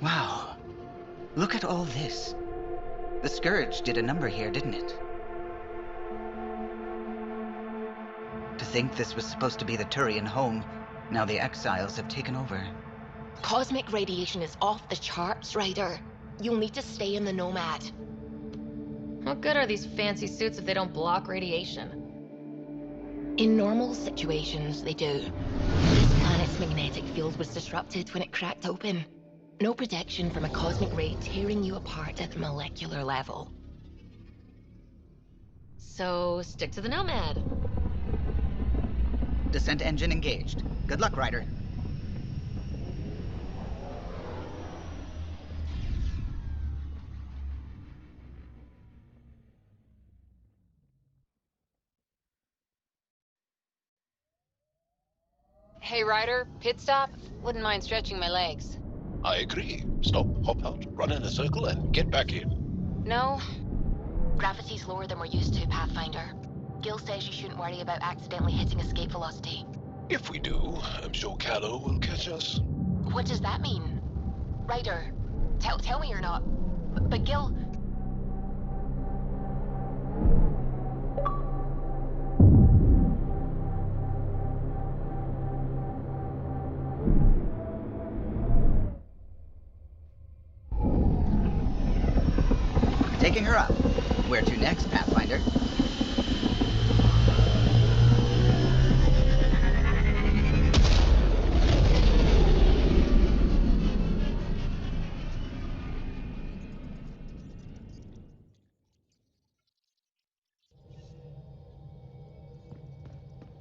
Speaker 4: Wow. Look at all this. The Scourge did a number here, didn't it? To think this was supposed to be the Turian home, now the Exiles have taken over.
Speaker 22: Cosmic radiation is off the charts, Ryder. You'll need to stay in the Nomad.
Speaker 7: What good are these fancy suits if they don't block radiation?
Speaker 22: In normal situations, they do. This planet's magnetic field was disrupted when it cracked open. No protection from a cosmic ray tearing you apart at the molecular level.
Speaker 7: So, stick to the Nomad.
Speaker 4: Descent engine engaged. Good luck, Ryder.
Speaker 1: Hey, Ryder, pit stop? Wouldn't mind stretching my legs.
Speaker 17: I agree. Stop, hop out, run in a circle, and get back in.
Speaker 1: No?
Speaker 22: Gravity's lower than we're used to, Pathfinder. Gil says you shouldn't worry about accidentally hitting escape velocity.
Speaker 17: If we do, I'm sure Callow will catch us.
Speaker 22: What does that mean? Ryder, tell me you're not. But Gil...
Speaker 4: Taking her up. Where to next, Pathfinder?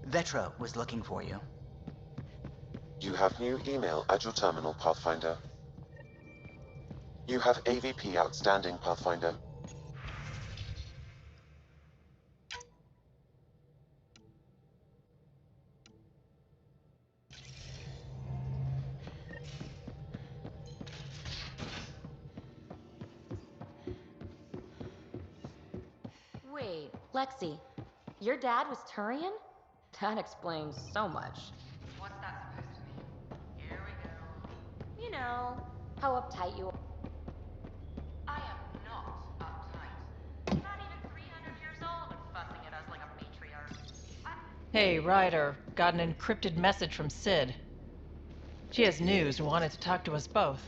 Speaker 4: Vetra was looking for you.
Speaker 3: You have new email at your terminal, Pathfinder. You have AVP outstanding, Pathfinder.
Speaker 20: Wait, Lexi, your dad was Turian? That explains so much.
Speaker 22: What's that supposed to mean? Here we go.
Speaker 20: You know, how uptight you are.
Speaker 22: I am not uptight. Not even 300 years old and fussing at us like a matriarch.
Speaker 11: Hey, Ryder. Got an encrypted message from Sid. She has news and wanted to talk to us both.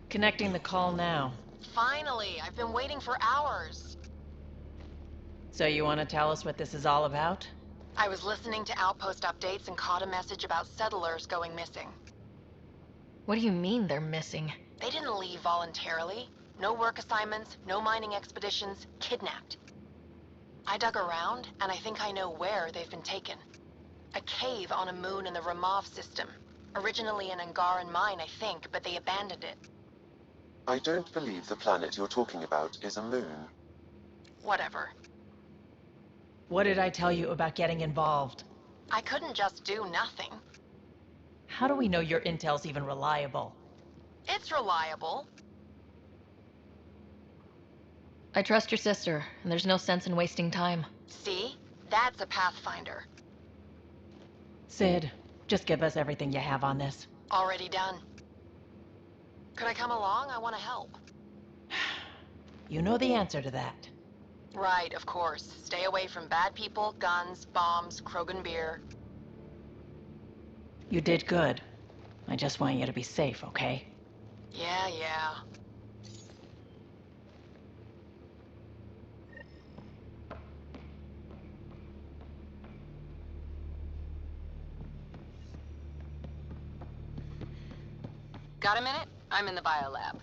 Speaker 11: Connecting the call now.
Speaker 22: Finally, I've been waiting for hours.
Speaker 11: So you want to tell us what this is all about?
Speaker 22: I was listening to outpost updates and caught a message about settlers going missing.
Speaker 7: What do you mean they're missing?
Speaker 22: They didn't leave voluntarily. No work assignments, no mining expeditions, kidnapped. I dug around, and I think I know where they've been taken. A cave on a moon in the Ramov system. Originally an Angaran mine, I think, but they abandoned it.
Speaker 3: I don't believe the planet you're talking about is a moon.
Speaker 22: Whatever.
Speaker 11: What did I tell you about getting involved?
Speaker 22: I couldn't just do nothing.
Speaker 11: How do we know your intel's even reliable?
Speaker 22: It's reliable.
Speaker 7: I trust your sister, and there's no sense in wasting time.
Speaker 22: See? That's a Pathfinder.
Speaker 11: Sid, just give us everything you have on this.
Speaker 22: Already done. Could I come along? I want to help.
Speaker 11: You know the answer to that.
Speaker 22: Right, of course. Stay away from bad people, guns, bombs, Krogan beer.
Speaker 11: You did good. I just want you to be safe, okay?
Speaker 22: Yeah. Got a minute? I'm in the biolab.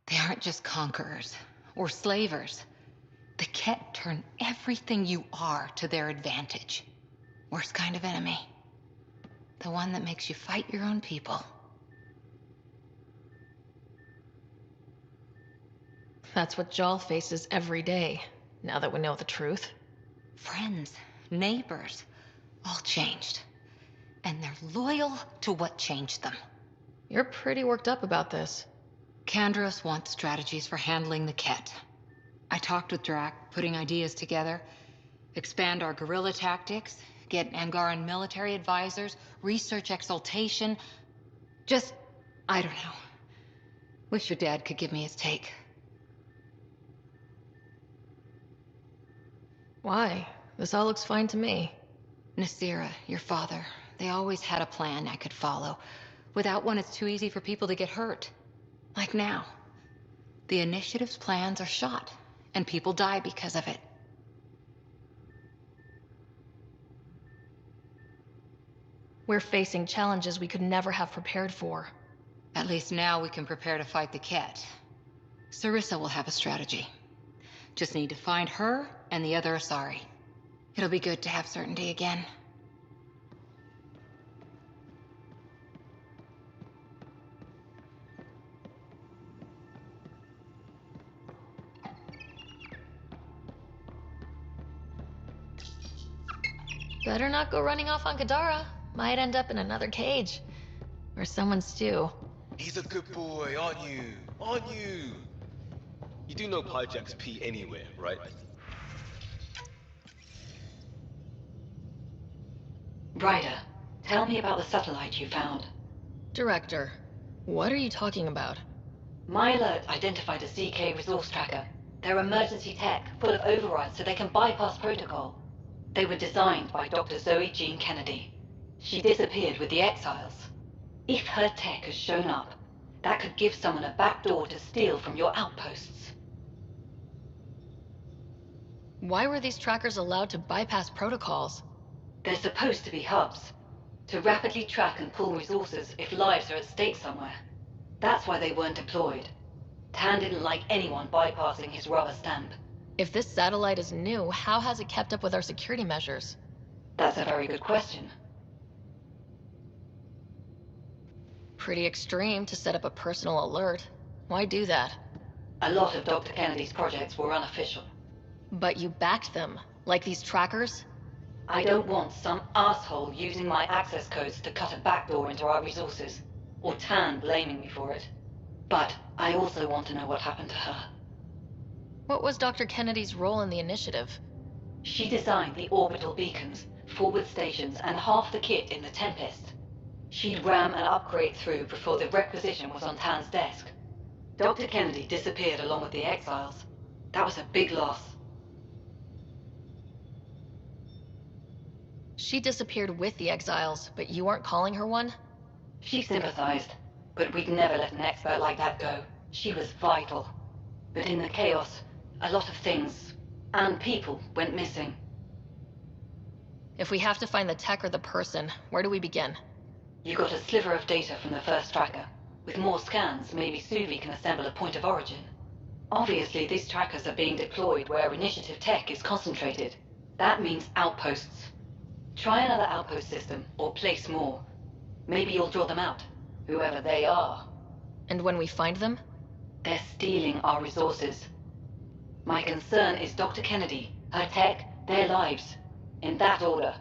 Speaker 1: They aren't just conquerors or slavers. The Ket turn everything you are to their advantage. Worst kind of enemy. The one that makes you fight your own people.
Speaker 7: That's what Jal faces every day, now that we know the truth.
Speaker 5: Friends, neighbors, all changed. And they're loyal to what changed them.
Speaker 7: You're pretty worked up about this.
Speaker 5: Kandros wants strategies for handling the Ket. I talked with Drac, putting ideas together. Expand our guerrilla tactics, get Angaran military advisors, research exaltation. Just, I don't know. Wish your dad could give me his take.
Speaker 7: Why? This all looks fine to me.
Speaker 5: Nasira, your father, they always had a plan I could follow. Without one, it's too easy for people to get hurt. Like now. The Initiative's plans are shot, and people die because of it.
Speaker 7: We're facing challenges we could never have prepared for.
Speaker 5: At least now we can prepare to fight the Ket. Sarissa will have a strategy. Just need to find her and the other Asari. It'll be good to have certainty again.
Speaker 7: Better not go running off on Kadara. Might end up in another cage. Or someone's stew.
Speaker 13: He's a good boy, aren't you? Aren't you? You do know Pyjack's pee anywhere, right?
Speaker 5: Ryder, tell me about the satellite you found.
Speaker 7: Director, what are you talking about?
Speaker 5: My alert identified a CK resource tracker. They're emergency tech, full of overrides so they can bypass protocol. They were designed by Dr. Zoe Jean Kennedy. She disappeared with the Exiles. If her tech has shown up, that could give someone a backdoor to steal from your outposts.
Speaker 7: Why were these trackers allowed to bypass protocols?
Speaker 5: They're supposed to be hubs, to rapidly track and pull resources if lives are at stake somewhere. That's why they weren't deployed. Tan didn't like anyone bypassing his rubber stamp.
Speaker 7: If this satellite is new, how has it kept up with our security measures?
Speaker 5: That's a very good question.
Speaker 7: Pretty extreme to set up a personal alert. Why do that?
Speaker 5: A lot of Dr. Kennedy's projects were unofficial.
Speaker 7: But you backed them, like these trackers?
Speaker 5: I don't want some asshole using my access codes to cut a backdoor into our resources, or Tan blaming me for it. But I also want to know what happened to her.
Speaker 7: What was Dr. Kennedy's role in the initiative?
Speaker 5: She designed the orbital beacons, forward stations, and half the kit in the Tempest. She'd ram and upgrade through before the requisition was on Tan's desk. Dr. Kennedy disappeared along with the Exiles. That was a big loss.
Speaker 7: She disappeared with the Exiles, but you weren't calling her one?
Speaker 5: She sympathized, but we'd never let an expert like that go. She was vital. But in the chaos, a lot of things, and people, went missing.
Speaker 7: If we have to find the tech or the person, where do we begin?
Speaker 5: You got a sliver of data from the first tracker. With more scans, maybe Suvi can assemble a point of origin. Obviously, these trackers are being deployed where Initiative tech is concentrated. That means outposts. Try another outpost system, or place more. Maybe you'll draw them out, whoever they are.
Speaker 7: And when we find them?
Speaker 5: They're stealing our resources. My concern is Dr. Kennedy, her tech, their lives. In that order.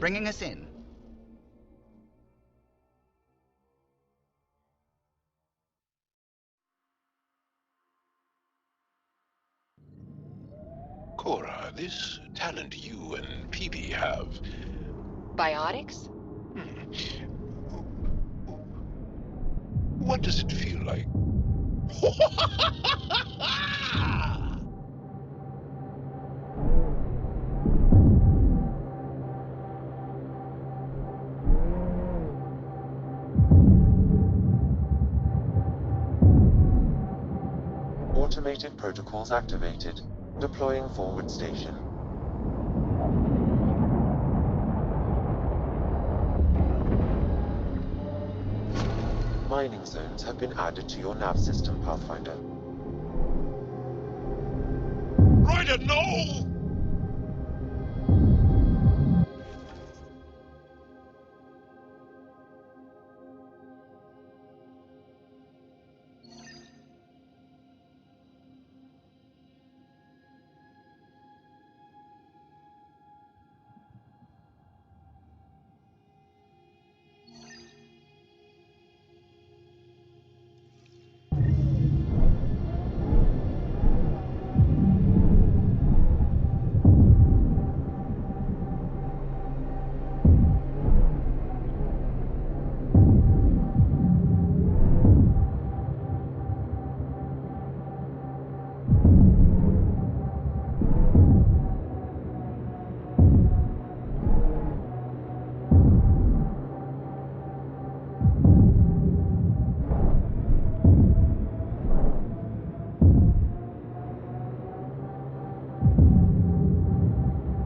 Speaker 4: Bringing us in.
Speaker 16: Cora, this talent you and Peebee have...
Speaker 22: Biotics?
Speaker 16: What does it feel like?
Speaker 3: Automated protocols activated. Deploying forward station. Mining zones have been added to your nav system, Pathfinder.
Speaker 16: Ryder, no!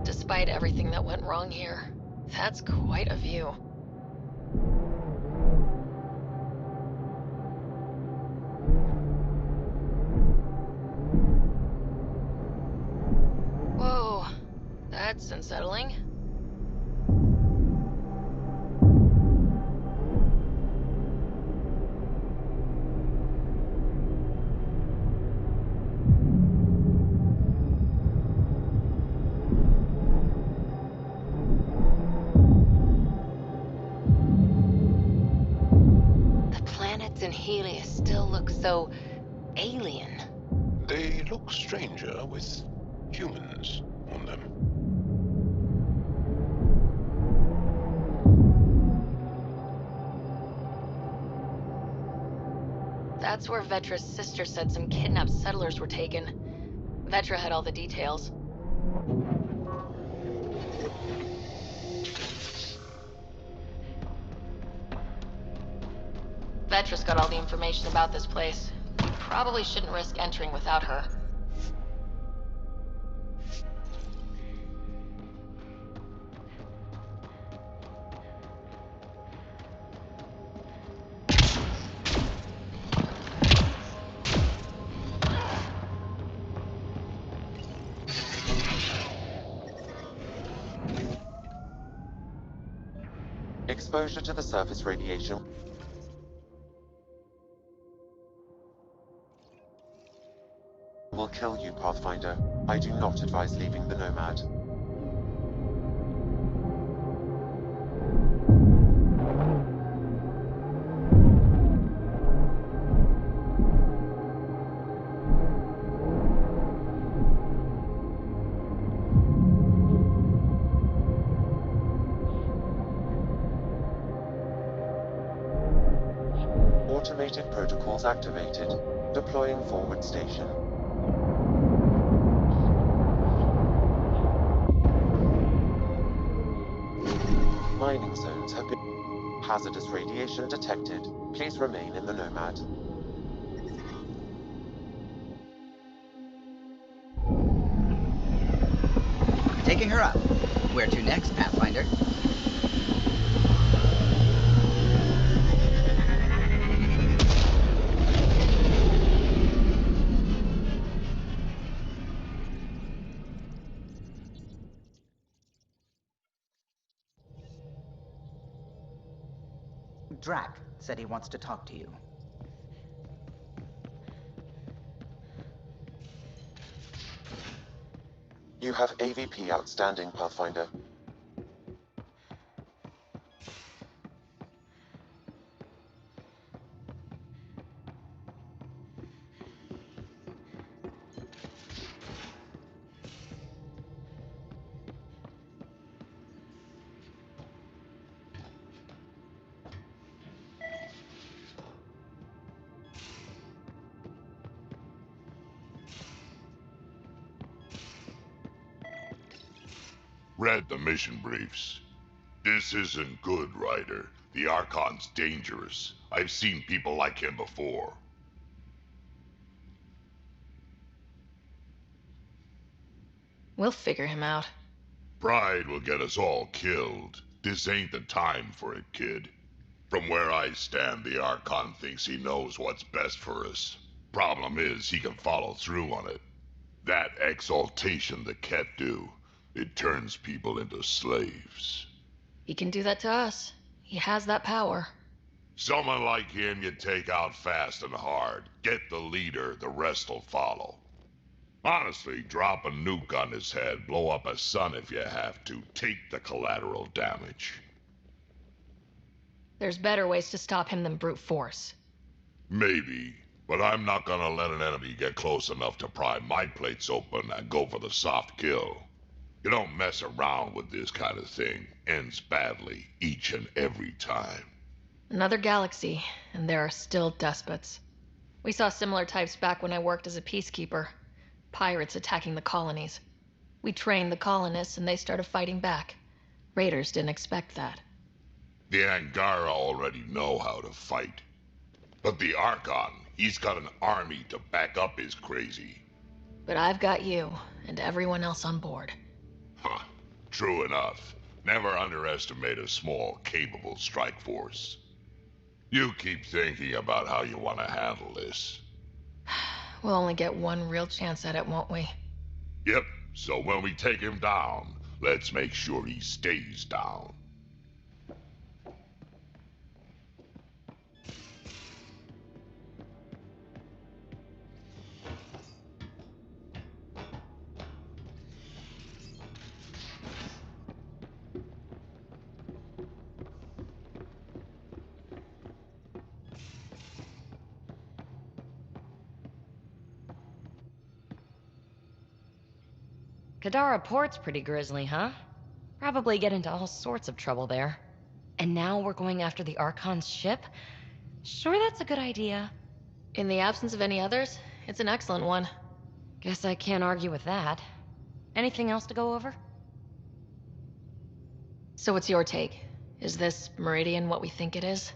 Speaker 7: Despite everything that went wrong here, that's quite a view. Whoa, that's unsettling.
Speaker 1: In Helios still look so alien.
Speaker 16: They look stranger with humans on them.
Speaker 7: That's where Vetra's sister said some kidnapped settlers were taken. Vetra had all the details. Vetra's got all the information about this place. Probably shouldn't risk entering without her.
Speaker 3: Exposure to the surface radiation will kill you, Pathfinder. I do not advise leaving the Nomad. Automated protocols activated. Deploying forward station. Mining zones have been... Hazardous radiation detected. Please remain in the Nomad.
Speaker 4: Taking her up. Where to next, Pathfinder? Drac said he wants to talk to you.
Speaker 3: You have AVP outstanding, Pathfinder.
Speaker 9: read the mission briefs. This isn't good, Ryder. The Archon's dangerous. I've seen people like him before.
Speaker 7: We'll figure him out.
Speaker 9: Pride will get us all killed. This ain't the time for it, kid. From where I stand, the Archon thinks he knows what's best for us. Problem is, he can follow through on it. That exaltation the Ket do, it turns people into slaves.
Speaker 7: He can do that to us. He has that power.
Speaker 9: Someone like him you take out fast and hard. Get the leader, the rest'll follow. Honestly, drop a nuke on his head, blow up a sun if you have to. Take the collateral damage.
Speaker 7: There's better ways to stop him than brute force.
Speaker 9: Maybe, but I'm not gonna let an enemy get close enough to pry my plates open and go for the soft kill. You don't mess around with this kind of thing. Ends badly, each and every time.
Speaker 7: Another galaxy, and there are still despots. We saw similar types back when I worked as a peacekeeper. Pirates attacking the colonies. We trained the colonists and they started fighting back. Raiders didn't expect that.
Speaker 9: The Angara already know how to fight. But the Archon, he's got an army to back up his crazy.
Speaker 7: But I've got you, and everyone else on board.
Speaker 9: Huh. True enough. Never underestimate a small, capable strike force. You keep thinking about how you want to handle this.
Speaker 7: We'll only get one real chance at it, won't we?
Speaker 9: Yep, so when we take him down, let's make sure he stays down.
Speaker 20: Kadara Port's pretty grisly, huh? Probably get into all sorts of trouble there. And now we're going after the Archon's ship? Sure that's a good idea.
Speaker 7: In the absence of any others, it's an excellent one.
Speaker 20: Guess I can't argue with that. Anything else to go over?
Speaker 7: So what's your take? Is this Meridian what we think it is?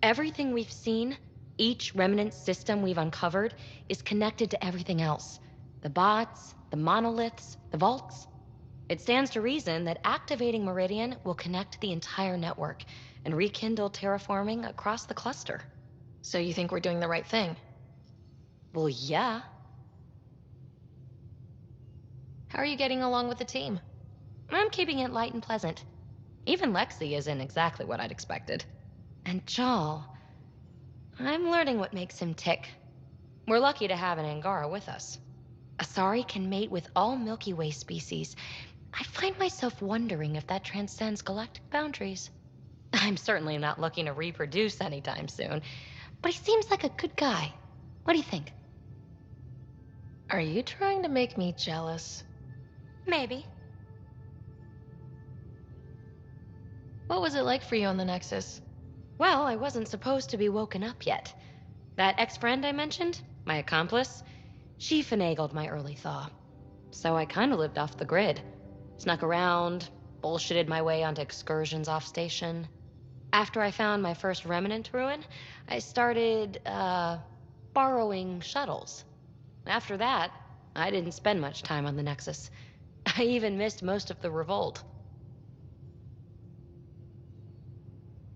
Speaker 20: Everything we've seen, each remnant system we've uncovered, is connected to everything else. The bots, the monoliths, the vaults. It stands to reason that activating Meridian will connect the entire network and rekindle terraforming across the cluster.
Speaker 7: So you think we're doing the right thing?
Speaker 20: Well, yeah.
Speaker 7: How are you getting along with the team?
Speaker 20: I'm keeping it light and pleasant. Even Lexi isn't exactly what I'd expected. And Jal, I'm learning what makes him tick. We're lucky to have an Angara with us. Asari can mate with all Milky Way species. I find myself wondering if that transcends galactic boundaries. I'm certainly not looking to reproduce anytime soon, but he seems like a good guy. What do you think?
Speaker 7: Are you trying to make me jealous?
Speaker 20: Maybe.
Speaker 7: What was it like for you on the Nexus?
Speaker 20: Well, I wasn't supposed to be woken up yet. That ex-friend I mentioned, my accomplice, she finagled my early thaw. So I kind of lived off the grid. Snuck around, bullshitted my way onto excursions off station. After I found my first remnant ruin, I started, borrowing shuttles. After that, I didn't spend much time on the Nexus. I even missed most of the revolt.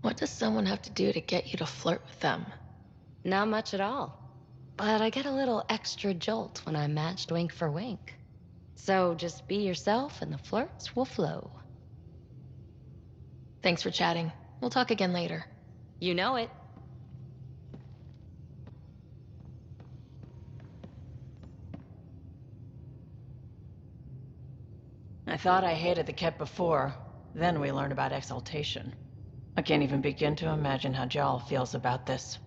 Speaker 7: What does someone have to do to get you to flirt with them?
Speaker 20: Not much at all. But I get a little extra jolt when I'm matched wink for wink. So just be yourself and the flirts will flow.
Speaker 7: Thanks for chatting. We'll talk again later.
Speaker 20: You know it.
Speaker 11: I thought I hated the Ket before. Then we learned about exaltation. I can't even begin to imagine how Jal feels about this.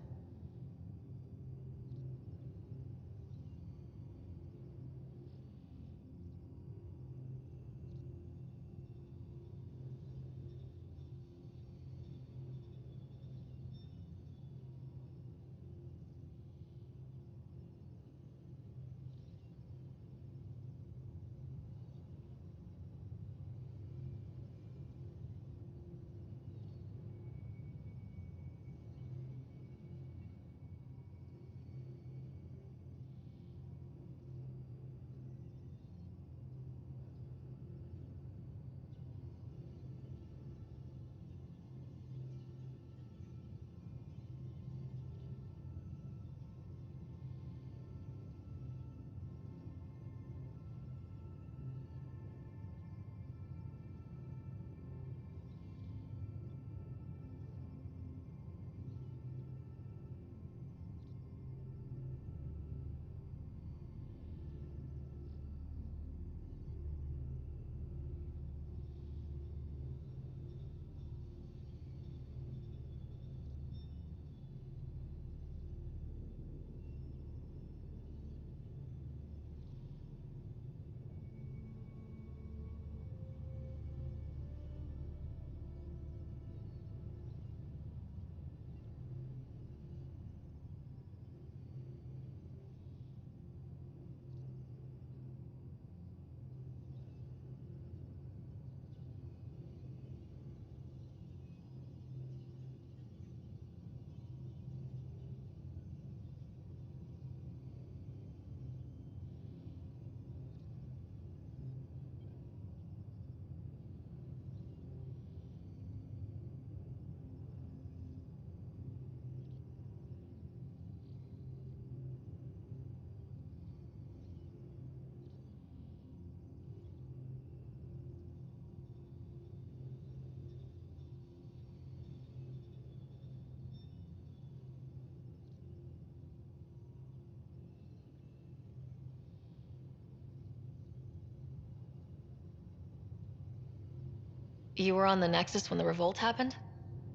Speaker 7: You were on the Nexus when the revolt happened?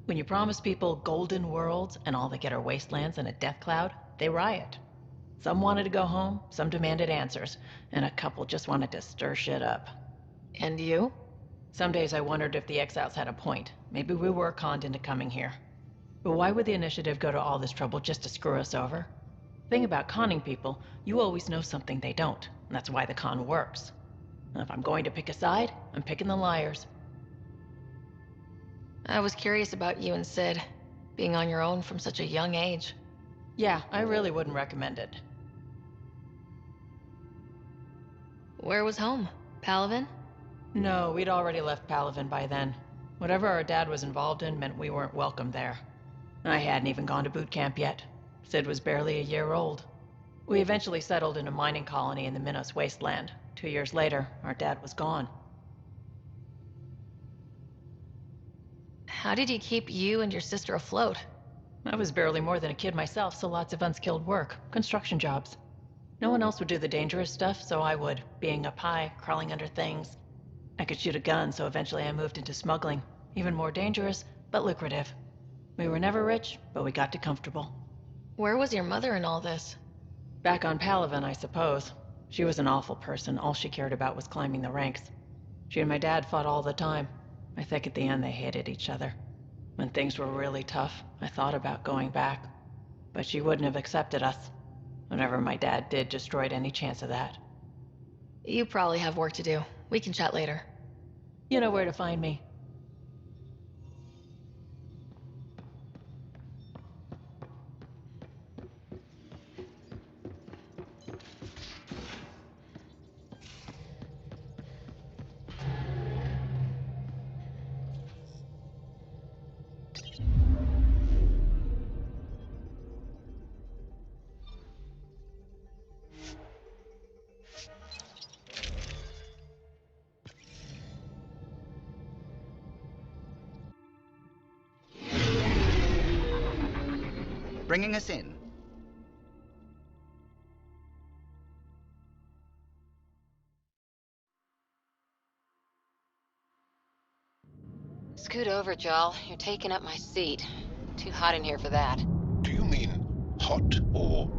Speaker 11: When you promise people golden worlds and all they get are wastelands and a death cloud, they riot. Some wanted to go home, some demanded answers, and a couple just wanted to stir shit up.
Speaker 7: And you?
Speaker 11: Some days I wondered if the exiles had a point. Maybe we were conned into coming here. But why would the Initiative go to all this trouble just to screw us over? Thing about conning people, you always know something they don't, and that's why the con works. And if I'm going to pick a side, I'm picking the liars.
Speaker 7: I was curious about you and Sid, being on your own from such a young age.
Speaker 11: Yeah, I really wouldn't recommend it.
Speaker 7: Where was home? Palaven?
Speaker 11: No, we'd already left Palaven by then. Whatever our dad was involved in meant we weren't welcome there. I hadn't even gone to boot camp yet. Sid was barely a year old. We eventually settled in a mining colony in the Minos wasteland. 2 years later, our dad was gone.
Speaker 7: How did he keep you and your sister afloat?
Speaker 11: I was barely more than a kid myself, so lots of unskilled work. Construction jobs. No one else would do the dangerous stuff, so I would. Being up high, crawling under things. I could shoot a gun, so eventually I moved into smuggling. Even more dangerous, but lucrative. We were never rich, but we got to comfortable.
Speaker 7: Where was your mother in all this?
Speaker 11: Back on Palaven, I suppose. She was an awful person. All she cared about was climbing the ranks. She and my dad fought all the time. I think at the end they hated each other. When things were really tough, I thought about going back. But she wouldn't have accepted us. Whatever my dad did destroyed any chance of that.
Speaker 7: You probably have work to do. We can chat later.
Speaker 11: You know where to find me.
Speaker 4: Bringing us in.
Speaker 22: Scoot over, Jal. You're taking up my seat. Too hot in here for that.
Speaker 16: Do you mean hot or...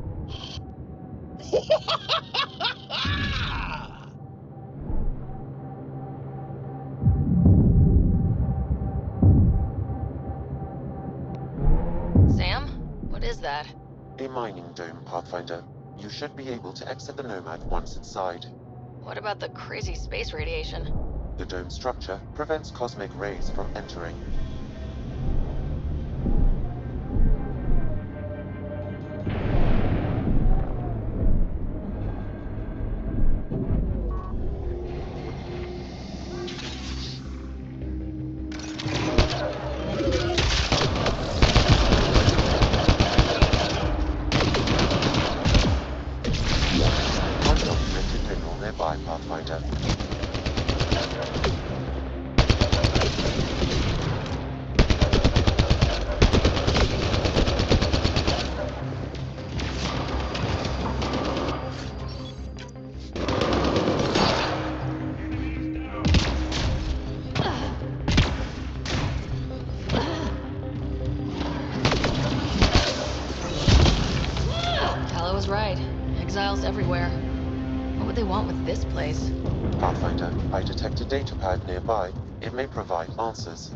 Speaker 7: Sam? What is that?
Speaker 3: A mining dome, Pathfinder. You should be able to exit the Nomad once inside.
Speaker 7: What about the crazy space radiation?
Speaker 3: The dome structure prevents cosmic rays from entering. Undocumented mineral nearby, Pathfinder.
Speaker 7: Calla was right. Exiles everywhere. What would they want with this place?
Speaker 3: Pathfinder, I detect a datapad nearby. It may provide answers.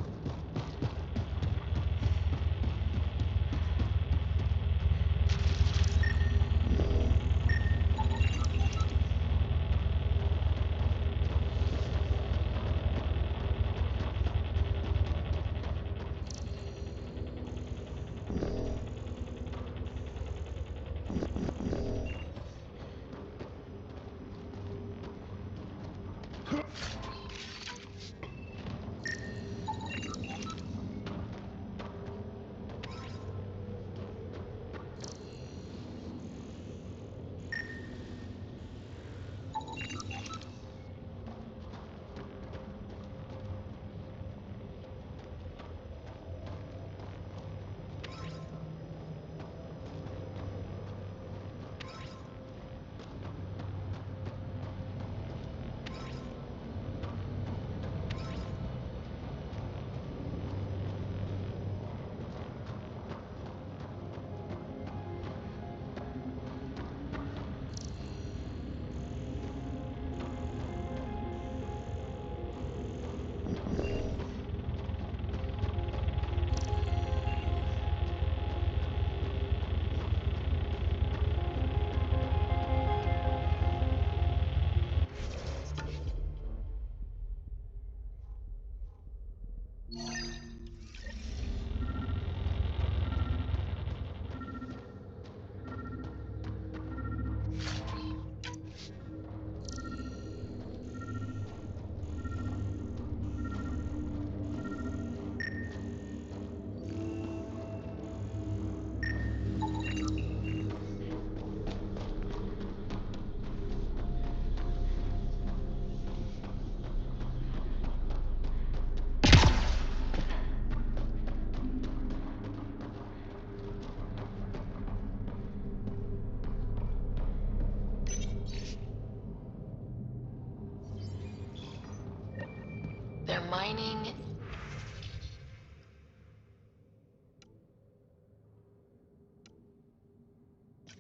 Speaker 7: mining...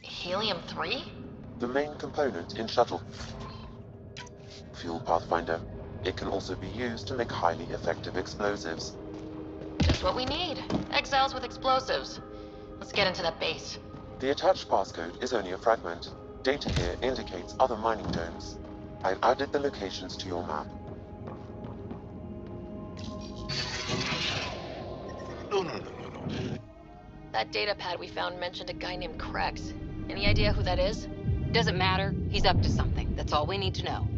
Speaker 7: Helium-3?
Speaker 3: The main component in shuttle fuel, Pathfinder. It can also be used to make highly effective explosives.
Speaker 7: Just what we need. Exiles with explosives. Let's get into that base.
Speaker 3: The attached passcode is only a fragment. Data here indicates other mining domes. I've added the locations to your map.
Speaker 16: No.
Speaker 7: That data pad we found mentioned a guy named Krex. Any idea who that is?
Speaker 1: Doesn't matter. He's up to something. That's all we need to know.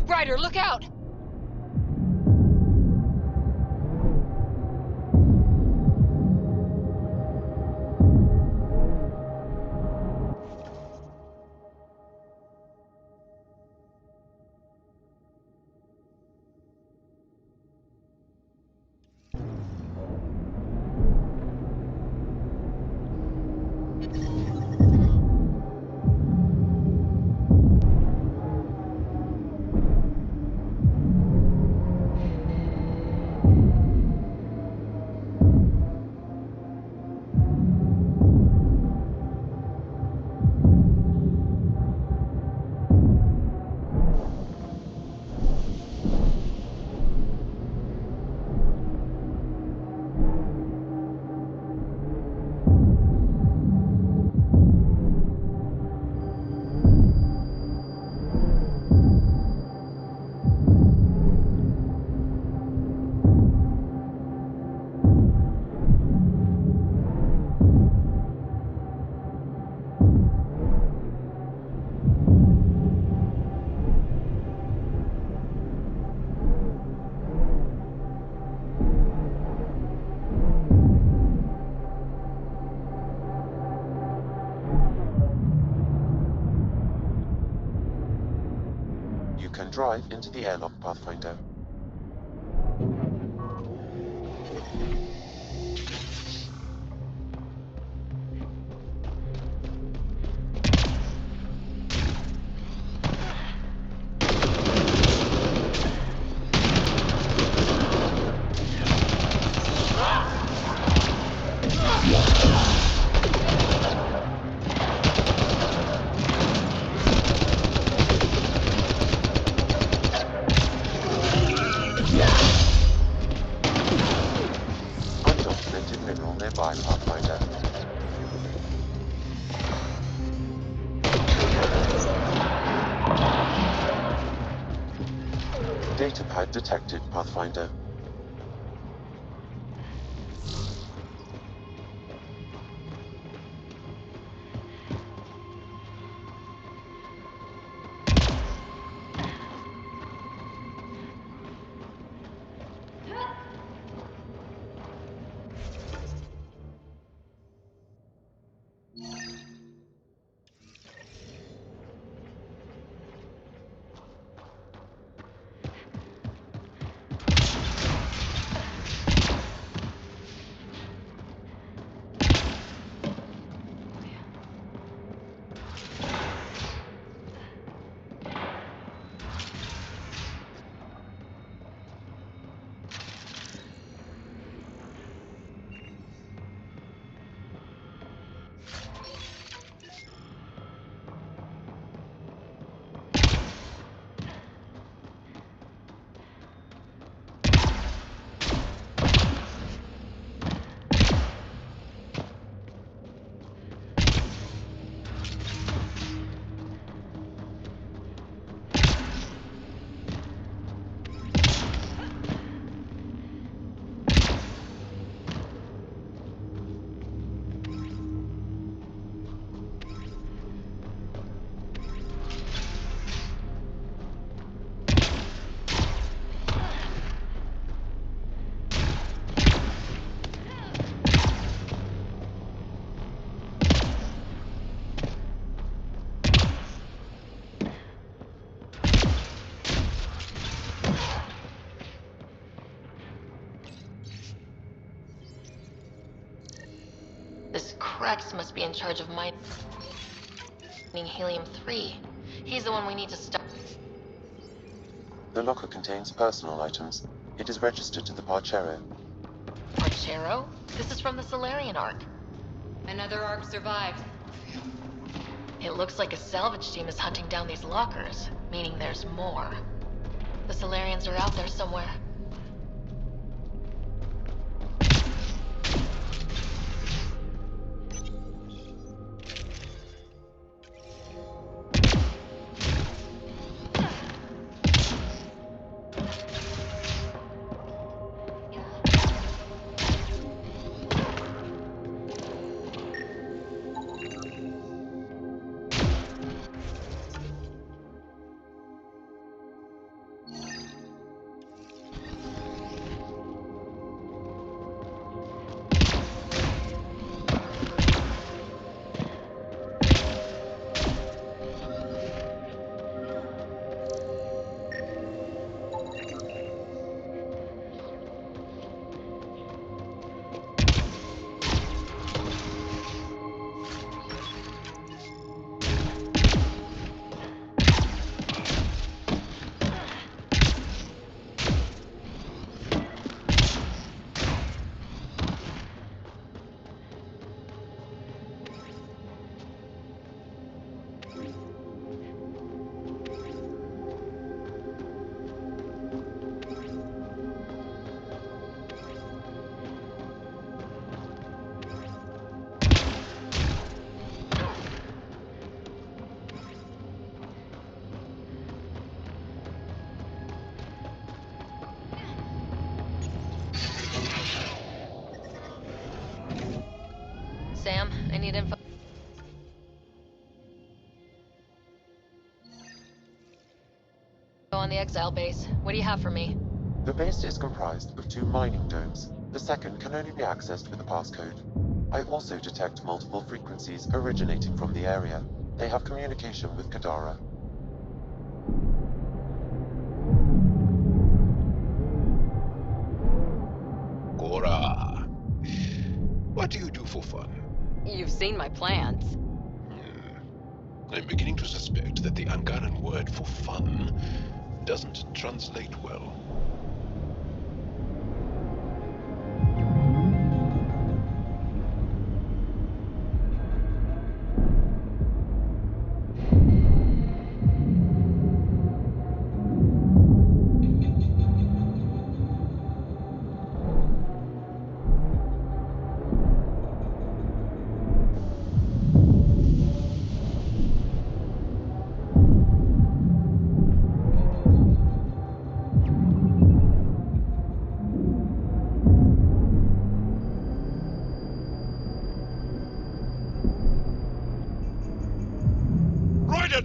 Speaker 1: Ryder, look out!
Speaker 3: You can drive into the airlock, Pathfinder. Undocumented mineral nearby, Pathfinder. Datapad detected, Pathfinder.
Speaker 7: Rex must be in charge of mining helium-3. He's the one we need to stop.
Speaker 3: The locker contains personal items. It is registered to the Parchero.
Speaker 7: Parchero? This is from the Solarian Ark.
Speaker 5: Another Ark survived.
Speaker 7: It looks like a salvage team is hunting down these lockers, meaning there's more. The Solarians are out there somewhere. Sam, I need info on the Exile base. What do you have for me?
Speaker 3: The base is comprised of 2 mining domes. The second can only be accessed with a passcode. I also detect multiple frequencies originating from the area. They have communication with Kadara.
Speaker 16: Cora, what do you do for fun?
Speaker 15: You've seen my plans.
Speaker 16: I'm beginning to suspect that the Angaran word for fun doesn't translate well.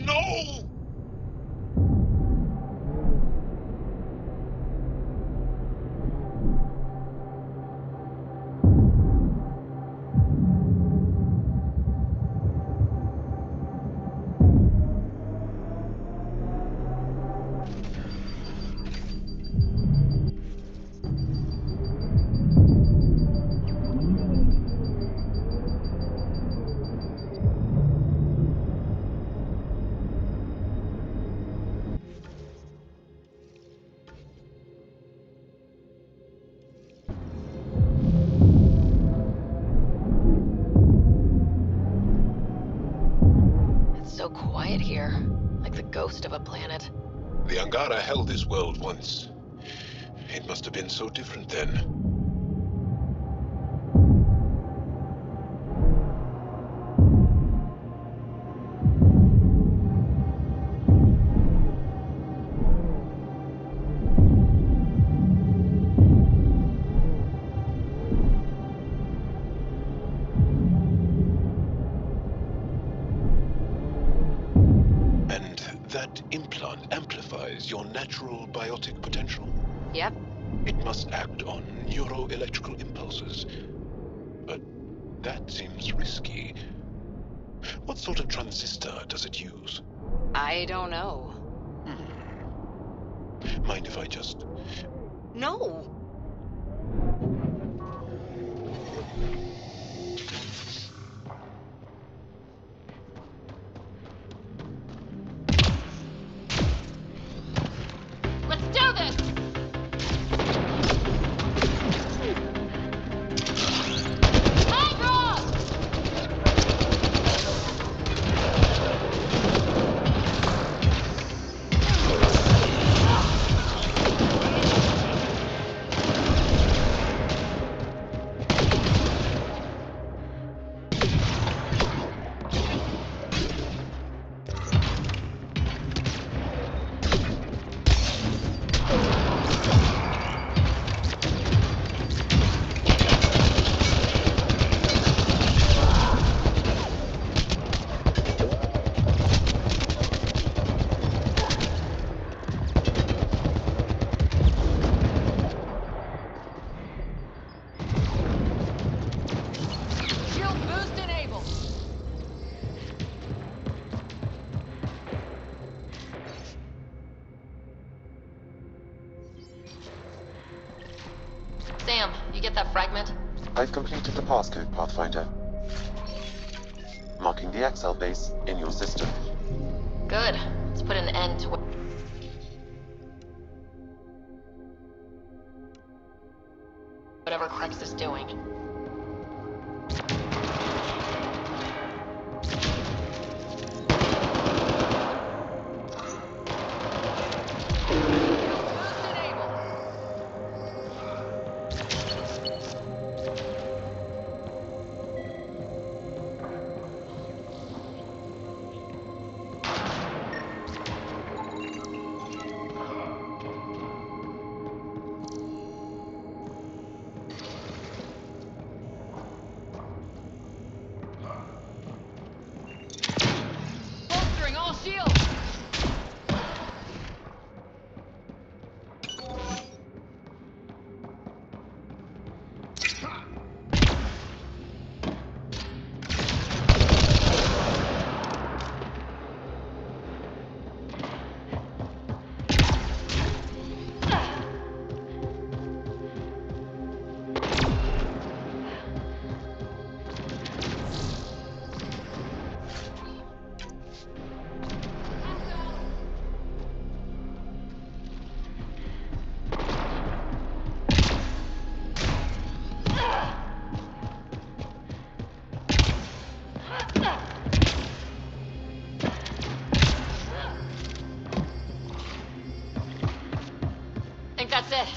Speaker 9: No!
Speaker 7: So quiet here, like the ghost of a planet.
Speaker 16: The Angara held this world once. It must have been so different then. That implant amplifies your natural biotic potential.
Speaker 15: Yep.
Speaker 16: It must act on neuroelectrical impulses. But that seems risky. What sort of transistor does it use?
Speaker 15: I don't know.
Speaker 16: Mind if I just...
Speaker 15: No!
Speaker 7: do this! Sam, you get that fragment?
Speaker 3: I've completed the passcode, Pathfinder. Marking the Excel base in your system.
Speaker 7: Good. Let's put an end to whatever Krex is doing. Bolstering all shields! I think that's it.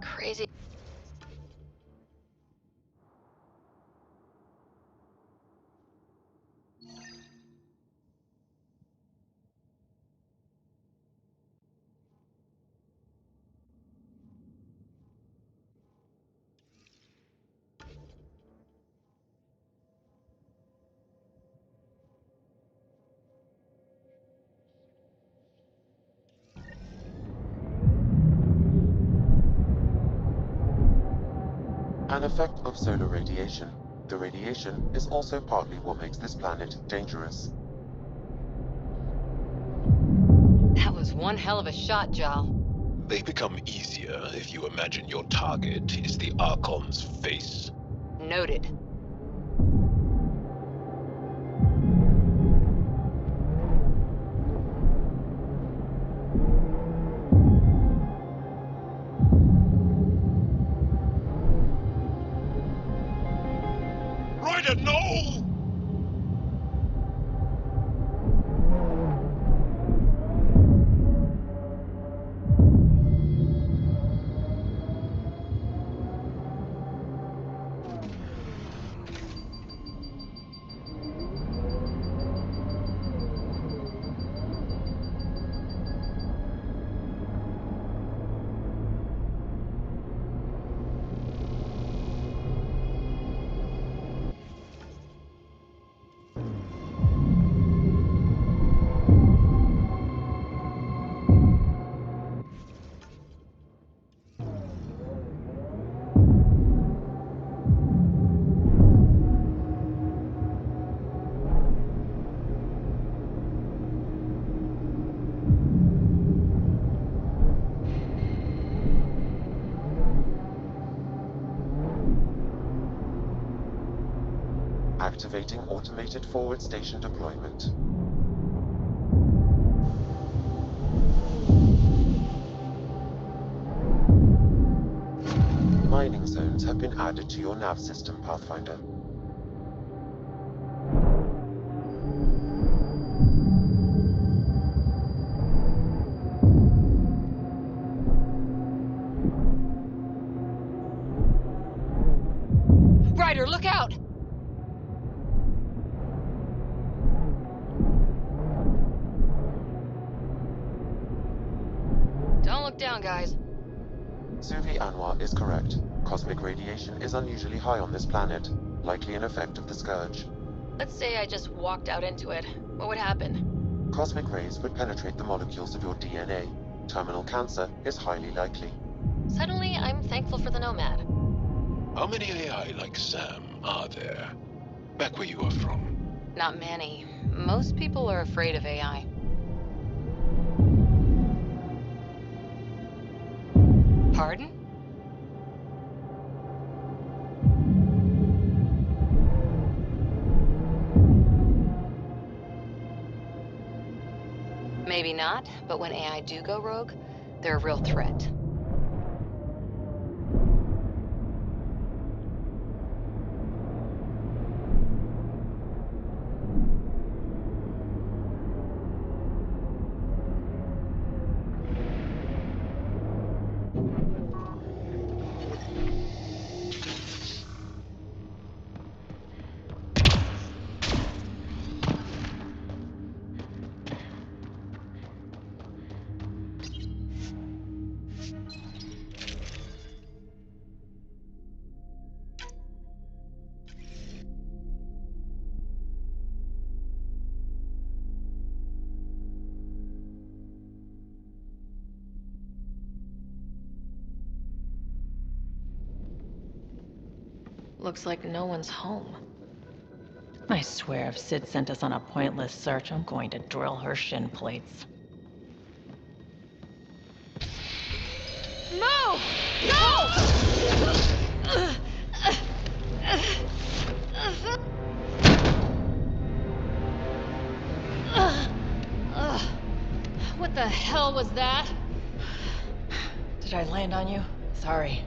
Speaker 7: Crazy.
Speaker 3: An effect of solar radiation. The radiation is also partly what makes this planet dangerous.
Speaker 1: That was one hell of a shot, Jal.
Speaker 16: They become easier if you imagine your target is the Archon's face.
Speaker 15: Noted.
Speaker 16: Ryder, no!
Speaker 3: Activating automated forward station deployment. Mining zones have been added to your nav system, Pathfinder.
Speaker 7: Ryder, look out! Don't look down, guys.
Speaker 3: Suvi Anwar is correct. Cosmic radiation is unusually high on this planet, likely an effect of the Scourge.
Speaker 7: Let's say I just walked out into it. What would happen?
Speaker 3: Cosmic rays would penetrate the molecules of your DNA. Terminal cancer is highly likely.
Speaker 7: Suddenly, I'm thankful for the Nomad.
Speaker 16: How many AI like Sam are there? Back where you are from?
Speaker 1: Not many. Most people are afraid of AI. Pardon? Maybe not, but when AI do go rogue, they're a real threat.
Speaker 7: Looks like no one's home.
Speaker 11: I swear if Sid sent us on a pointless search, I'm going to drill her shin plates.
Speaker 7: Move! Go! What the hell was that?
Speaker 11: Did I land on you? Sorry.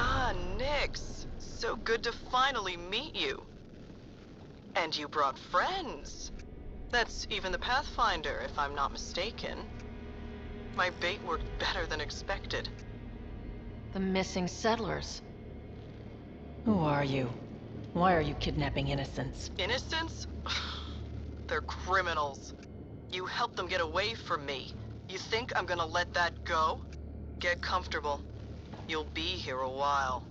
Speaker 8: Ah, Nix. So good to finally meet you. And you brought friends. That's even the Pathfinder, if I'm not mistaken. My bait worked better than expected.
Speaker 7: The missing settlers.
Speaker 11: Who are you? Why are you kidnapping innocents?
Speaker 8: Innocents? They're criminals. You helped them get away from me. You think I'm gonna let that go? Get comfortable. You'll be here a while.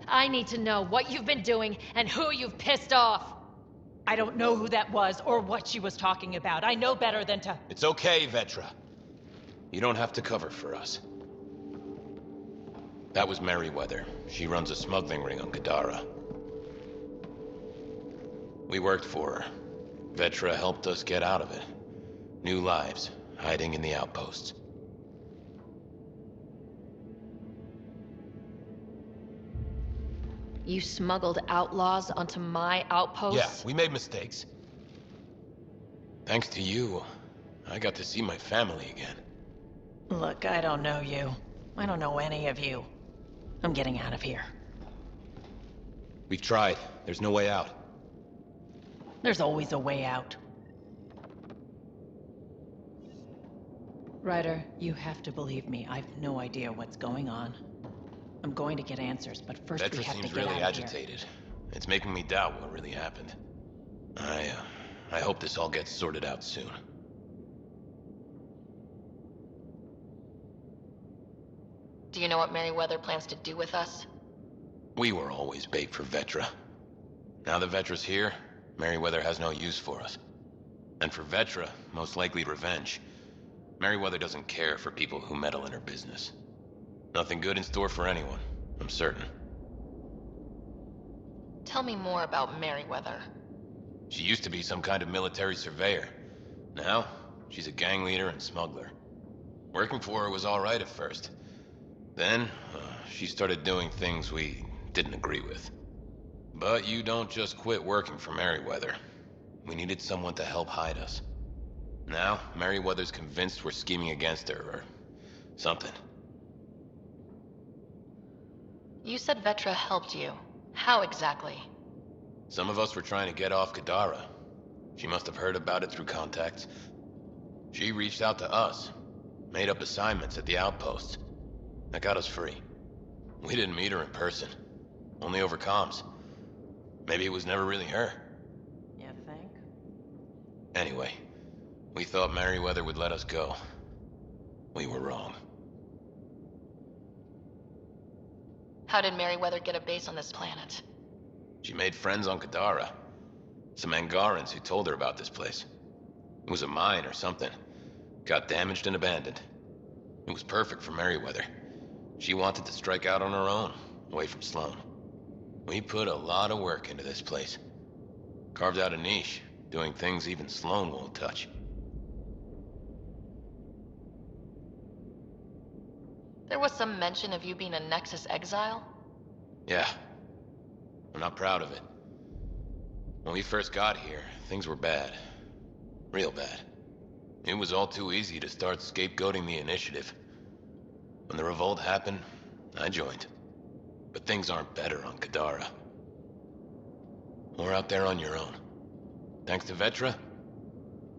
Speaker 7: I need to know what you've been doing and who you've pissed off.
Speaker 11: I don't know who that was or what she was talking about. I know better than to...
Speaker 13: It's okay, Vetra. You don't have to cover for us. That was Merryweather. She runs a smuggling ring on Kadara.
Speaker 10: We worked for her. Vetra helped us get out of it. New lives, hiding in the outposts.
Speaker 7: You smuggled outlaws onto my outpost?
Speaker 10: Yeah, we made mistakes. Thanks to you, I got to see my family again.
Speaker 11: Look, I don't know you. I don't know any of you. I'm getting out of here.
Speaker 10: We've tried. There's no way out.
Speaker 11: There's always a way out. Ryder, you have to believe me. I've no idea what's going on. I'm going to get answers, but first we
Speaker 10: Vetra
Speaker 11: have to
Speaker 10: seems
Speaker 11: get
Speaker 10: really
Speaker 11: out of here.
Speaker 10: agitated. It's making me doubt what really happened. I hope this all gets sorted out soon.
Speaker 7: Do you know what Merryweather plans to do with us?
Speaker 10: We were always bait for Vetra. Now that Vetra's here, Merryweather has no use for us. And for Vetra, most likely revenge. Merryweather doesn't care for people who meddle in her business. Nothing good in store for anyone, I'm certain.
Speaker 7: Tell me more about Merryweather.
Speaker 10: She used to be some kind of military surveyor. Now, she's a gang leader and smuggler. Working for her was alright at first. Then, she started doing things we didn't agree with. But you don't just quit working for Merryweather. We needed someone to help hide us. Now, Merryweather's convinced we're scheming against her, or something.
Speaker 7: You said Vetra helped you. How exactly?
Speaker 10: Some of us were trying to get off Kadara. She must have heard about it through contacts. She reached out to us, made up assignments at the outposts. That got us free. We didn't meet her in person, only over comms. Maybe it was never really her.
Speaker 11: You think?
Speaker 10: Anyway, we thought Merryweather would let us go. We were wrong.
Speaker 7: How did Merryweather get a base on this planet?
Speaker 10: She made friends on Kadara. Some Angarans who told her about this place. It was a mine or something. Got damaged and abandoned. It was perfect for Merryweather. She wanted to strike out on her own, away from Sloan. We put a lot of work into this place. Carved out a niche, doing things even Sloan won't touch.
Speaker 7: There was some mention of you being a Nexus exile?
Speaker 10: Yeah. I'm not proud of it. When we first got here, things were bad. Real bad. It was all too easy to start scapegoating the Initiative. When the revolt happened, I joined. But things aren't better on Kadara. Or out there on your own. Thanks to Vetra,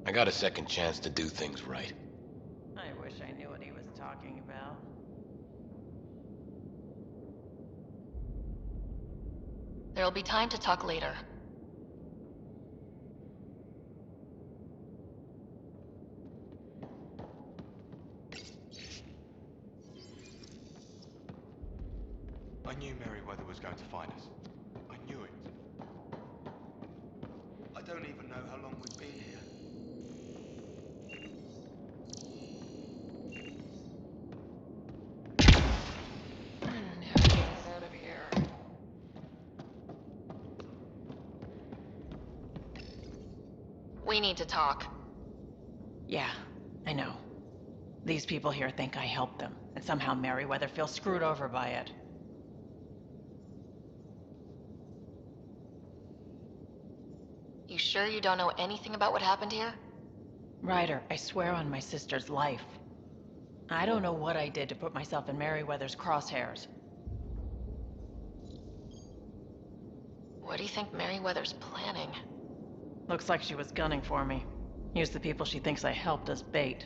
Speaker 10: I got a second chance to do things right.
Speaker 11: I wish I knew what he was talking about.
Speaker 7: There'll be time to talk later.
Speaker 14: I knew Merryweather was going to find us. I knew it. I don't even know how long we've been here.
Speaker 7: Out of here. We need to talk.
Speaker 11: Yeah, I know. These people here think I helped them, and somehow Merryweather feels screwed over by it.
Speaker 7: You sure you don't know anything about what happened here?
Speaker 11: Ryder, I swear on my sister's life. I don't know what I did to put myself in Merryweather's crosshairs.
Speaker 7: What do you think Merryweather's planning?
Speaker 11: Looks like she was gunning for me. Use the people she thinks I helped as bait.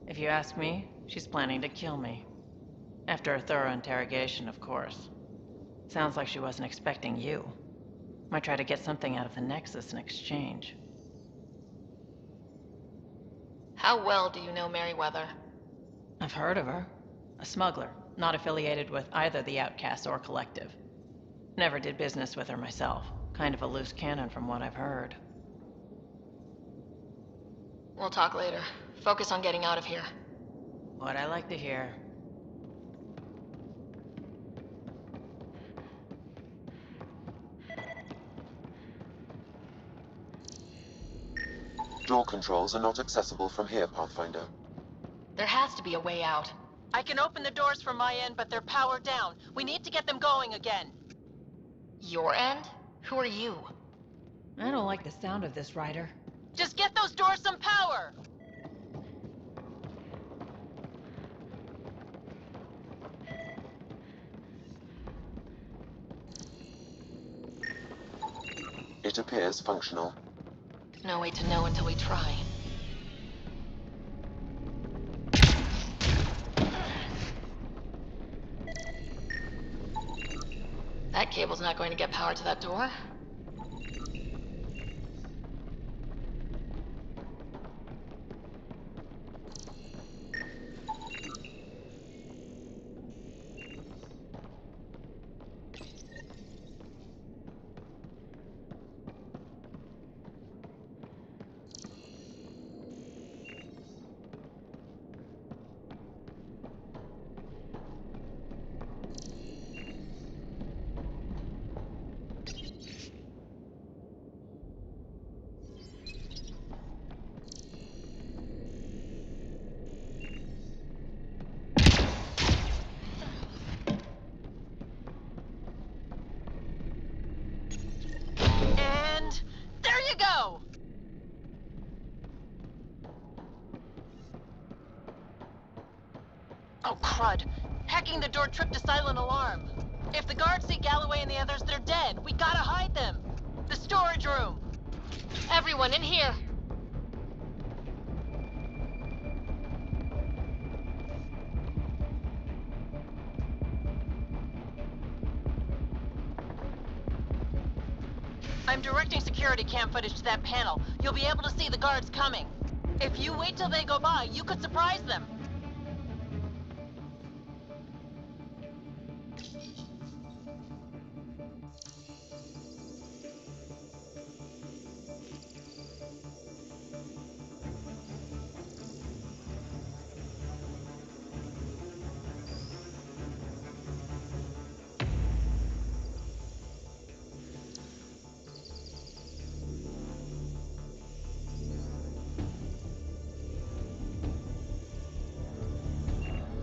Speaker 11: If you ask me, she's planning to kill me. After a thorough interrogation, of course. Sounds like she wasn't expecting you. Might try to get something out of the Nexus in exchange.
Speaker 7: How well do you know Merryweather?
Speaker 11: I've heard of her. A smuggler, not affiliated with either the Outcasts or Collective. Never did business with her myself. Kind of a loose cannon from what I've heard.
Speaker 7: We'll talk later. Focus on getting out of here.
Speaker 11: What I like to hear.
Speaker 3: Door controls are not accessible from here, Pathfinder.
Speaker 20: There has to be a way out.
Speaker 22: I can open the doors from my end, but they're powered down. We need to get them going again.
Speaker 20: Your end? Who are you?
Speaker 11: I don't like the sound of this, Ryder.
Speaker 22: Just get those doors some power!
Speaker 3: It appears functional.
Speaker 20: No way to know until we try. That cable's not going to get power to that door.
Speaker 22: And there you go! Oh, crud. Hacking the door tripped a silent alarm. If the guards see Galloway and the others, they're dead. We gotta hide them. The storage room.
Speaker 20: Everyone in here!
Speaker 22: I'm directing security cam footage to that panel. You'll be able to see the guards coming. If you wait till they go by, you could surprise them.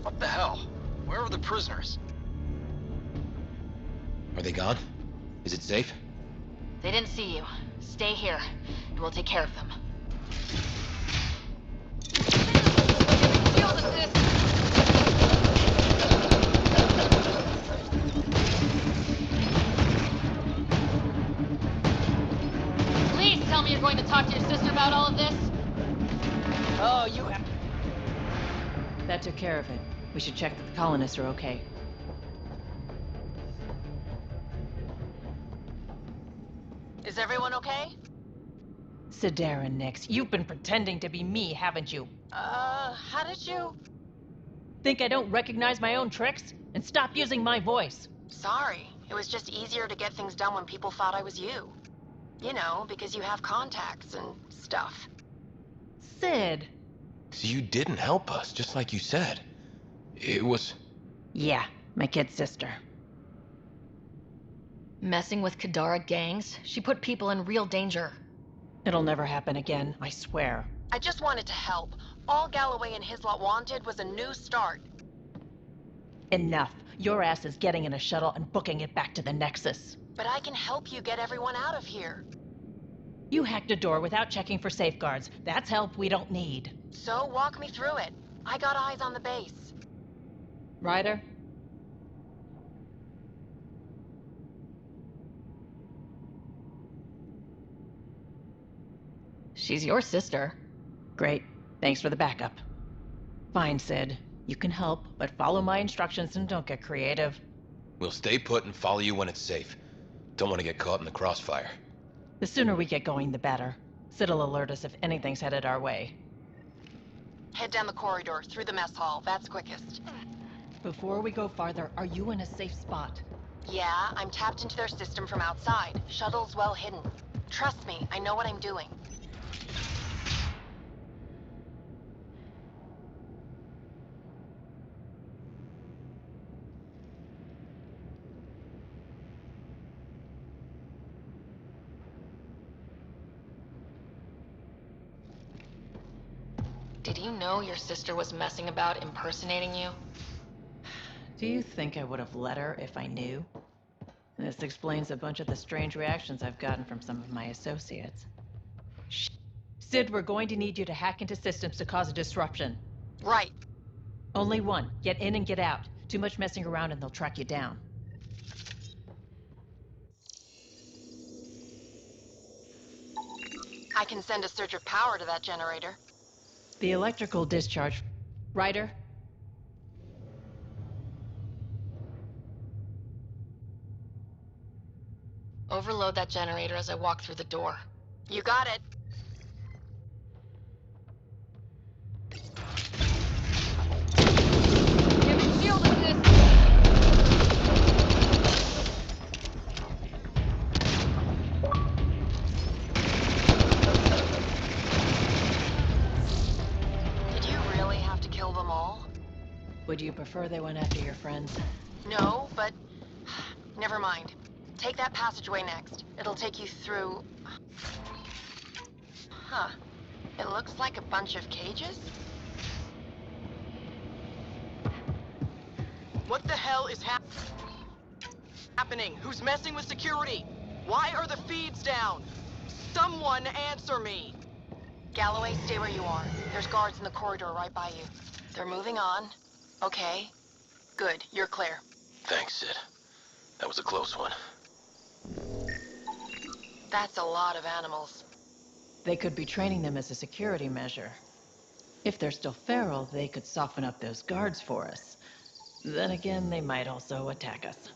Speaker 13: What the hell? Where are the prisoners?
Speaker 10: Are they gone? Is it safe?
Speaker 20: They didn't see you. Stay here, and we'll take care of them. Please tell me you're going to talk to your sister about all of this.
Speaker 11: Oh, you have... That took care of it. We should check that the colonists are okay.
Speaker 22: Is everyone okay?
Speaker 11: Sidera, Nix, you've been pretending to be me, haven't you?
Speaker 22: How did you...
Speaker 11: Think I don't recognize my own tricks? And stop using my voice.
Speaker 22: Sorry. It was just easier to get things done when people thought I was you. You know, because you have contacts and stuff.
Speaker 11: Sid!
Speaker 10: So you didn't help us, just like you said. It was...
Speaker 11: Yeah, my kid's sister.
Speaker 7: Messing with Kadara gangs? She put people in real danger.
Speaker 11: It'll never happen again, I swear.
Speaker 22: I just wanted to help. All Galloway and his lot wanted was a new start.
Speaker 11: Enough. Your ass is getting in a shuttle and booking it back to the Nexus.
Speaker 22: But I can help you get everyone out of here.
Speaker 11: You hacked a door without checking for safeguards. That's help we don't need.
Speaker 22: So walk me through it. I got eyes on the base.
Speaker 11: Ryder?
Speaker 7: She's your sister.
Speaker 11: Great. Thanks for the backup. Fine, Sid. You can help, but follow my instructions and don't get creative.
Speaker 10: We'll stay put and follow you when it's safe. Don't want to get caught in the crossfire.
Speaker 11: The sooner we get going, the better. Sid'll alert us if anything's headed our way.
Speaker 22: Head down the corridor, through the mess hall. That's quickest.
Speaker 11: Before we go farther, are you in a safe spot?
Speaker 22: Yeah, I'm tapped into their system from outside. Shuttle's well hidden. Trust me, I know what I'm doing.
Speaker 7: Did you know your sister was messing about impersonating you?
Speaker 11: Do you think I would have let her if I knew? This explains a bunch of the strange reactions I've gotten from some of my associates. Sid, we're going to need you to hack into systems to cause a disruption.
Speaker 22: Right.
Speaker 11: Only one. Get in and get out. Too much messing around and they'll track you down.
Speaker 22: I can send a surge of power to that generator.
Speaker 11: The electrical discharge. Ryder?
Speaker 7: Overload that generator as I walk through the door.
Speaker 22: You got it.
Speaker 7: Give me shield assist!
Speaker 22: Did you really have to kill them all?
Speaker 11: Would you prefer they went after your friends?
Speaker 22: No, but... Never mind. Take that passageway next. It'll take you through... Huh. It looks like a bunch of cages?
Speaker 8: What the hell is happening? Who's messing with security? Why are the feeds down? Someone answer me!
Speaker 22: Galloway, stay where you are. There's guards in the corridor right by you. They're moving on. Okay. Good, you're clear.
Speaker 10: Thanks, Sid. That was a close one.
Speaker 22: That's a lot of animals.
Speaker 11: They could be training them as a security measure. If they're still feral, they could soften up those guards for us. Then again, they might also attack us.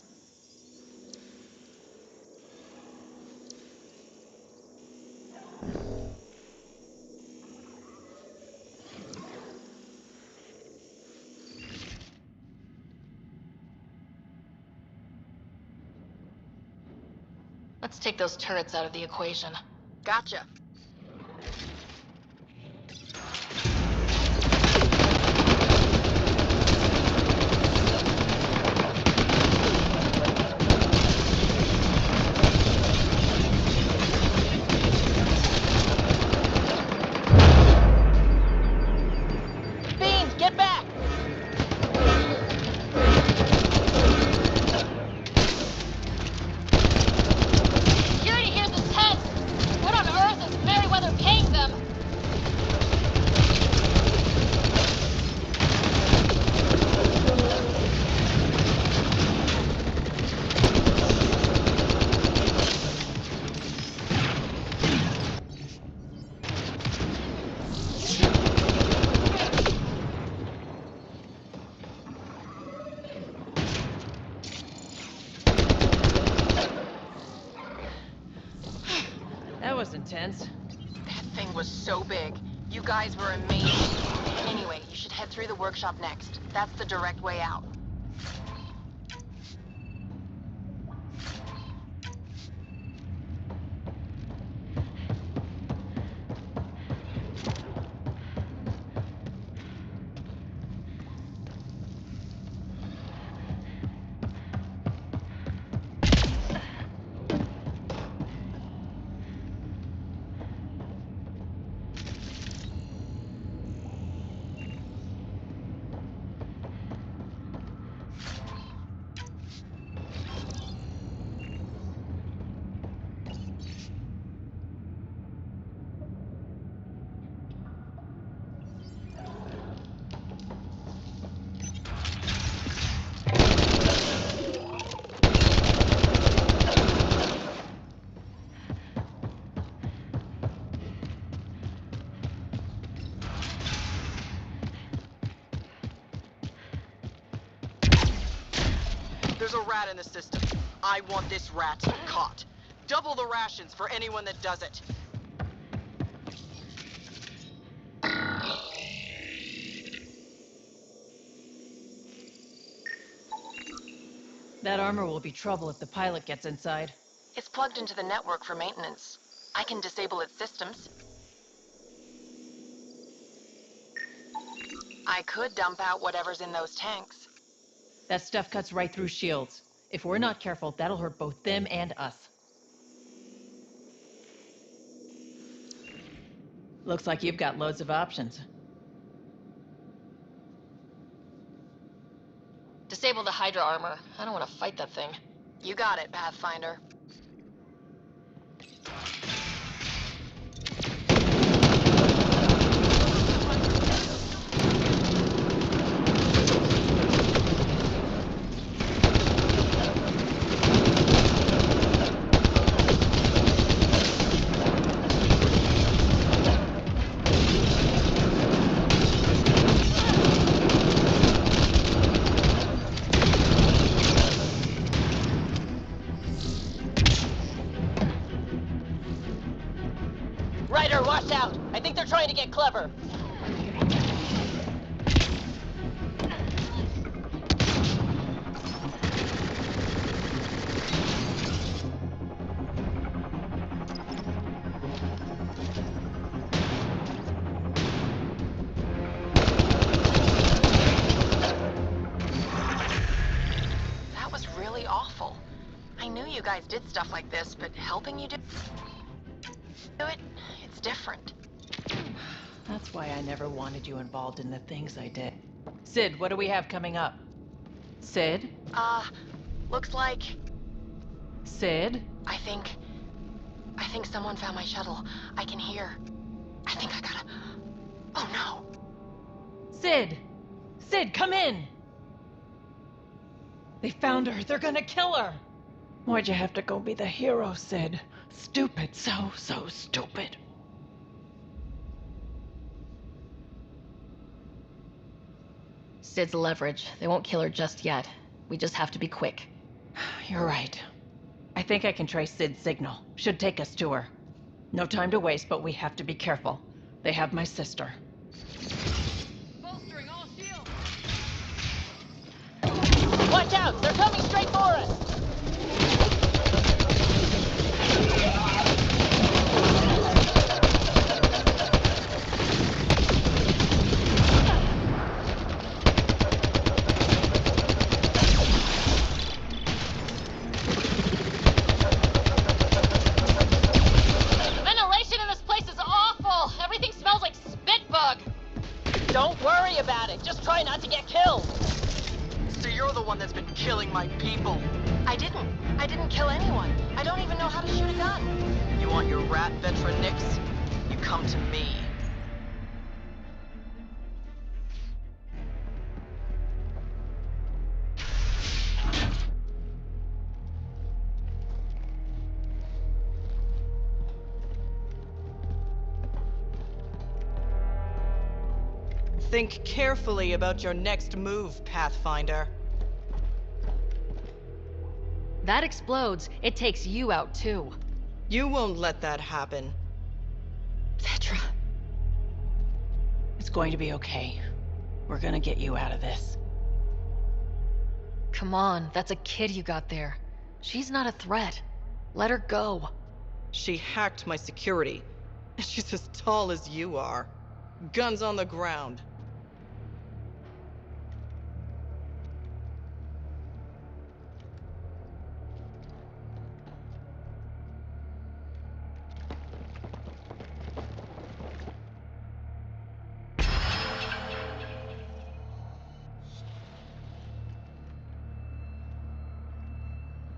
Speaker 7: Let's take those turrets out of the equation.
Speaker 22: Gotcha.
Speaker 7: Beans, get back! Security here's intense! What on earth is Merryweather paying them?
Speaker 11: That was intense.
Speaker 22: That thing was so big. You guys were amazing. Anyway, you should head through the workshop next. That's the direct way out.
Speaker 8: There's a rat in the system. I want this rat caught. Double the rations for anyone that does it.
Speaker 11: That armor will be trouble if the pilot gets inside.
Speaker 22: It's plugged into the network for maintenance. I can disable its systems. I could dump out whatever's in those tanks.
Speaker 11: That stuff cuts right through shields. If we're not careful, that'll hurt both them and us. Looks like you've got loads of options.
Speaker 7: disable the Hydra armor. I don't want to fight that thing.
Speaker 22: You got it, Pathfinder.
Speaker 2: Ryder, watch out! I think they're trying to get clever.
Speaker 22: That was really awful. I knew you guys did stuff like this, but helping you do it, it's different.
Speaker 11: That's why I never wanted you involved in the things I did. Sid, what do we have coming up? Sid?
Speaker 22: Looks like...
Speaker 11: Sid?
Speaker 22: I think someone found my shuttle. I can hear. I think I gotta... Oh no!
Speaker 11: Sid! Sid, come in! They found her. They're gonna kill her! Why'd you have to go be the hero, Sid? Stupid. So stupid.
Speaker 7: Sid's leverage. They won't kill her just yet. We just have to be quick.
Speaker 11: You're right. I think I can trace Sid's signal. Should take us to her. No time to waste, but we have to be careful. They have my sister.
Speaker 2: Bolstering all shields! Watch out! They're coming straight for us! Don't worry about it. Just try not to get killed.
Speaker 8: So you're the one that's been killing my people.
Speaker 22: I didn't kill anyone. I don't even know how to shoot a gun.
Speaker 8: You want your rat veteran nicks? You come to me. Think carefully about your next move, Pathfinder.
Speaker 7: That explodes. It takes you out, too.
Speaker 8: You won't let that happen.
Speaker 11: Vetra. It's going to be okay. We're gonna get you out of this.
Speaker 7: Come on, that's a kid you got there. She's not a threat. Let her go.
Speaker 8: She hacked my security. She's as tall as you are. Guns on the ground.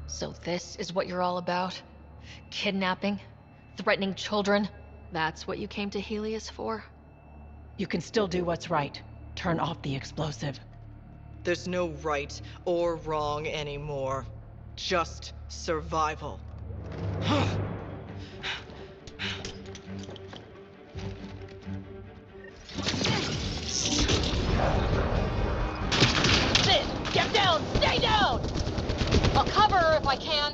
Speaker 7: So this is what you're all about? Kidnapping? Threatening children? That's what you came to Helios for?
Speaker 11: You can still do what's right. Turn off the explosive.
Speaker 8: There's no right or wrong anymore. Just survival.
Speaker 2: Sid, get down! Stay down! I'll cover her if I can.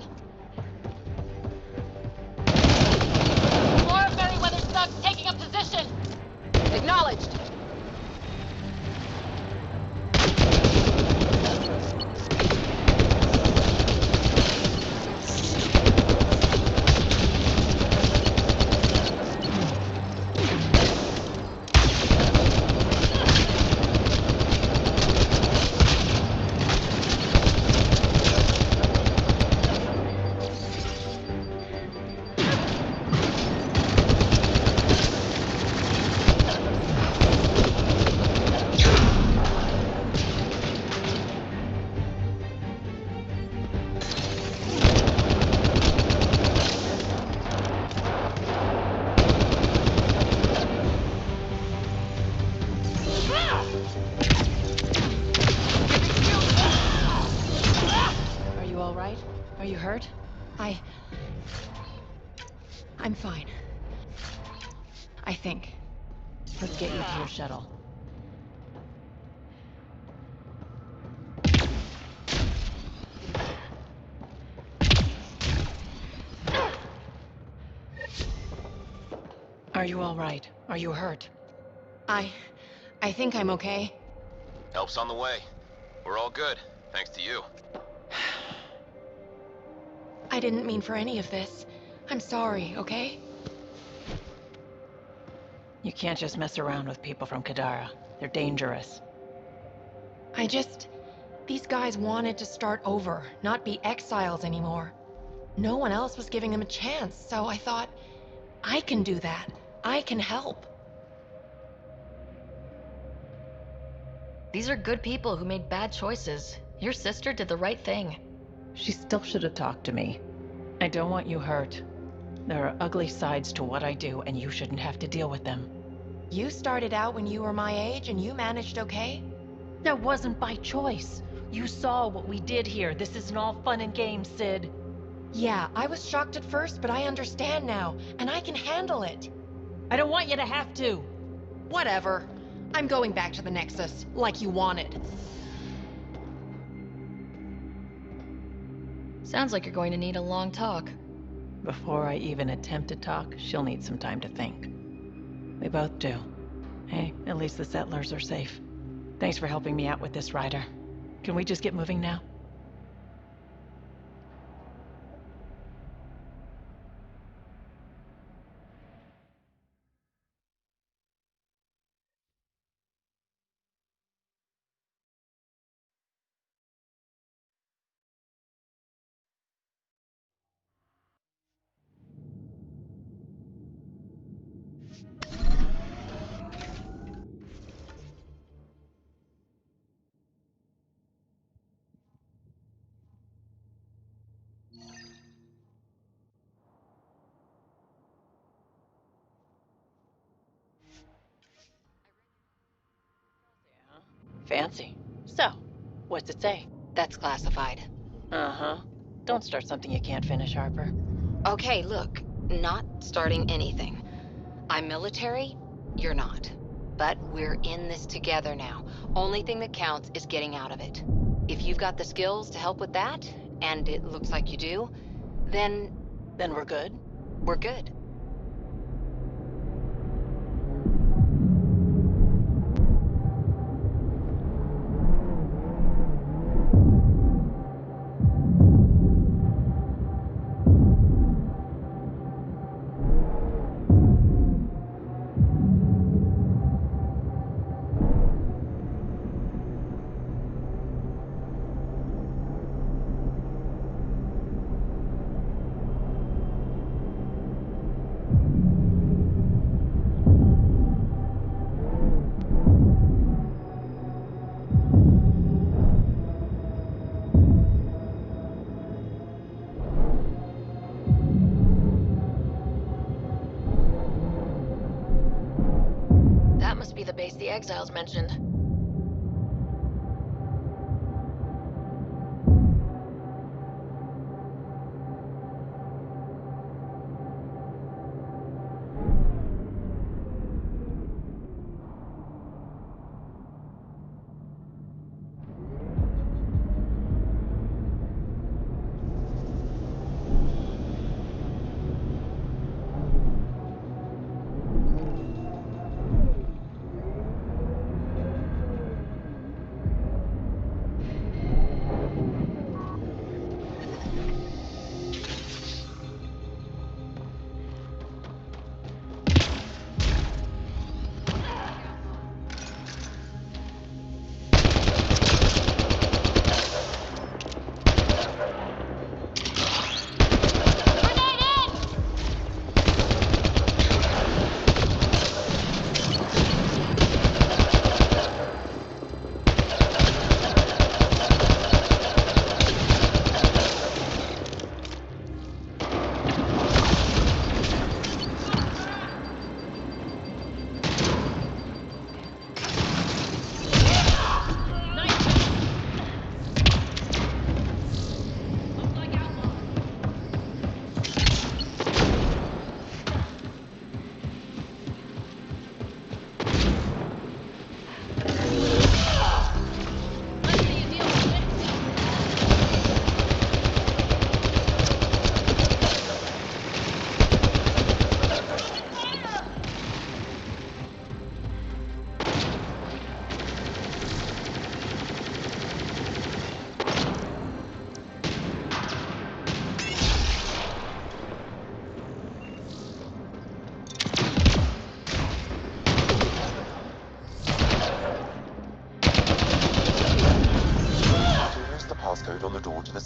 Speaker 2: More of Merryweather's thugs taking up position. Acknowledged.
Speaker 15: I'm fine. I think.
Speaker 11: Let's get you to your shuttle. Are you all right? Are you hurt?
Speaker 15: I think I'm okay.
Speaker 10: Help's on the way. We're all good, thanks to you.
Speaker 15: I didn't mean for any of this. I'm sorry, okay?
Speaker 11: You can't just mess around with people from Kadara. They're dangerous.
Speaker 15: These guys wanted to start over, not be exiles anymore. No one else was giving them a chance, so I thought, I can do that. I can help.
Speaker 7: These are good people who made bad choices. Your sister did the right thing.
Speaker 11: She still should have talked to me. I don't want you hurt. There are ugly sides to what I do, and you shouldn't have to deal with them.
Speaker 15: You started out when you were my age, and you managed okay?
Speaker 11: That wasn't by choice. You saw what we did here. This isn't all fun and games, Sid.
Speaker 15: Yeah, I was shocked at first, but I understand now, and I can handle it.
Speaker 11: I don't want you to have to.
Speaker 15: Whatever. I'm going back to the Nexus, like you wanted.
Speaker 7: Sounds like you're going to need a long talk.
Speaker 11: Before I even attempt to talk, she'll need some time to think. We both do. Hey, at least the settlers are safe. Thanks for helping me out with this, Ryder. Can we just get moving now? Fancy. So, what's it say?
Speaker 1: That's classified.
Speaker 11: Uh-huh. Don't start something you can't finish, Harper.
Speaker 1: Okay, look, not starting anything. I'm military, you're not. But we're in this together now. Only thing that counts is getting out of it. If you've got the skills to help with that, and it looks like you do, then
Speaker 11: we're good?
Speaker 1: We're good.
Speaker 7: That must be the base the exiles mentioned.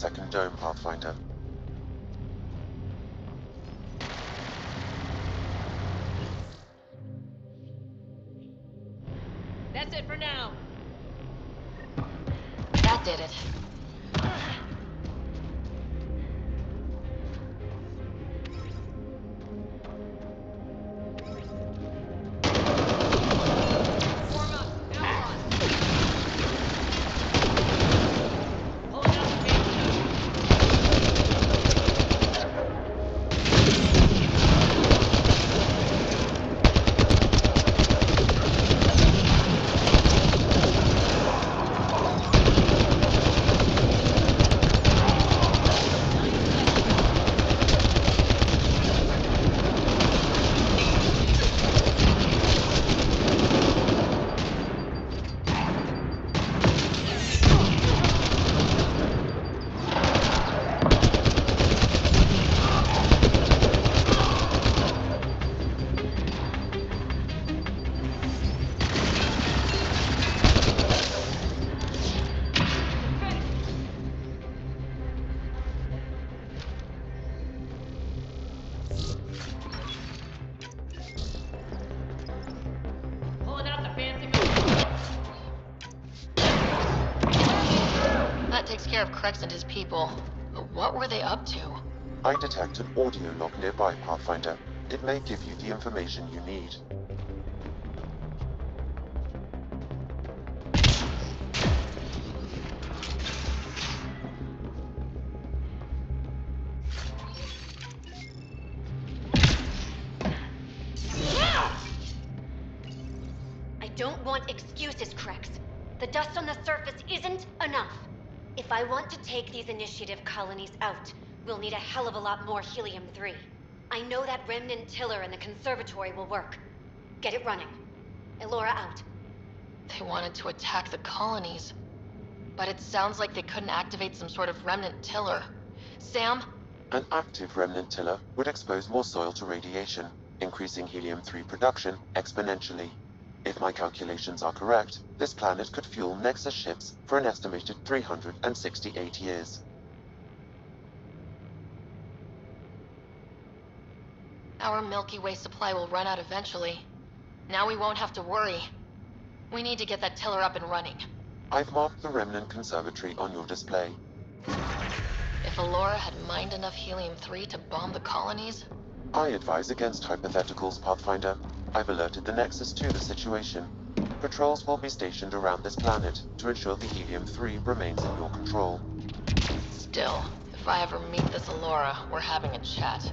Speaker 3: second dome, Pathfinder.
Speaker 7: That's it for now.
Speaker 1: That did it.
Speaker 7: Takes care of Krex and his people. What were they up to?
Speaker 3: I detect an audio log nearby, Pathfinder. It may give you the information you need.
Speaker 6: I don't want excuses, Krex. The dust on the surface isn't enough. If I want to take these initiative colonies out, we'll need a hell of a lot more helium-3. I know that remnant tiller in the conservatory will work. Get it running. Elora out.
Speaker 7: They wanted to attack the colonies. But it sounds like they couldn't activate some sort of remnant tiller. Sam?
Speaker 3: An active remnant tiller would expose more soil to radiation, increasing helium-3 production exponentially. If my calculations are correct, this planet could fuel Nexus ships for an estimated 368 years.
Speaker 7: Our Milky Way supply will run out eventually. Now we won't have to worry. We need to get that tiller up and running.
Speaker 3: I've marked the remnant conservatory on your display.
Speaker 7: If Elora had mined enough helium-3 to bomb the colonies...
Speaker 3: I advise against hypotheticals, Pathfinder. I've alerted the Nexus to the situation. Patrols will be stationed around this planet to ensure the helium-3 remains in your control.
Speaker 7: Still, if I ever meet this Elora, we're having a chat.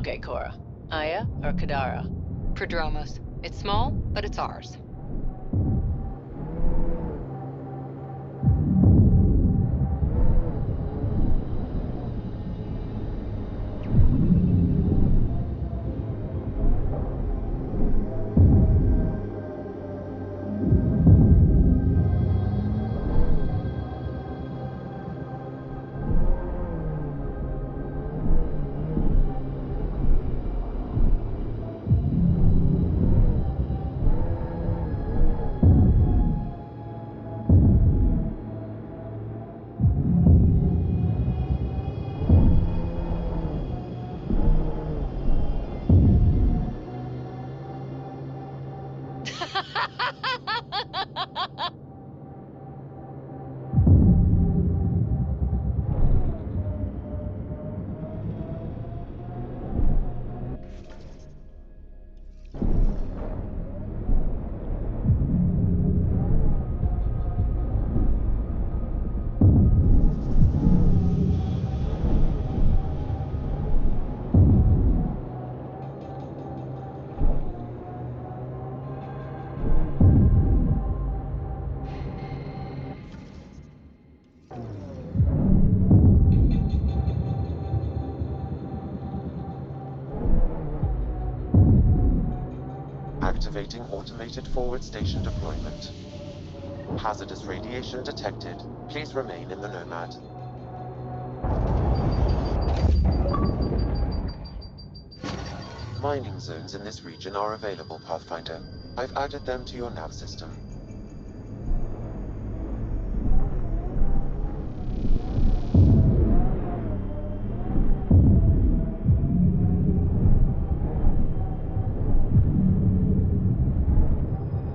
Speaker 11: Okay, Cora. Aya or Kadara?
Speaker 15: Prodromos. It's small, but it's ours.
Speaker 3: Activating automated forward station deployment. Hazardous radiation detected. Please remain in the Nomad. Mining zones in this region are available, Pathfinder. I've added them to your nav system.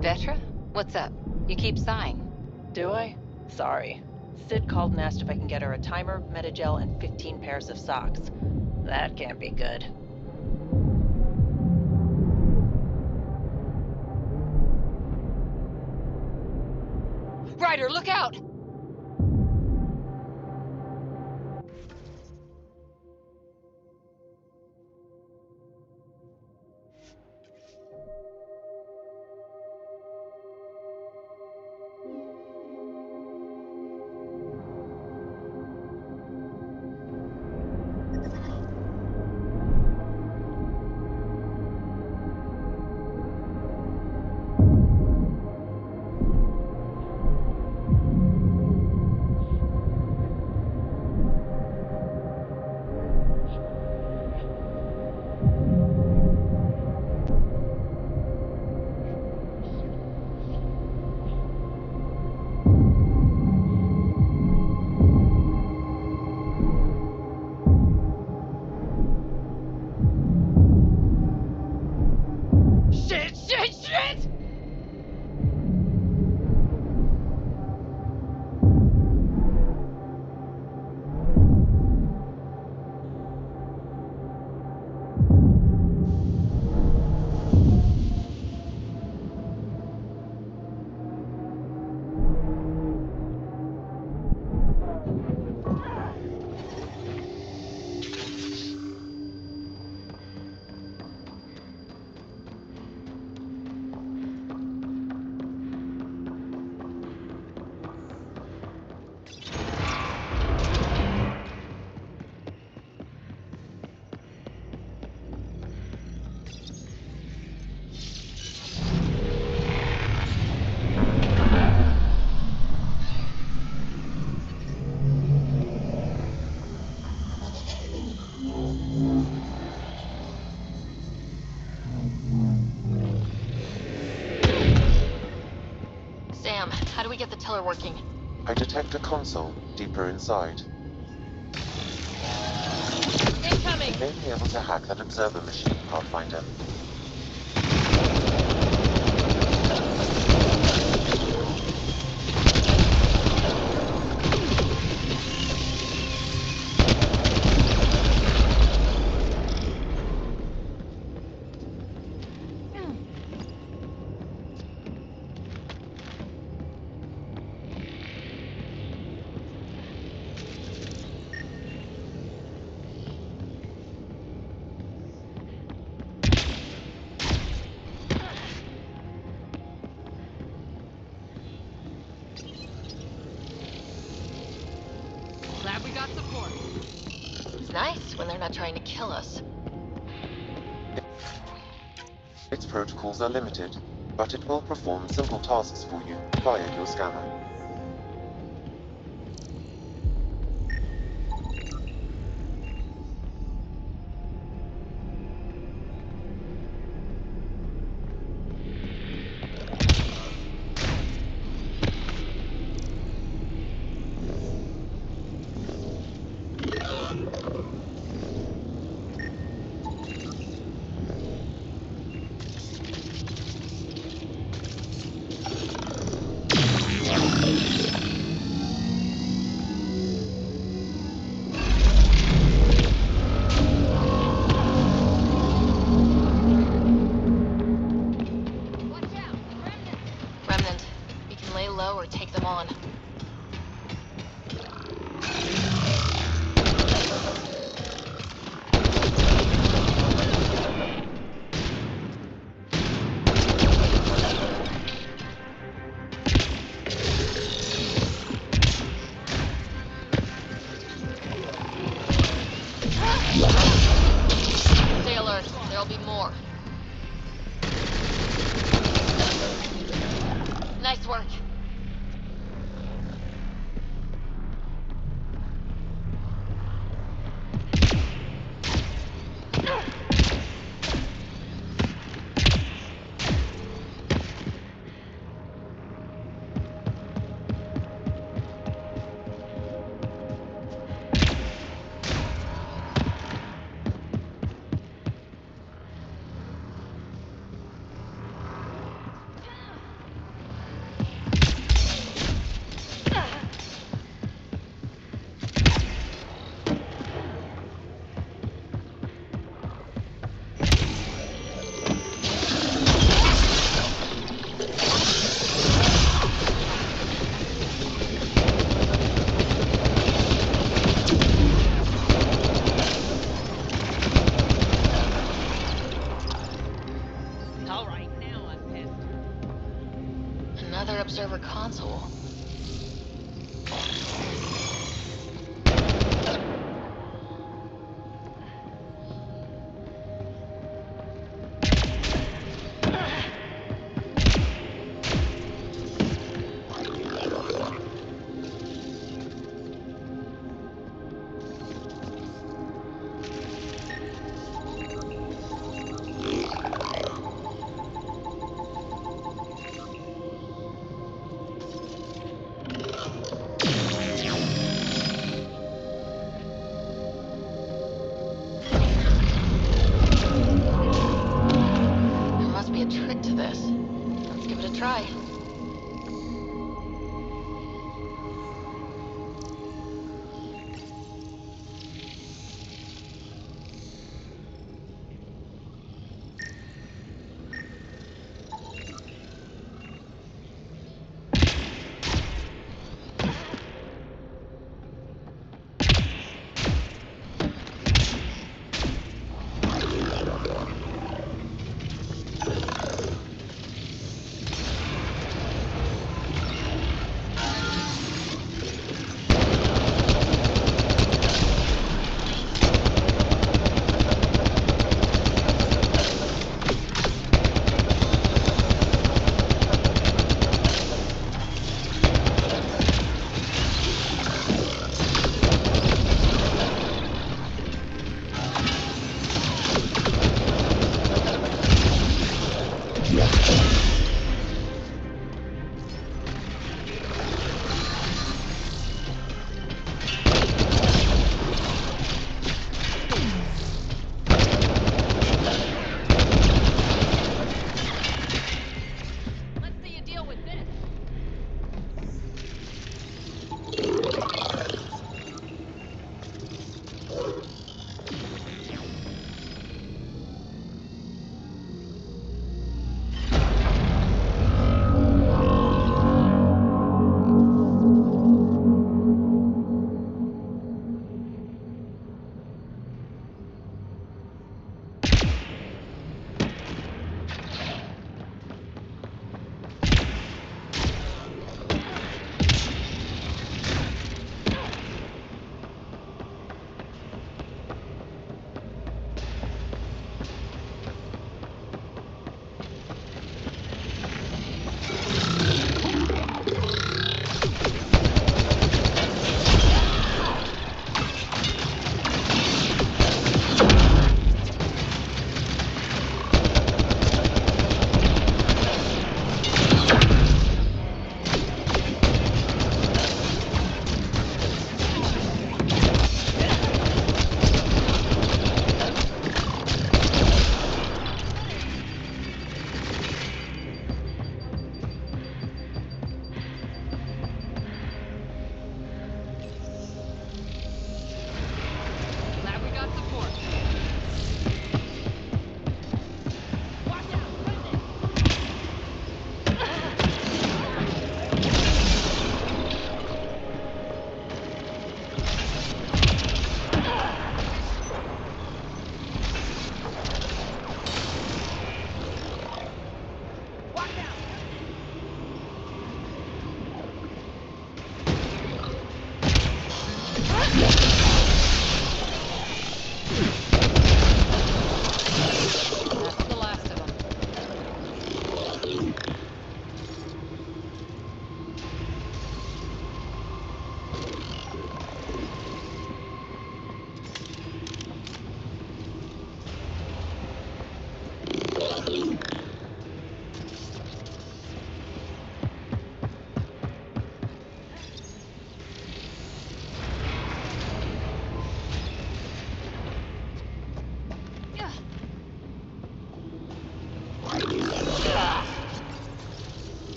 Speaker 15: Vetra? What's up? You keep sighing.
Speaker 11: Do I? Sorry. Sid called and asked if I can get her a timer, metagel, and 15 pairs of socks. That can't be good.
Speaker 15: Ryder, look out! Shit!
Speaker 7: Sam, how do we get the tiller working?
Speaker 3: I detect a console deeper inside.
Speaker 7: Incoming!
Speaker 3: You may be able to hack that observer machine, Pathfinder.
Speaker 15: Glad we got support.
Speaker 7: It's nice when they're not trying to kill us.
Speaker 3: Its protocols are limited, but it will perform simple tasks for you via your scanner.
Speaker 7: Remnant, we can lay low or take them on. Stay alert, there'll be more. Nice work. Another observer console. There must be a trick to this. Let's give it a try.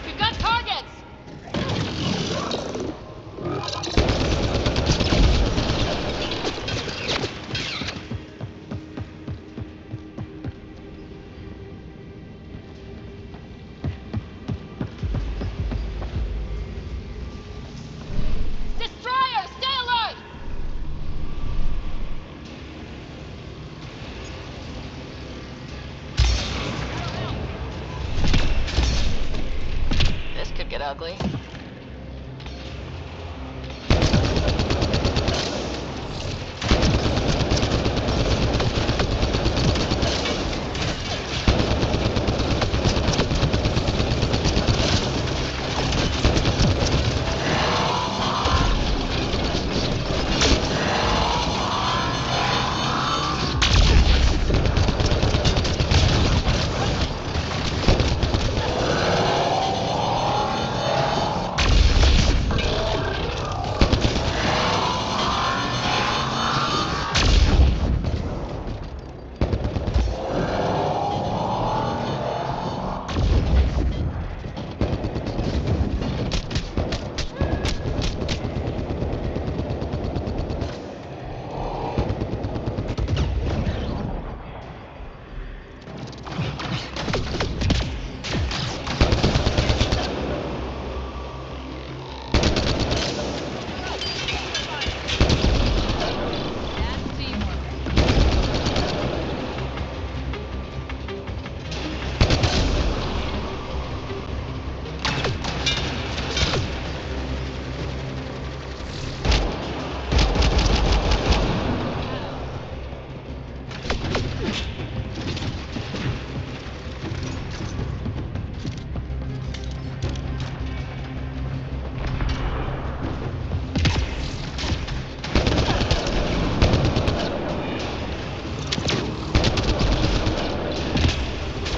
Speaker 2: We've got targets! Destroyer, stay alert!
Speaker 7: This could get ugly.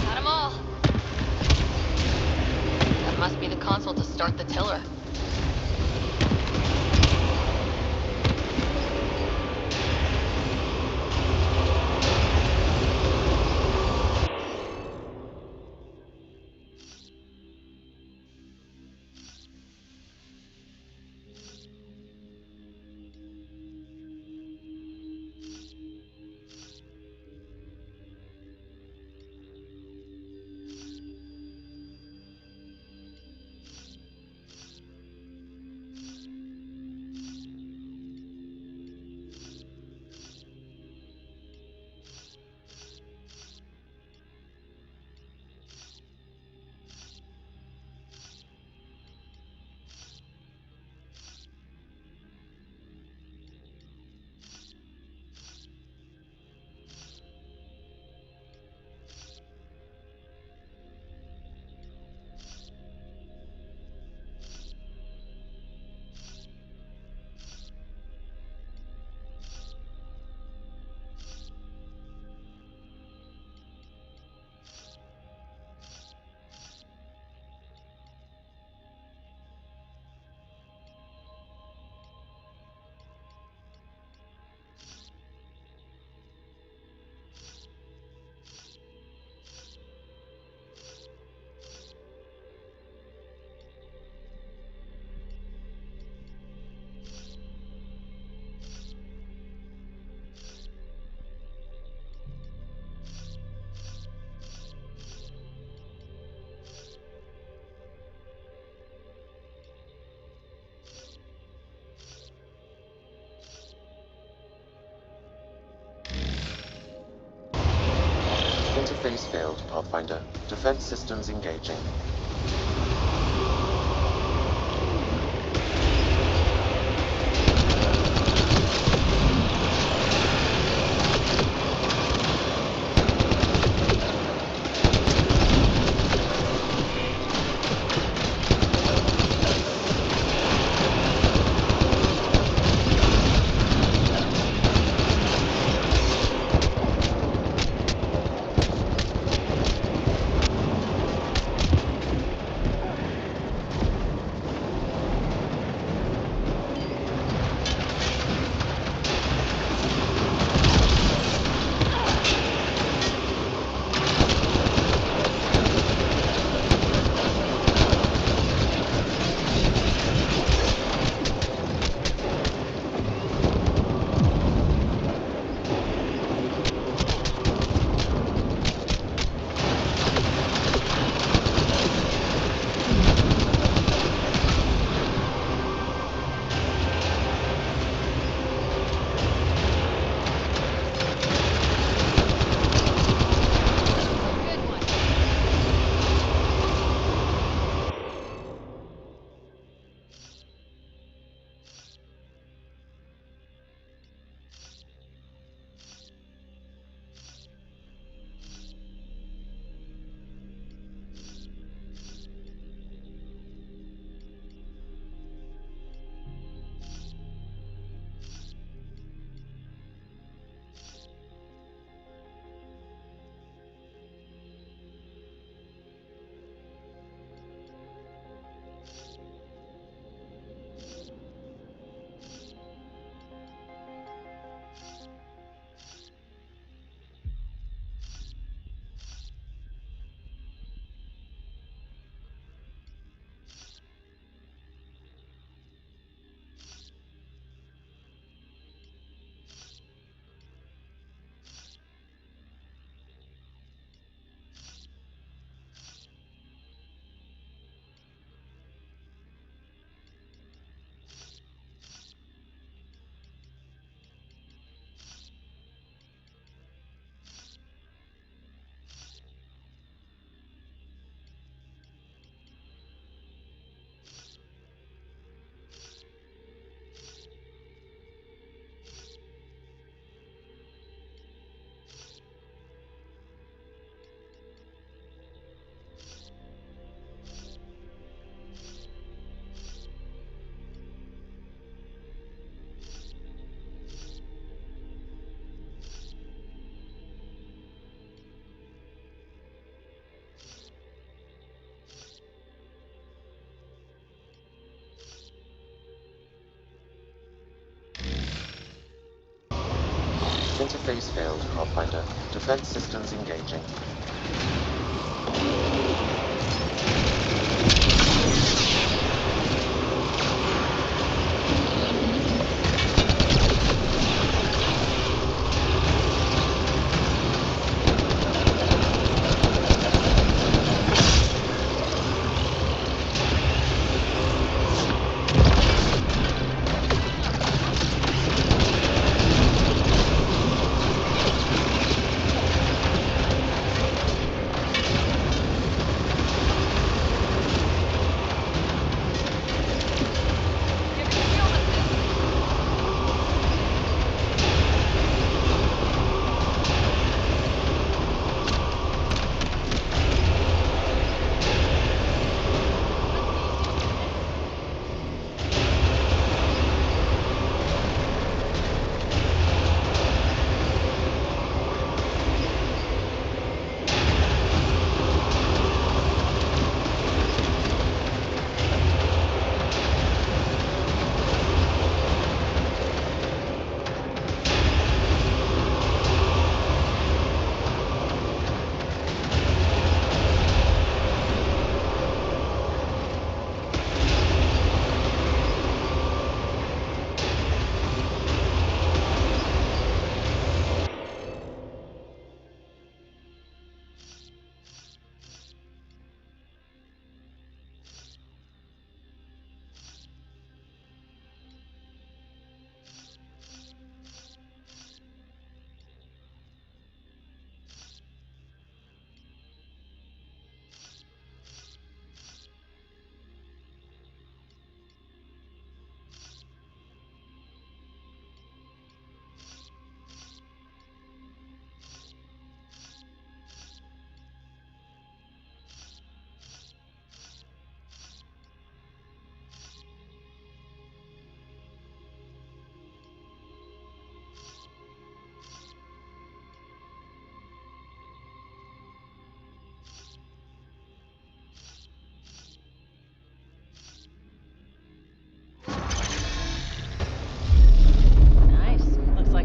Speaker 7: Got 'em all. That must be the console to start the tiller.
Speaker 3: Interface failed, Pathfinder. Defense systems engaging. Interface failed, Pathfinder. Defense systems engaging.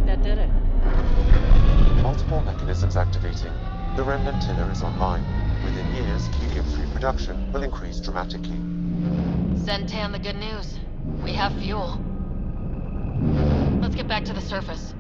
Speaker 11: That did it.
Speaker 3: Multiple mechanisms activating. The remnant tiller is online. Within years, helium-3 production will increase dramatically.
Speaker 7: Send Tan the good news. We have fuel. Let's get back to the surface.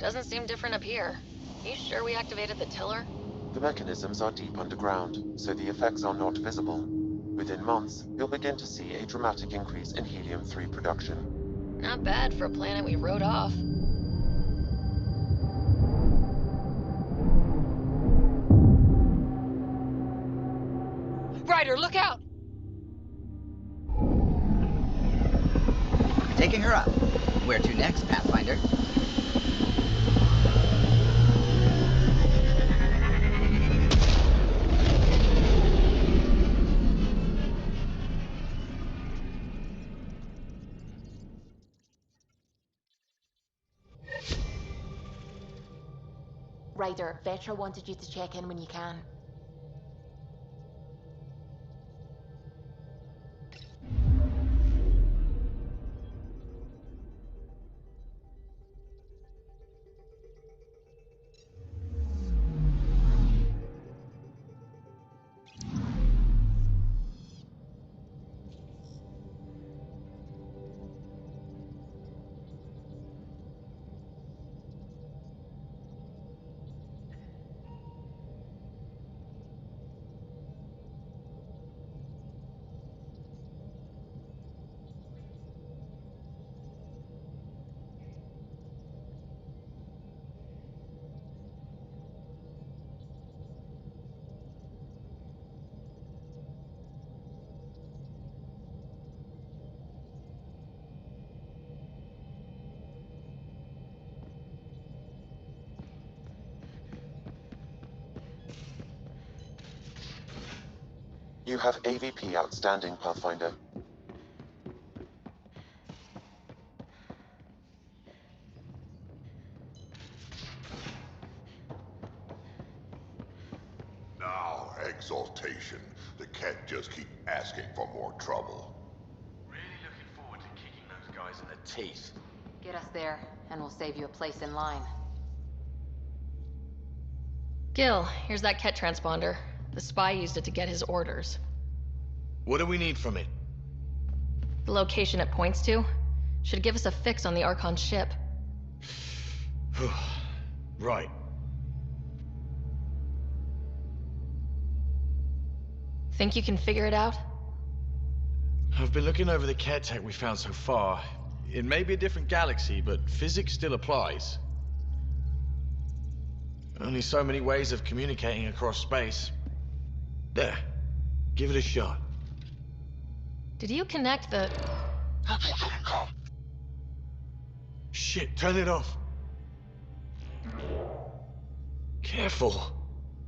Speaker 7: Doesn't seem different up here. You sure we activated the tiller?
Speaker 3: The mechanisms are deep underground, so the effects are not visible. Within months, you'll begin to see a dramatic increase in helium-3 production.
Speaker 7: Not bad for a planet we wrote off.
Speaker 15: Ryder, look out!
Speaker 4: Taking her up. Where to next, Pathfinder?
Speaker 22: Ryder, Vetra wanted you to check in when you can.
Speaker 3: You have AVP outstanding, Pathfinder.
Speaker 9: Now, exaltation. The Ket just keep asking for more trouble.
Speaker 13: Really looking forward to kicking those guys in the teeth.
Speaker 22: Get us there, and we'll save you a place in line.
Speaker 7: Gil, here's that Ket transponder. The spy used it to get his orders.
Speaker 13: What do we need from it?
Speaker 7: The location it points to should give us a fix on the Archon's ship.
Speaker 13: Right.
Speaker 7: Think you can figure it out?
Speaker 13: I've been looking over the care tech we found so far. It may be a different galaxy, but physics still applies. Only so many ways of communicating across space. There. Give it a shot.
Speaker 7: Did you connect the...
Speaker 13: Shit, turn it off. Careful.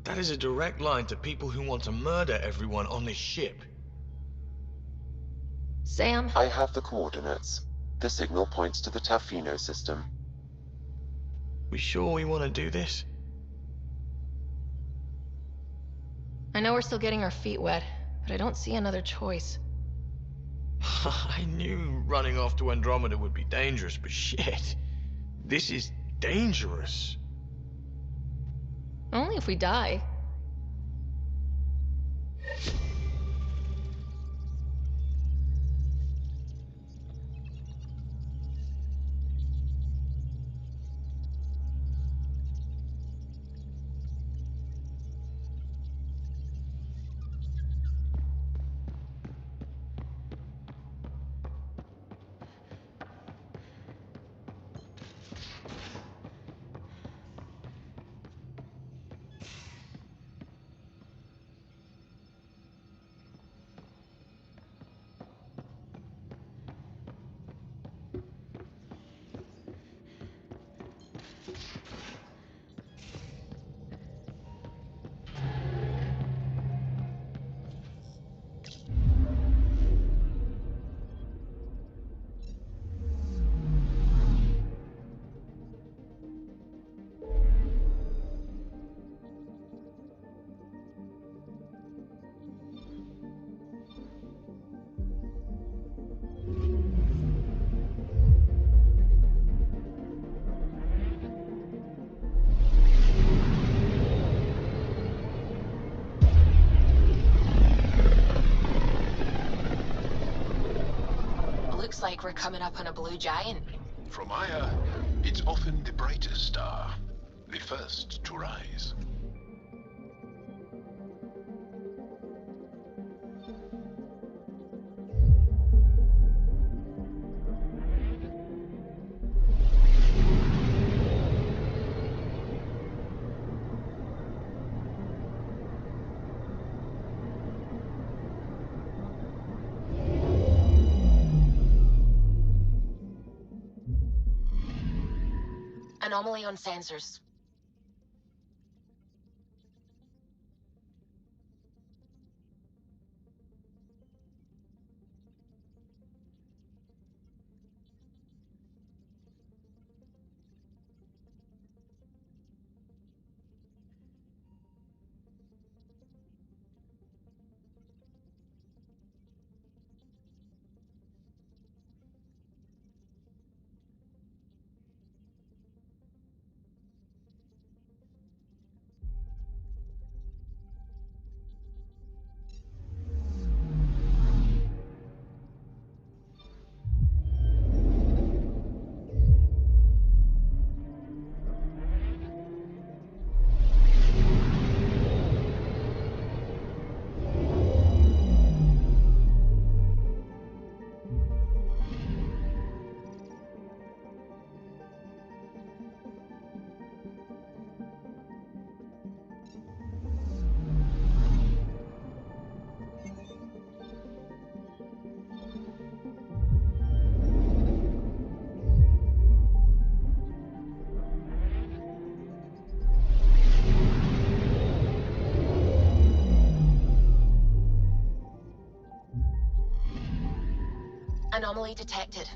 Speaker 13: That is a direct line to people who want to murder everyone on this ship.
Speaker 7: Sam?
Speaker 3: I have the coordinates. The signal points to the Tafino system.
Speaker 13: We sure we want to do this?
Speaker 7: I know we're still getting our feet wet, but I don't see another choice.
Speaker 13: I knew running off to Andromeda would be dangerous, but shit. This is dangerous.
Speaker 7: Only if we die.
Speaker 22: Looks like we're coming up on a blue giant.
Speaker 18: From Aya,
Speaker 16: It's often the brightest star, the first to rise.
Speaker 22: Anomaly on sensors. Anomaly detected.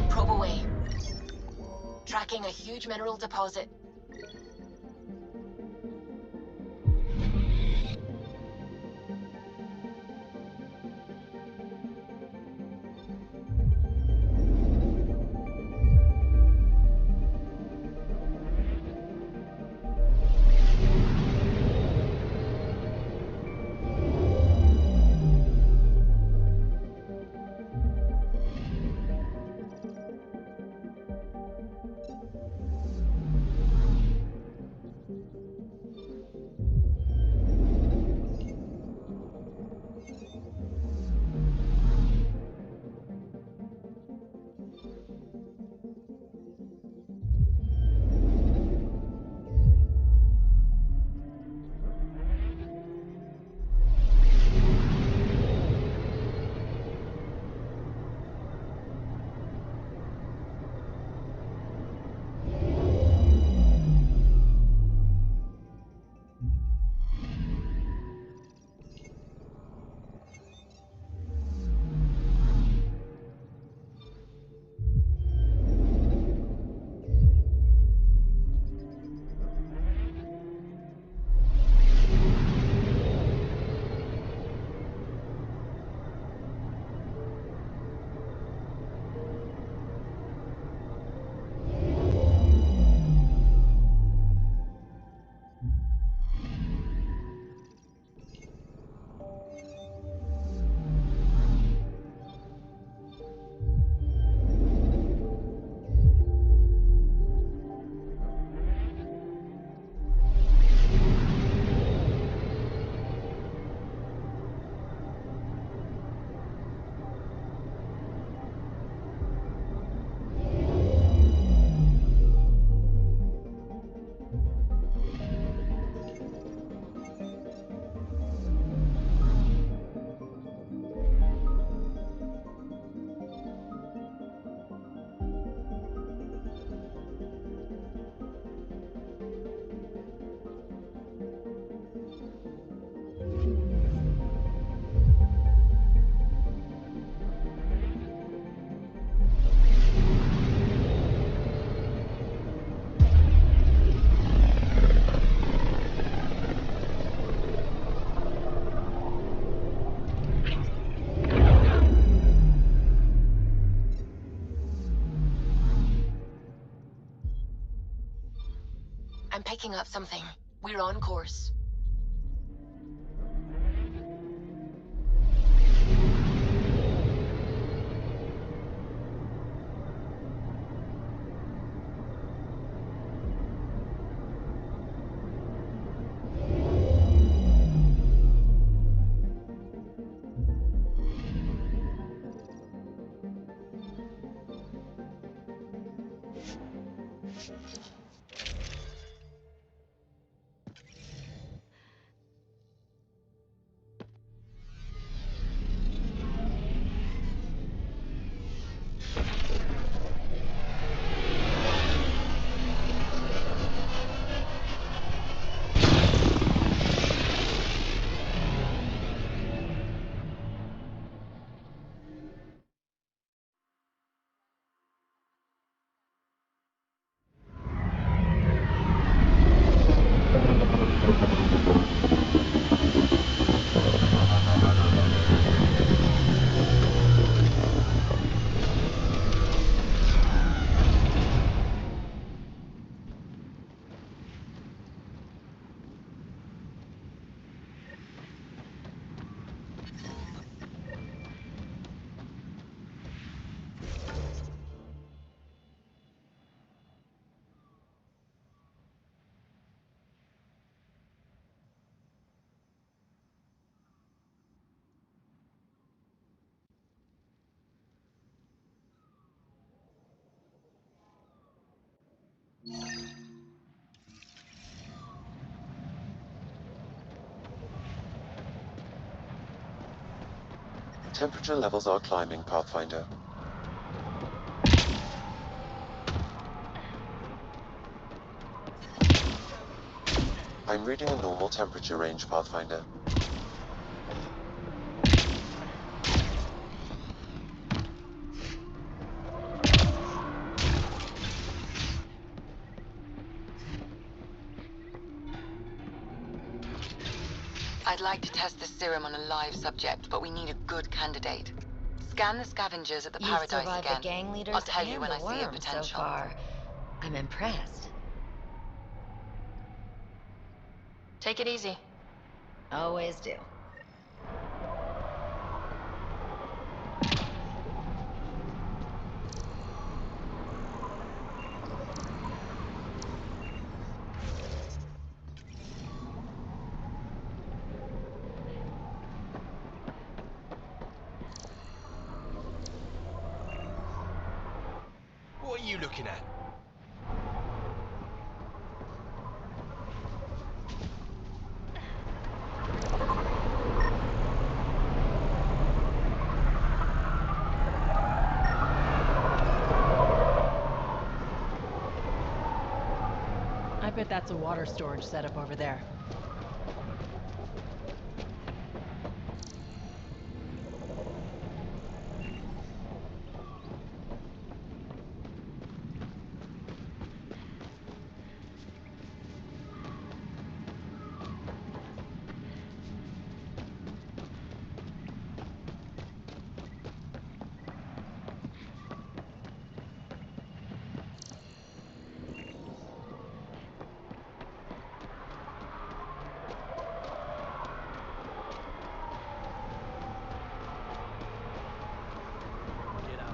Speaker 22: Probe away. Tracking a huge mineral deposit. picking up something. We're on course.
Speaker 3: Temperature levels are climbing, Pathfinder. I'm reading a normal temperature range, Pathfinder.
Speaker 22: I'd like to test the serum on a live subject, but we need a good candidate. Scan the scavengers at the
Speaker 20: You've
Speaker 22: Paradise
Speaker 20: survived
Speaker 22: again.
Speaker 20: the gang leaders
Speaker 22: I'll tell you
Speaker 20: and
Speaker 22: when
Speaker 20: the
Speaker 22: I see a
Speaker 20: worm
Speaker 22: potential.
Speaker 20: so far. I'm impressed.
Speaker 7: Take it easy.
Speaker 20: Always do.
Speaker 13: What are you looking at?
Speaker 11: I bet that's a water storage setup over there.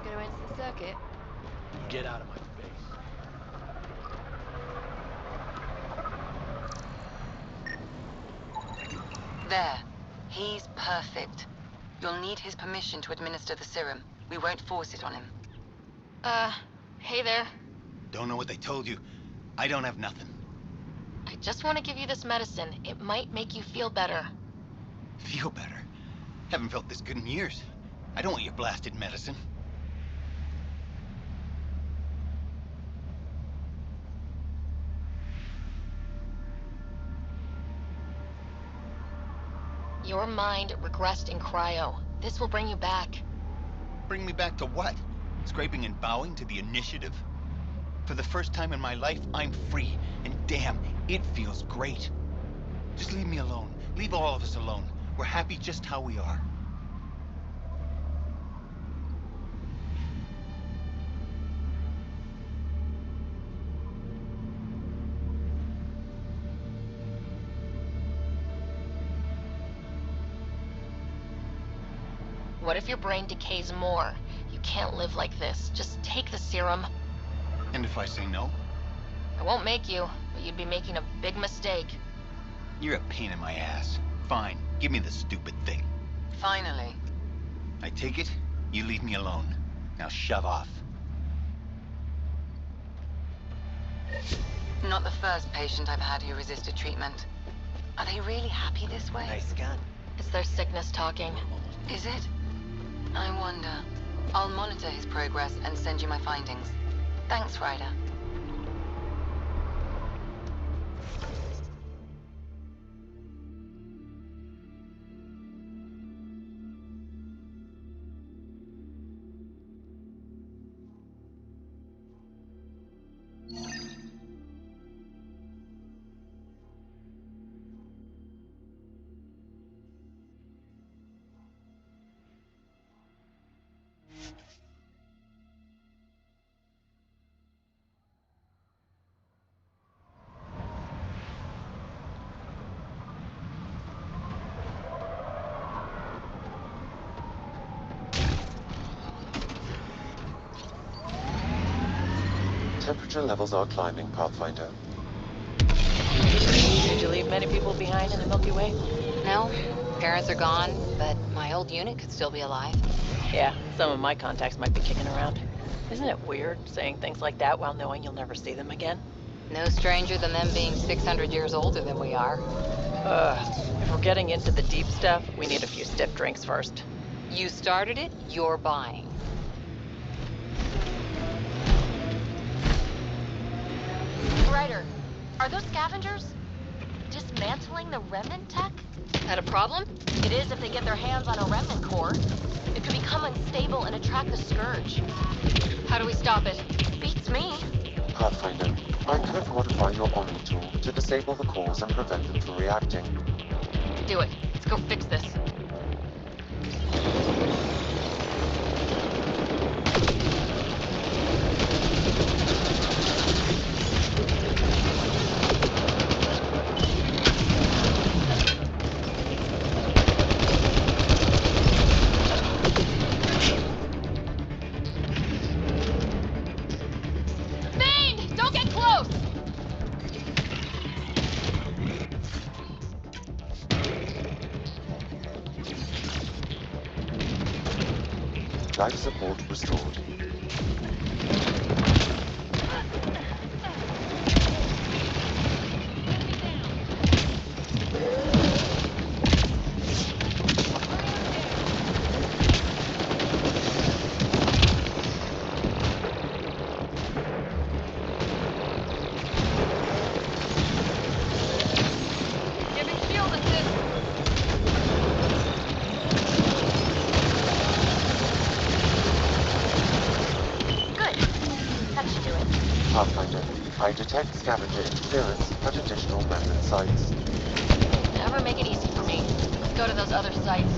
Speaker 15: Gonna rinse the circuit.
Speaker 13: Get out of my face.
Speaker 22: There. He's perfect. You'll need his permission to administer the serum. We won't force it on him.
Speaker 7: Hey there.
Speaker 12: Don't know what they told you. I don't have nothing.
Speaker 7: I just want to give you this medicine. It might make you feel better.
Speaker 12: Feel better. Haven't felt this good in years. I don't want your blasted medicine.
Speaker 7: Your mind regressed in cryo. This will bring you back.
Speaker 12: Bring me back to what? Scraping and bowing to the initiative? For the first time in my life, I'm free. And damn, it feels great. Just leave me alone. Leave all of us alone. We're happy just how we are.
Speaker 7: What if your brain decays more? You can't live like this. Just take the serum.
Speaker 12: And if I say no?
Speaker 7: I won't make you, but you'd be making a big mistake.
Speaker 12: You're a pain in my ass. Fine, give me the stupid thing.
Speaker 22: Finally.
Speaker 12: I take it, you leave me alone. Now shove off.
Speaker 22: Not the first patient I've had who resisted treatment. Are they really happy this way?
Speaker 12: Nice gun.
Speaker 7: It's their sickness talking.
Speaker 22: Is it? I wonder. I'll monitor his progress and send you my findings. Thanks, Ryder.
Speaker 3: Temperature levels are climbing, Pathfinder.
Speaker 5: Did you leave many people behind in the Milky Way?
Speaker 22: No. Parents are gone, but my old unit could still be alive.
Speaker 5: Yeah, some of my contacts might be kicking around. Isn't it weird saying things like that while knowing you'll never see them again?
Speaker 22: No stranger than them being 600 years older than we are.
Speaker 5: If we're getting into the deep stuff, we need a few stiff drinks first.
Speaker 22: You started it, you're buying.
Speaker 20: Ryder, are those scavengers dismantling the remnant tech?
Speaker 7: Had a problem?
Speaker 20: It is if they get their hands on a remnant core. It could become unstable and attract the Scourge.
Speaker 7: How do we stop it?
Speaker 20: Beats me.
Speaker 3: Pathfinder, I could modify your Omni tool to disable the cores and prevent them from reacting.
Speaker 7: Do it. Let's go fix this.
Speaker 3: Life support restored.
Speaker 7: Giving shield assist.
Speaker 3: Pathfinder, I detect scavenger interference at additional remnant sites.
Speaker 7: Never make it easy for me. Let's go to those other sites.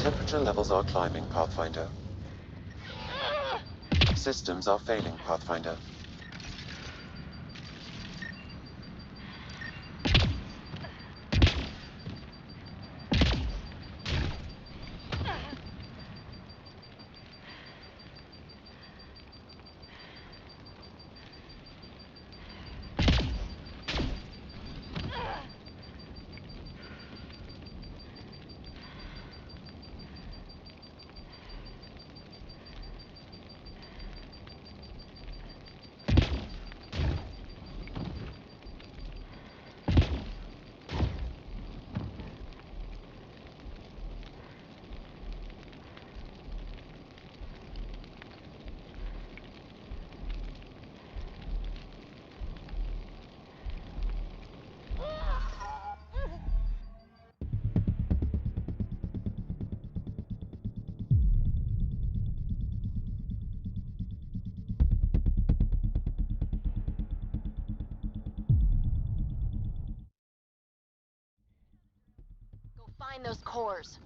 Speaker 3: Temperature levels are climbing, Pathfinder. Systems are failing, Pathfinder.
Speaker 22: Find those cores.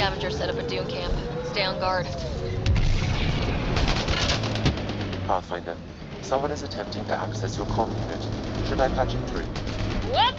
Speaker 7: Scavenger set up a dune camp. Stay on guard.
Speaker 3: Pathfinder, someone is attempting to access your comm unit. Should I patch it through?
Speaker 2: What?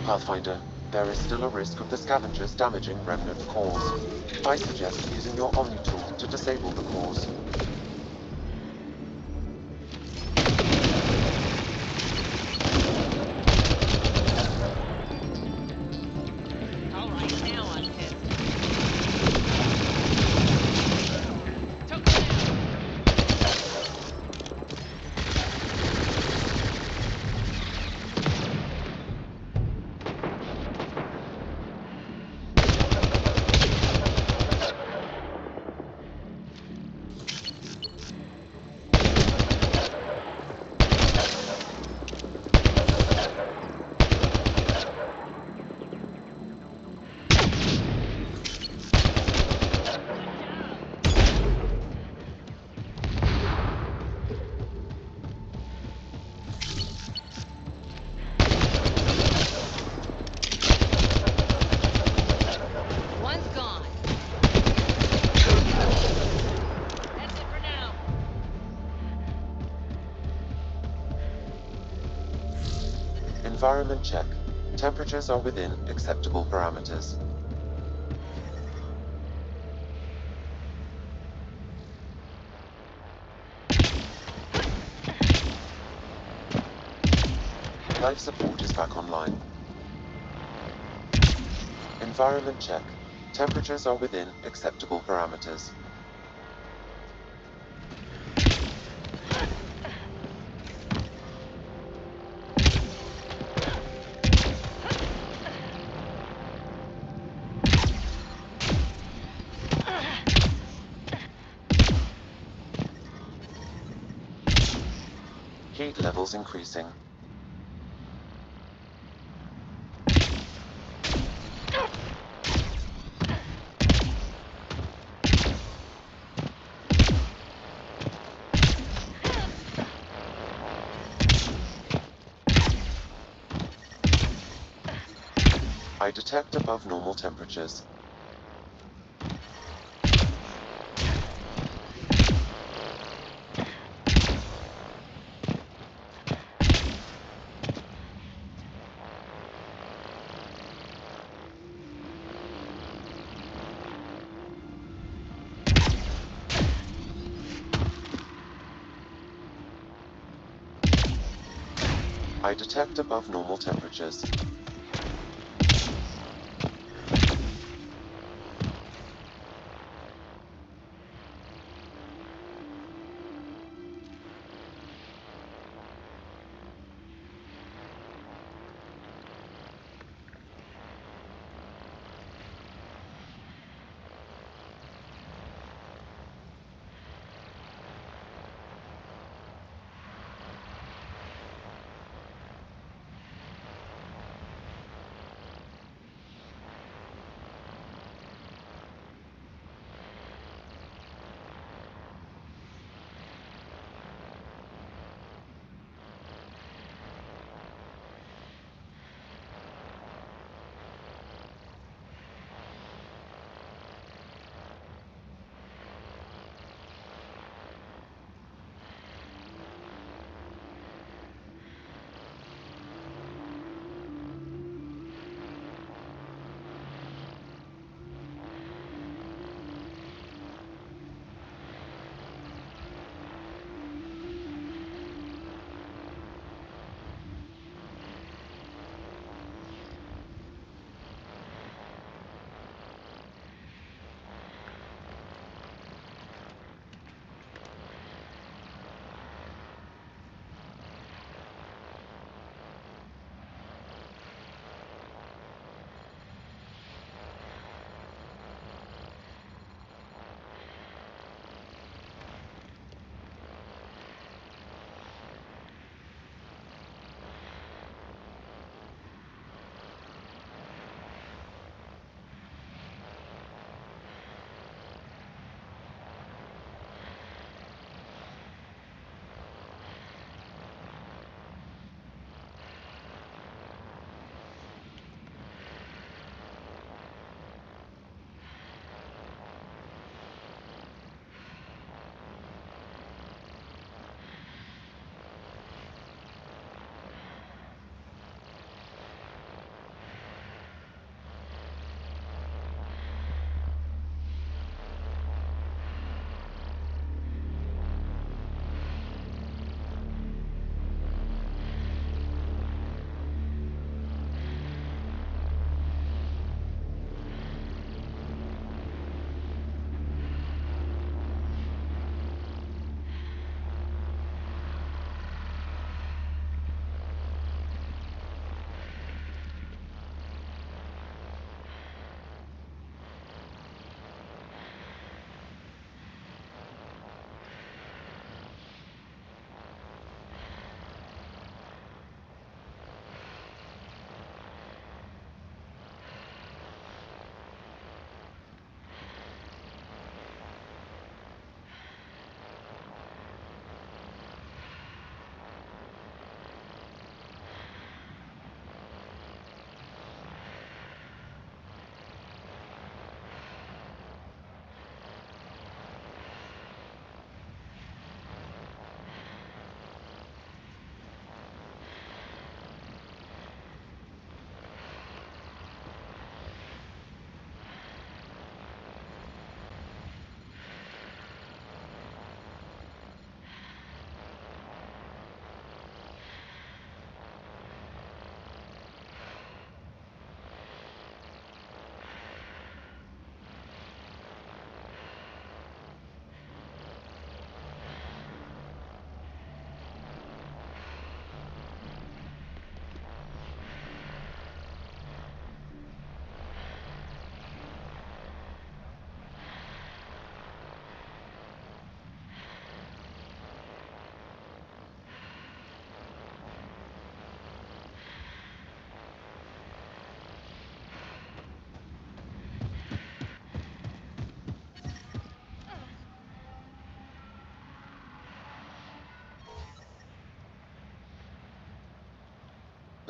Speaker 3: Pathfinder, there is still a risk of the scavengers damaging remnant cores. I suggest using your Omni tool to disable the cores. Environment check. Temperatures are within acceptable parameters. Life support is back online. Environment check. Temperatures are within acceptable parameters. rate levels increasing. I detect above normal temperatures. I detect above normal temperatures.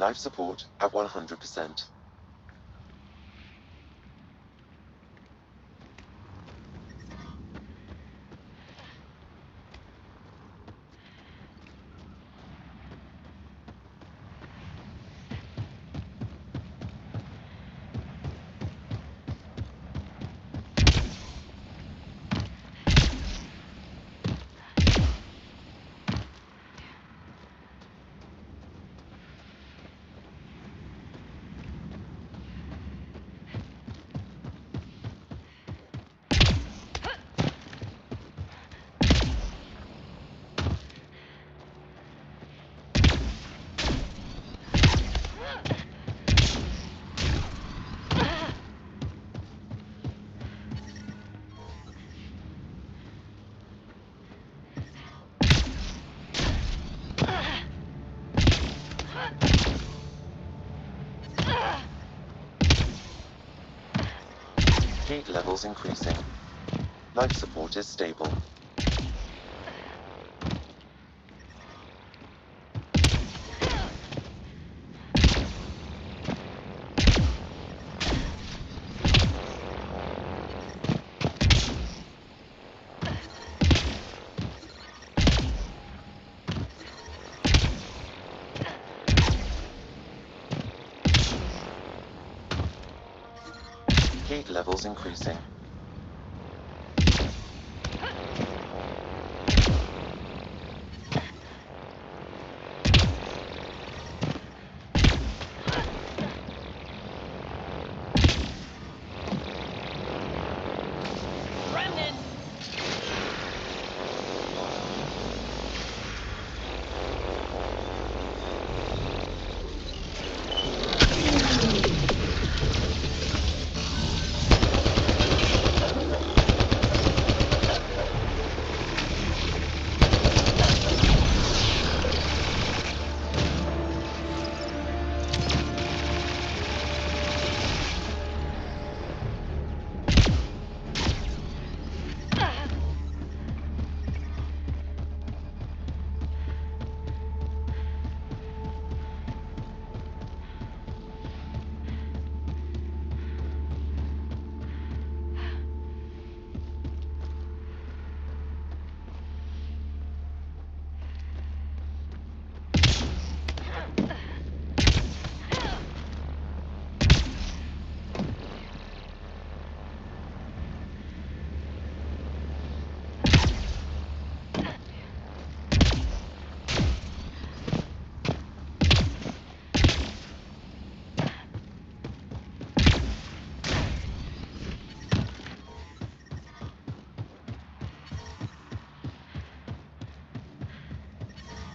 Speaker 3: Life support at 100%. Heat levels increasing. Life support is stable. Heat levels increasing.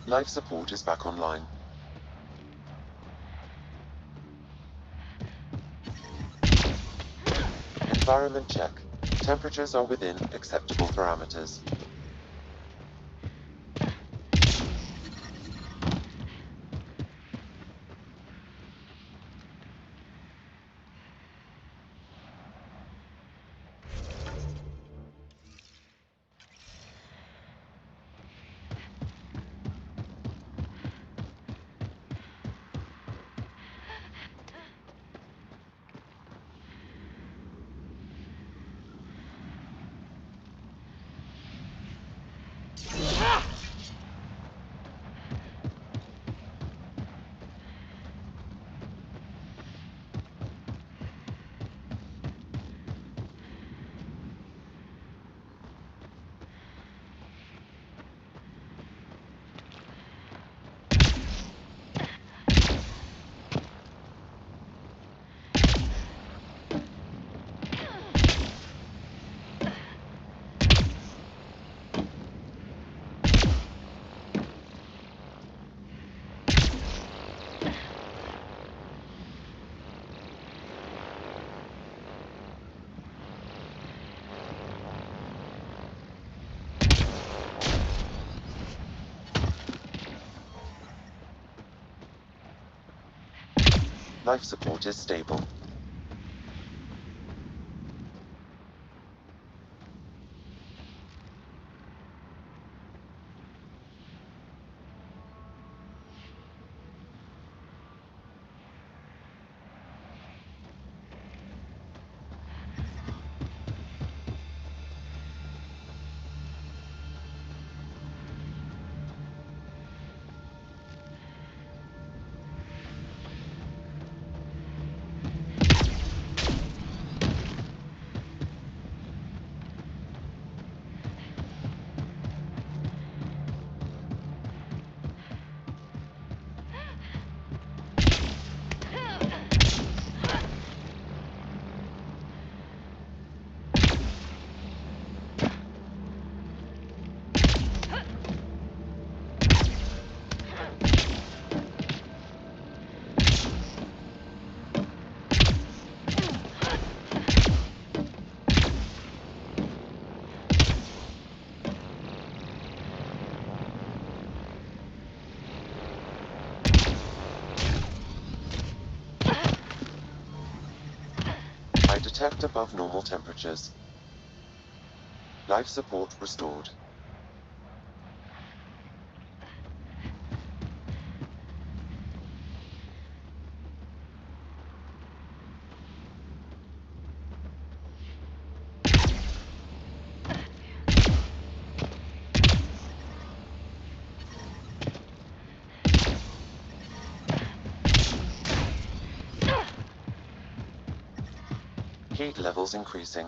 Speaker 3: Life support is back online. Environment check. Temperatures are within acceptable parameters. Life support is stable. Kept above normal temperatures. Life support restored. Heat levels increasing.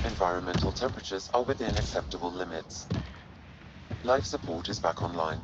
Speaker 3: Environmental temperatures are within acceptable limits. Life support is back online.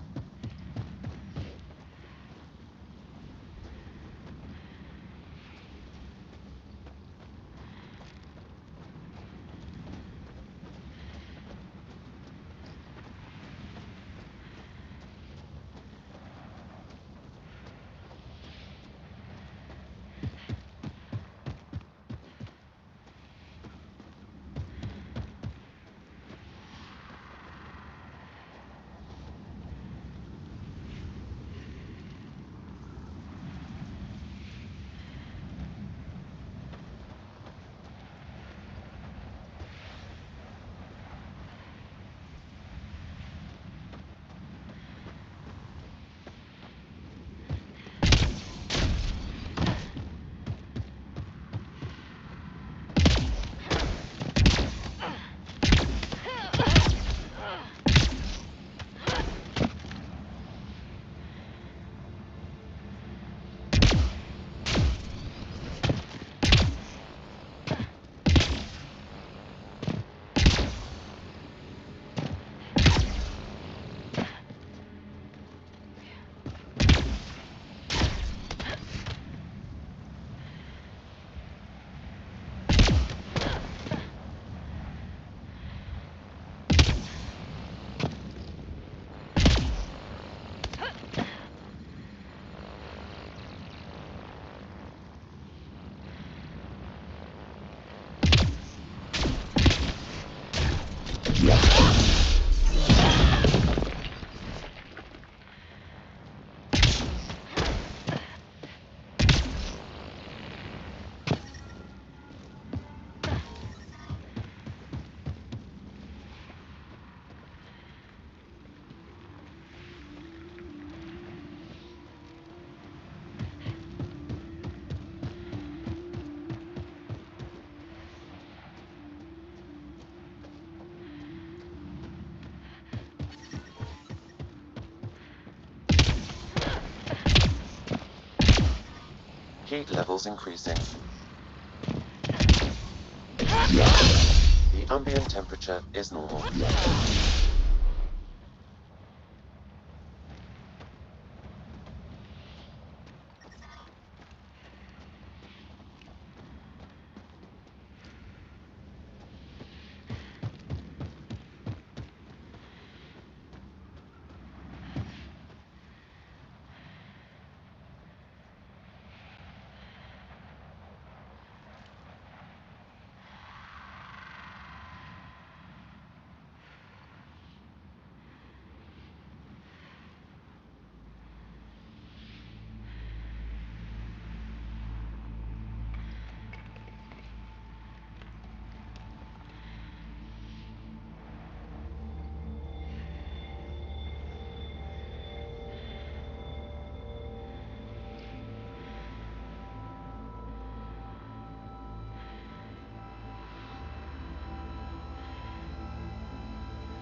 Speaker 3: Heat levels increasing. The ambient temperature is normal.